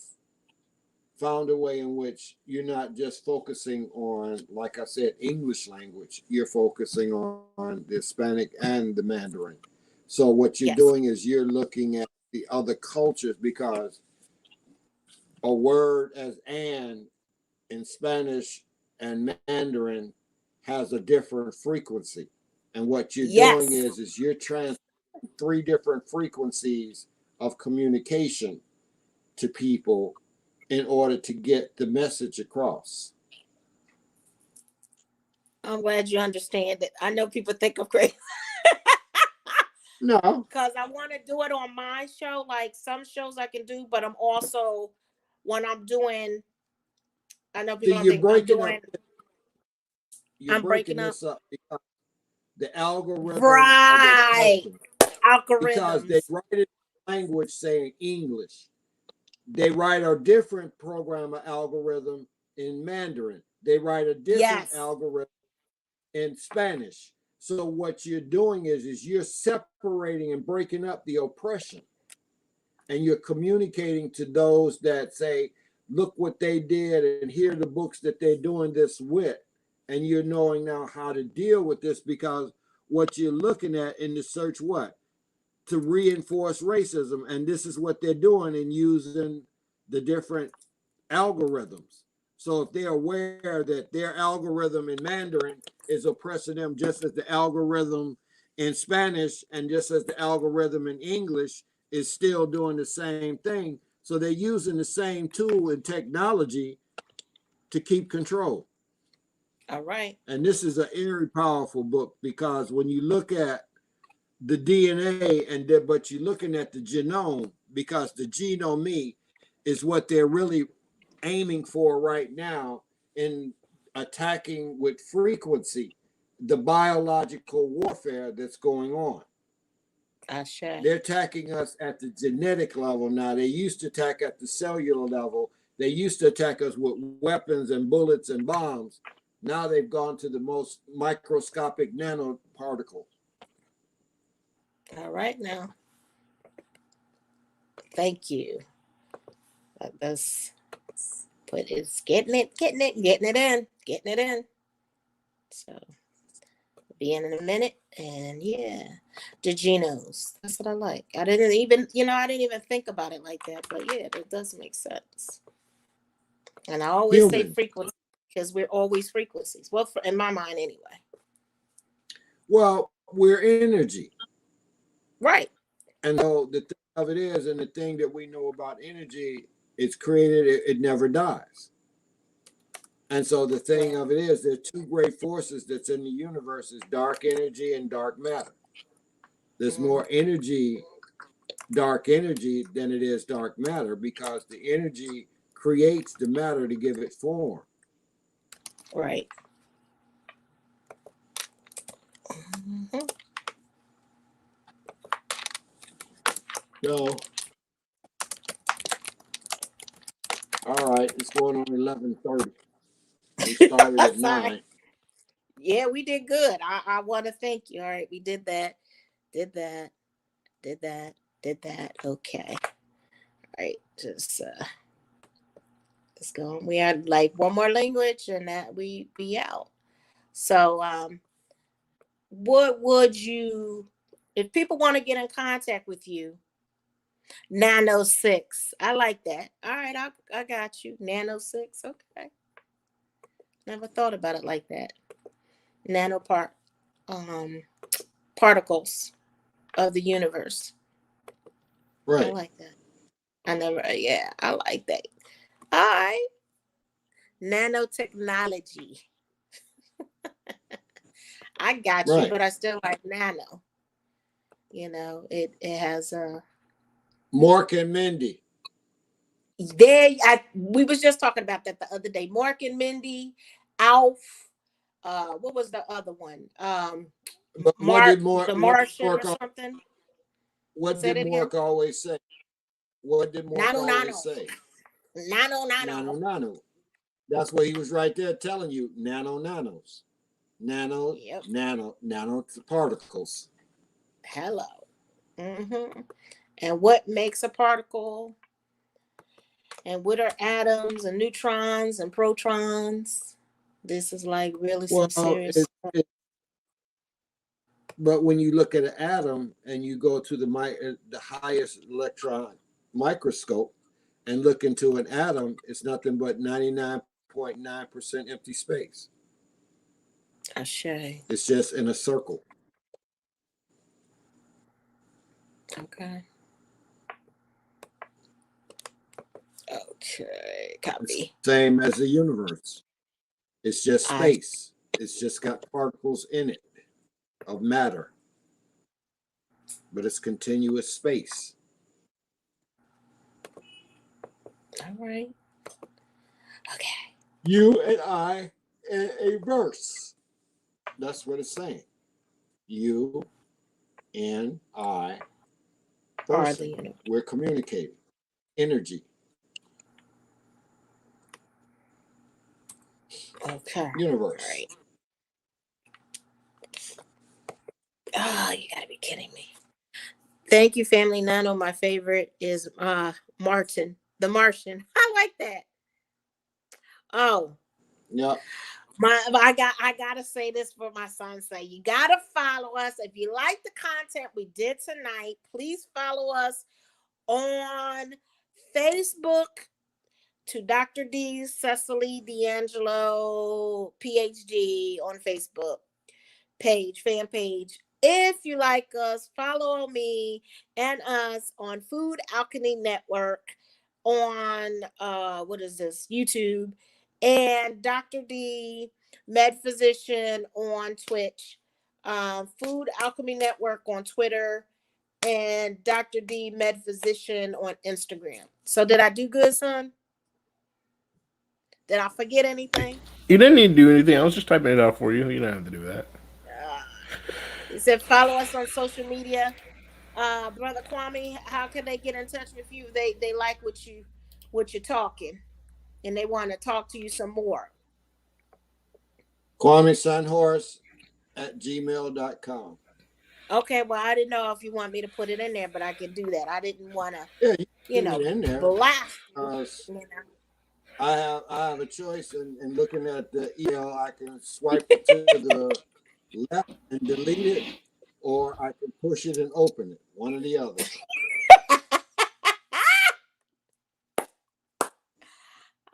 found a way in which you're not just focusing on, like I said, English language. You're focusing on the Hispanic and the Mandarin. So what you're yes. doing is you're looking at the other cultures, because a word as "and" in Spanish and Mandarin has a different frequency. And what you're doing is you're transferring 3 different frequencies of communication to people in order to get the message across. I'm glad you understand it. I know people think I'm crazy. No. Because I want to do it on my show. Like some shows I can do, but I'm also, when I'm doing, I know people See, don't think you're breaking this up because the algorithm right. because they write it in language saying English. They write a different programmer algorithm in Mandarin. They write a different algorithm in Spanish. So what you're doing is you're separating and breaking up the oppression, and you're communicating to those that say, look what they did, and here are the books that they're doing this with. And you're knowing now how to deal with this, because what you're looking at in the search, what? To reinforce racism. And this is what they're doing in using the different algorithms. So if they're aware that their algorithm in Mandarin is oppressing them just as the algorithm in Spanish and just as the algorithm in English is still doing the same thing. So they're using the same tool and technology to keep control. All right. And this is a very powerful book, because when you look at the DNA but you're looking at the genome, because the genome is what they're really aiming for right now in attacking with frequency the biological warfare that's going on. They're attacking us at the genetic level now. They used to attack at the cellular level. They used to attack us with weapons and bullets and bombs. Now they've gone to the most microscopic nanoparticles. All right now. Thank you. That's, but it's getting it in. So be in a minute, and yeah, the genomes. That's what I like. I didn't even think about it like that, but yeah, that does make sense. And I always say frequency, because we're always frequencies. Well, in my mind, anyway. Well, we're energy, right? And so the thing of it is, and the thing that we know about energy, it's created; it never dies. And so the thing of it is, there are two great forces that's in the universe: is dark energy and dark matter. There's more energy, dark energy, than it is dark matter, because the energy creates the matter to give it form. Right. Mm-hmm. So, all right, it's going on 11:30. We started at 9. Yeah, we did good. I want to thank you. All right, we did that. Okay. All right, just let's go. We had like one more language, and that we be out. So, what would you, if people want to get in contact with you? 906. I like that. All right, I got you. 906. Okay. Never thought about it like that. Particles of the universe. Right. I like that. I like that. All right. Nanotechnology. I got you, but I still like nano. You know, it has a Mark and Mindy. We was just talking about that the other day. Mark and Mindy, Alf. What was the other one? Mark the Martian or something. What did Mark always say? What did Mark always say? Nano. That's what he was right there telling you. Nanos. Nano particles. Hello. Mm-hmm. And what makes a particle? And what are atoms and neutrons and protons? This is like really some serious. But when you look at an atom and you go to the highest electron microscope and look into an atom, it's nothing but 99.9% empty space. It's just in a circle. Okay. Copy. Same as the universe. It's just space. It's just got particles in it of matter, but it's continuous space. All right. Okay. You and I in a verse. That's what it's saying. You and I person. We're communicating. Energy. Okay. Universe. All right. Oh, you gotta be kidding me. Thank you, Family Nano. My favorite is Martin, the Martian. I like that. Oh, Yeah. I gotta say this for my son's sake. You gotta follow us. If you like the content we did tonight, please follow us on Facebook to Dr. D Cecily D'Angelo PhD on Facebook fan page. If you like us, follow me and us on Food Alchemy Network on what is this? YouTube, and Dr. D Med Physician on Twitch. Food Alchemy Network on Twitter, and Dr. D Med Physician on Instagram. So did I do good, son? Did I forget anything? You didn't need to do anything. I was just typing it out for you. You don't have to do that. He said follow us on social media. Brother Kwame, how can they get in touch with you? They like what you're talking, and they want to talk to you some more. Kwame Sunhorse at gmail.com. Okay, well, I didn't know if you want me to put it in there, but I can do that. I didn't want to, Yeah, you know, in there. blast. I have a choice in looking at the email. I can swipe it to the left and delete it, or I can push it and open it. One or the other.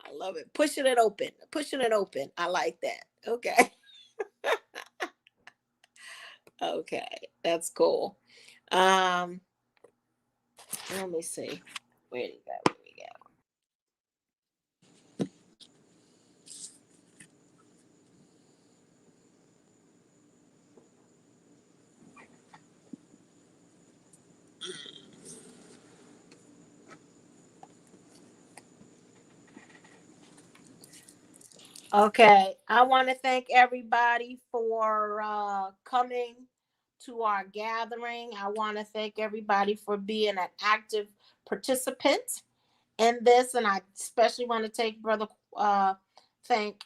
I love it. Pushing it open. Pushing it open. I like that. Okay. Okay, that's cool. Let me see. Where do you go? Where we go? Okay, I want to thank everybody for coming to our gathering. I want to thank everybody for being an active participant in this, and I especially want to thank Brother Kwame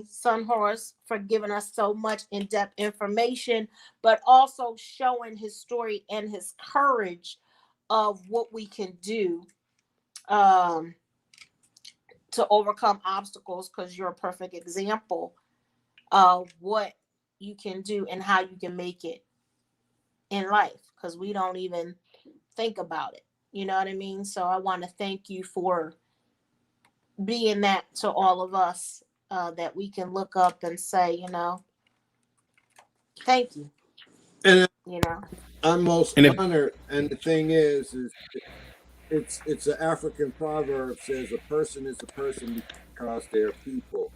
Sunhorse for giving us so much in-depth information, but also showing his story and his courage of what we can do. To overcome obstacles, because you're a perfect example of what you can do and how you can make it in life, because we don't even think about it. You know what I mean? So I want to thank you for being that to all of us, that we can look up and say, you know, thank you. And You know, I'm most honored. And the thing is it's an African proverb says a person is a person because they're people.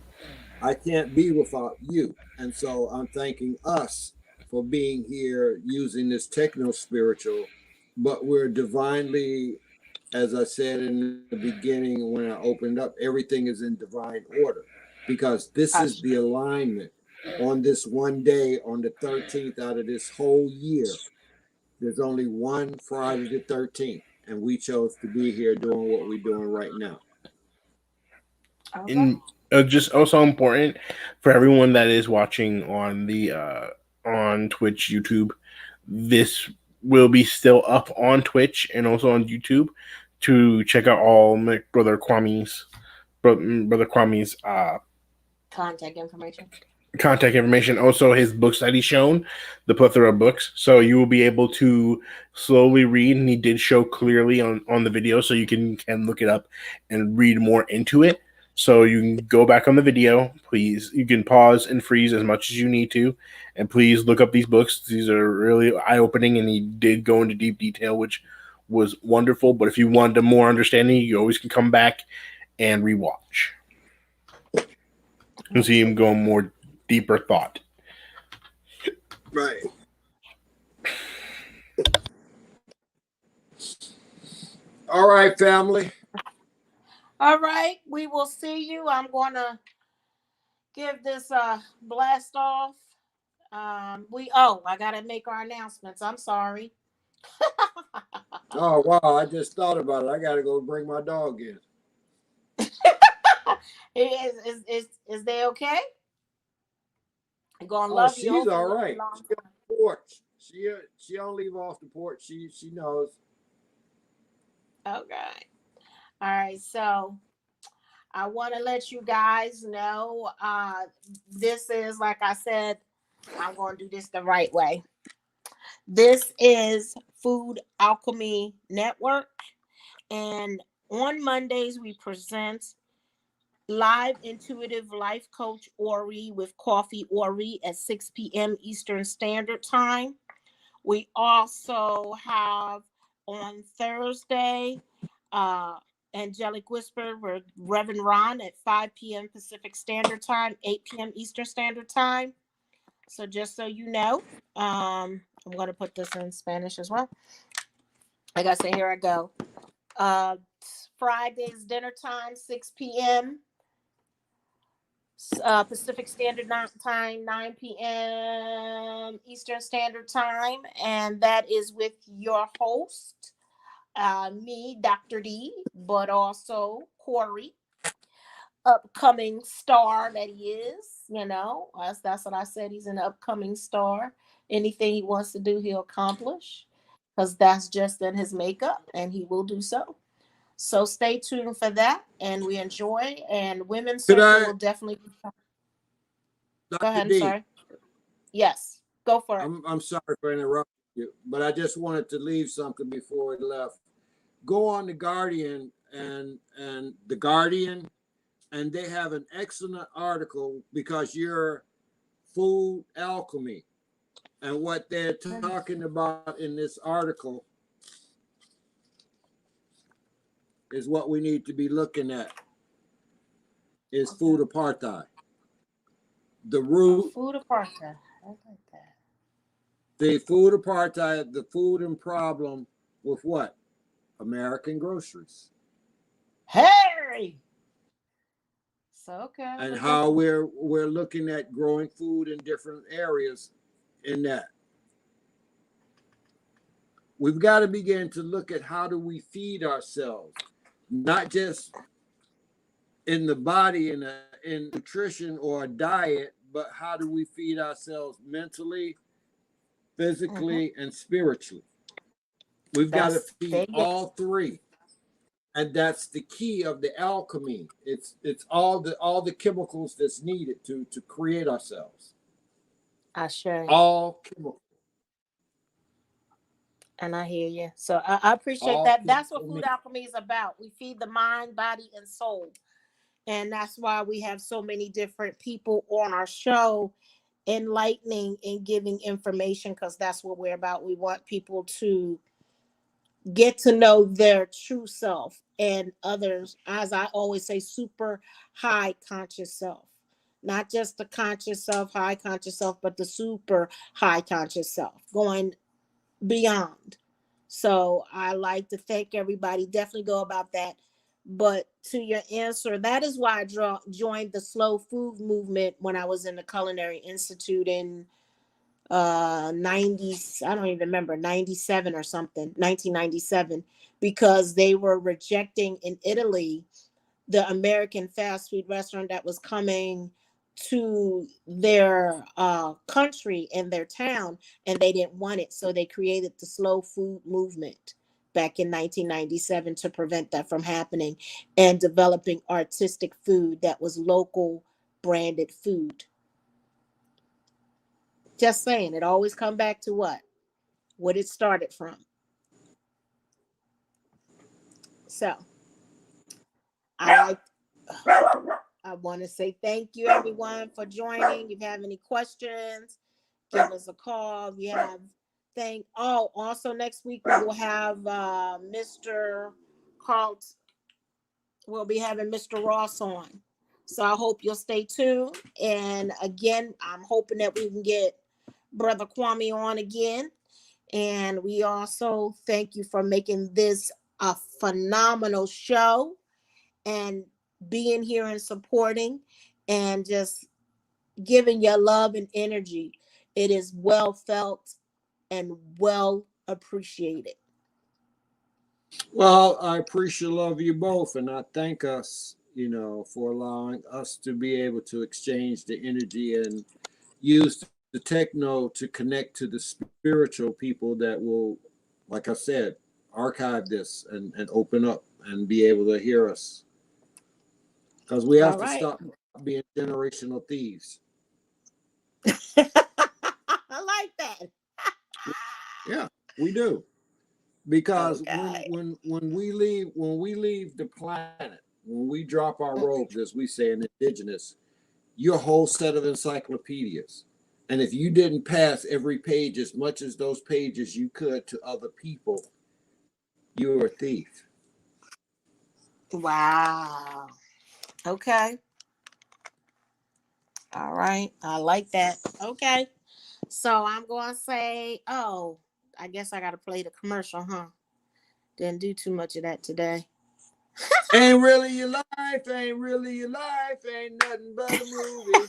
I can't be without you. And so I'm thanking us for being here using this techno spiritual, but we're divinely, as I said in the beginning when I opened up, everything is in divine order, because this is the alignment on this one day, on the 13th out of this whole year. There's only one Friday the 13th, and we chose to be here doing what we're doing right now. And just also important for everyone that is watching on the on Twitch, YouTube, this will be still up on Twitch and also on YouTube to check out all my brother Kwame's contact information. Also his books that he's shown, the plethora of books, so you will be able to slowly read, and he did show clearly on the video, so you can look it up and read more into it. So you can go back on the video, please. You can pause and freeze as much as you need to, and please look up these books. These are really eye-opening, and he did go into deep detail, which was wonderful. But if you wanted more understanding, you always can come back and rewatch and see him go more deeper thought. Right. All right, family. All right, we will see you. I'm going to give this blast off. I got to make our announcements. I'm sorry. Oh, wow. I just thought about it. I got to go bring my dog in. Is they okay? I'm going to love you. She's all right. porch. She don't leave off the porch. She knows. Okay. All right. So I want to let you guys know this is, like I said, I'm going to do this the right way. This is Food Alchemy Network. And on Mondays, we present live intuitive life coach Ori with Coffee Ori at 6 p.m. Eastern Standard Time. We also have on Thursday, Angelic Whisper with Reverend Ron at 5 p.m. Pacific Standard Time, 8 p.m. Eastern Standard Time. So just so you know, I'm going to put this in Spanish as well. Like I said, here I go. Friday's dinner time, 6 p.m. Pacific Standard Time, 9 p.m. Eastern Standard Time. And that is with your host, me, Dr. D, but also Corey, upcoming star that he is. You know, that's what I said. He's an upcoming star. Anything he wants to do, he'll accomplish, because that's just in his makeup, and he will do so. So stay tuned for that, and we enjoy. And Women's Circle will definitely be. Go ahead. I'm sorry. Yes, go for it. I'm sorry for interrupting you, but I just wanted to leave something before it left. Go on the Guardian and the Guardian, and they have an excellent article, because you're food alchemy, and what they're talking about in this article is what we need to be looking at. Is food apartheid. The root. Food apartheid. I like that. The food apartheid, the food and problem with what? American groceries. Harry. So okay. And how we're looking at growing food in different areas in that. We've got to begin to look at how do we feed ourselves, not just in the body, in nutrition or a diet, but how do we feed ourselves mentally, physically, and spiritually. We've got to feed all three. And that's the key of the alchemy. It's all the chemicals that's needed to create ourselves. All chemicals. And I hear you. So I appreciate that. That's what food alchemy is about. We feed the mind, body, and soul. And that's why we have so many different people on our show, enlightening and giving information, because that's what we're about. We want people to get to know their true self and others, as I always say, super high conscious self. Not just the conscious self, high conscious self, but the super high conscious self, going beyond. So I like to thank everybody. Definitely go about that. But to your answer, that is why I joined the slow food movement when I was in the Culinary Institute in 90s, I don't even remember, 97 or something, 1997, because they were rejecting in Italy the American fast food restaurant that was coming to their country and their town, and they didn't want it. So they created the slow food movement back in 1997 to prevent that from happening, and developing artistic food that was local branded food. Just saying, it always come back to what it started from. So I want to say thank you, everyone, for joining. If you have any questions, give us a call. If you have also next week we will have Mr. Carl. We'll be having Mr. Ross on. So I hope you'll stay tuned. And again, I'm hoping that we can get Brother Kwame on again. And we also thank you for making this a phenomenal show and being here and supporting and just giving your love and energy. It is well felt and well appreciated. Well, I appreciate love you both, and I thank us, for allowing us to be able to exchange the energy and use the techno to connect to the spiritual people that will, like I said, archive this and open up and be able to hear us. Because we have to stop being generational thieves. I like that. Yeah, we do. Because when we leave the planet, when we drop our robes, as we say in indigenous, you're a whole set of encyclopedias. And if you didn't pass every page as much as those pages you could to other people, you're a thief. Wow. Okay. All right. I like that. Okay. So I'm going to say, I guess I got to play the commercial, huh? Didn't do too much of that today. Ain't really your life, ain't really your life, ain't nothing but a movie.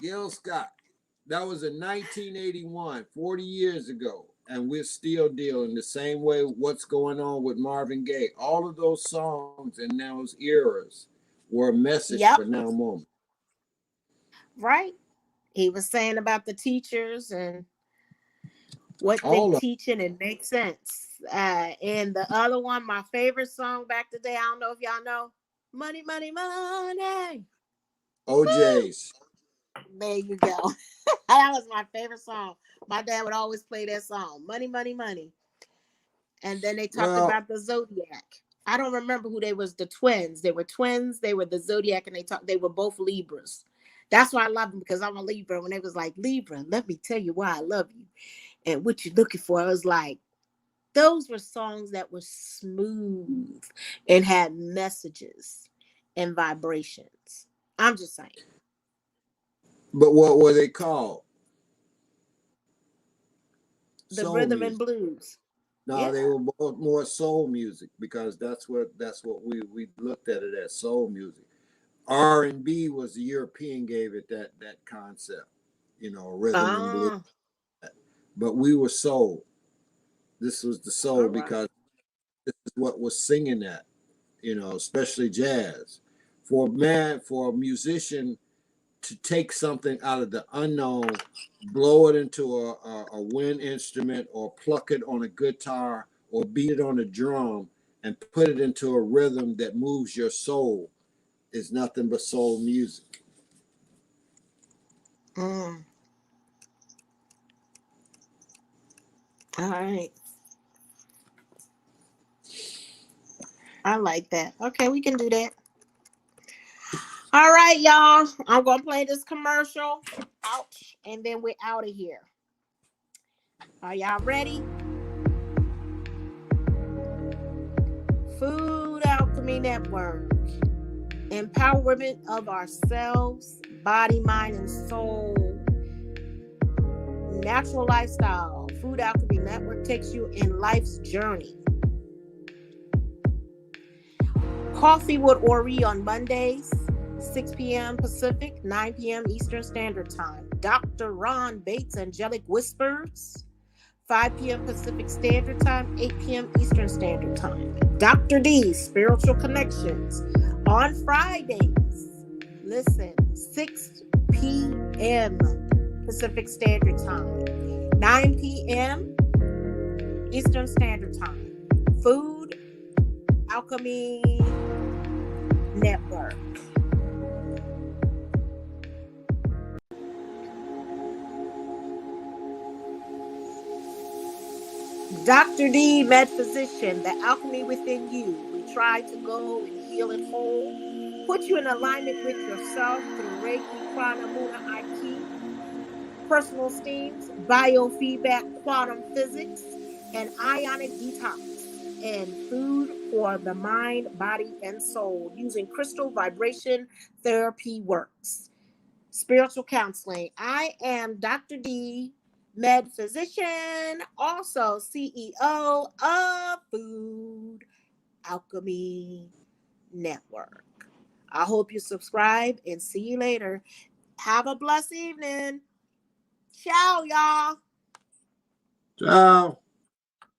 Gil Scott. That was in 1981, 40 years ago. And we're still dealing the same way what's going on with Marvin Gaye. All of those songs in those eras were a message for now moment. Right. He was saying about the teachers and what they teaching, and makes sense. And the other one, my favorite song back today, I don't know if y'all know, Money, Money, Money. OJ's. There you go. That was my favorite song. My dad would always play that song, Money, Money, Money. And then they talked about the Zodiac. I don't remember who they was, the twins. They were twins. They were the Zodiac, and they were both Libras. That's why I love them, because I'm a Libra. When they was like, Libra, let me tell you why I love you and what you're looking for. I was like, those were songs that were smooth and had messages and vibrations. I'm just saying. But what were they called? The soul rhythm music. And blues. No, they were both more soul music, because that's what we looked at it as, soul music. R&B was the European gave it that concept, rhythm and blues. But we were soul. This was the soul, because this is what was singing that, especially jazz. For a musician to take something out of the unknown, blow it into a wind instrument, or pluck it on a guitar, or beat it on a drum, and put it into a rhythm that moves your soul, is nothing but soul music. All right. I like that. Okay, we can do that. All right, y'all. I'm going to play this commercial. Ouch. And then we're out of here. Are y'all ready? Food Alchemy Network. Empowerment of ourselves, body, mind, and soul. Natural lifestyle. Food Alchemy Network takes you in life's journey. Coffee with Ori on Mondays, 6 p.m. Pacific, 9 p.m. Eastern Standard Time. Dr. Ron Bates, Angelic Whispers, 5 p.m. Pacific Standard Time, 8 p.m. Eastern Standard Time. Dr. D, Spiritual Connections, on Fridays. Listen, 6 p.m. Pacific Standard Time, 9 p.m. Eastern Standard Time. Food Alchemy Network. Dr. D, Med Physician, the alchemy within you. We try to go and heal it whole. Put you in alignment with yourself through Reiki, Prana, Muna, Aiki, personal steams, biofeedback, quantum physics, and ionic detox, and food for the mind, body, and soul using crystal vibration therapy works. Spiritual counseling. I am Dr. D, Med Physician, also CEO of Food Alchemy Network. I hope you subscribe, and see you later. Have a blessed evening. Ciao, y'all. Ciao.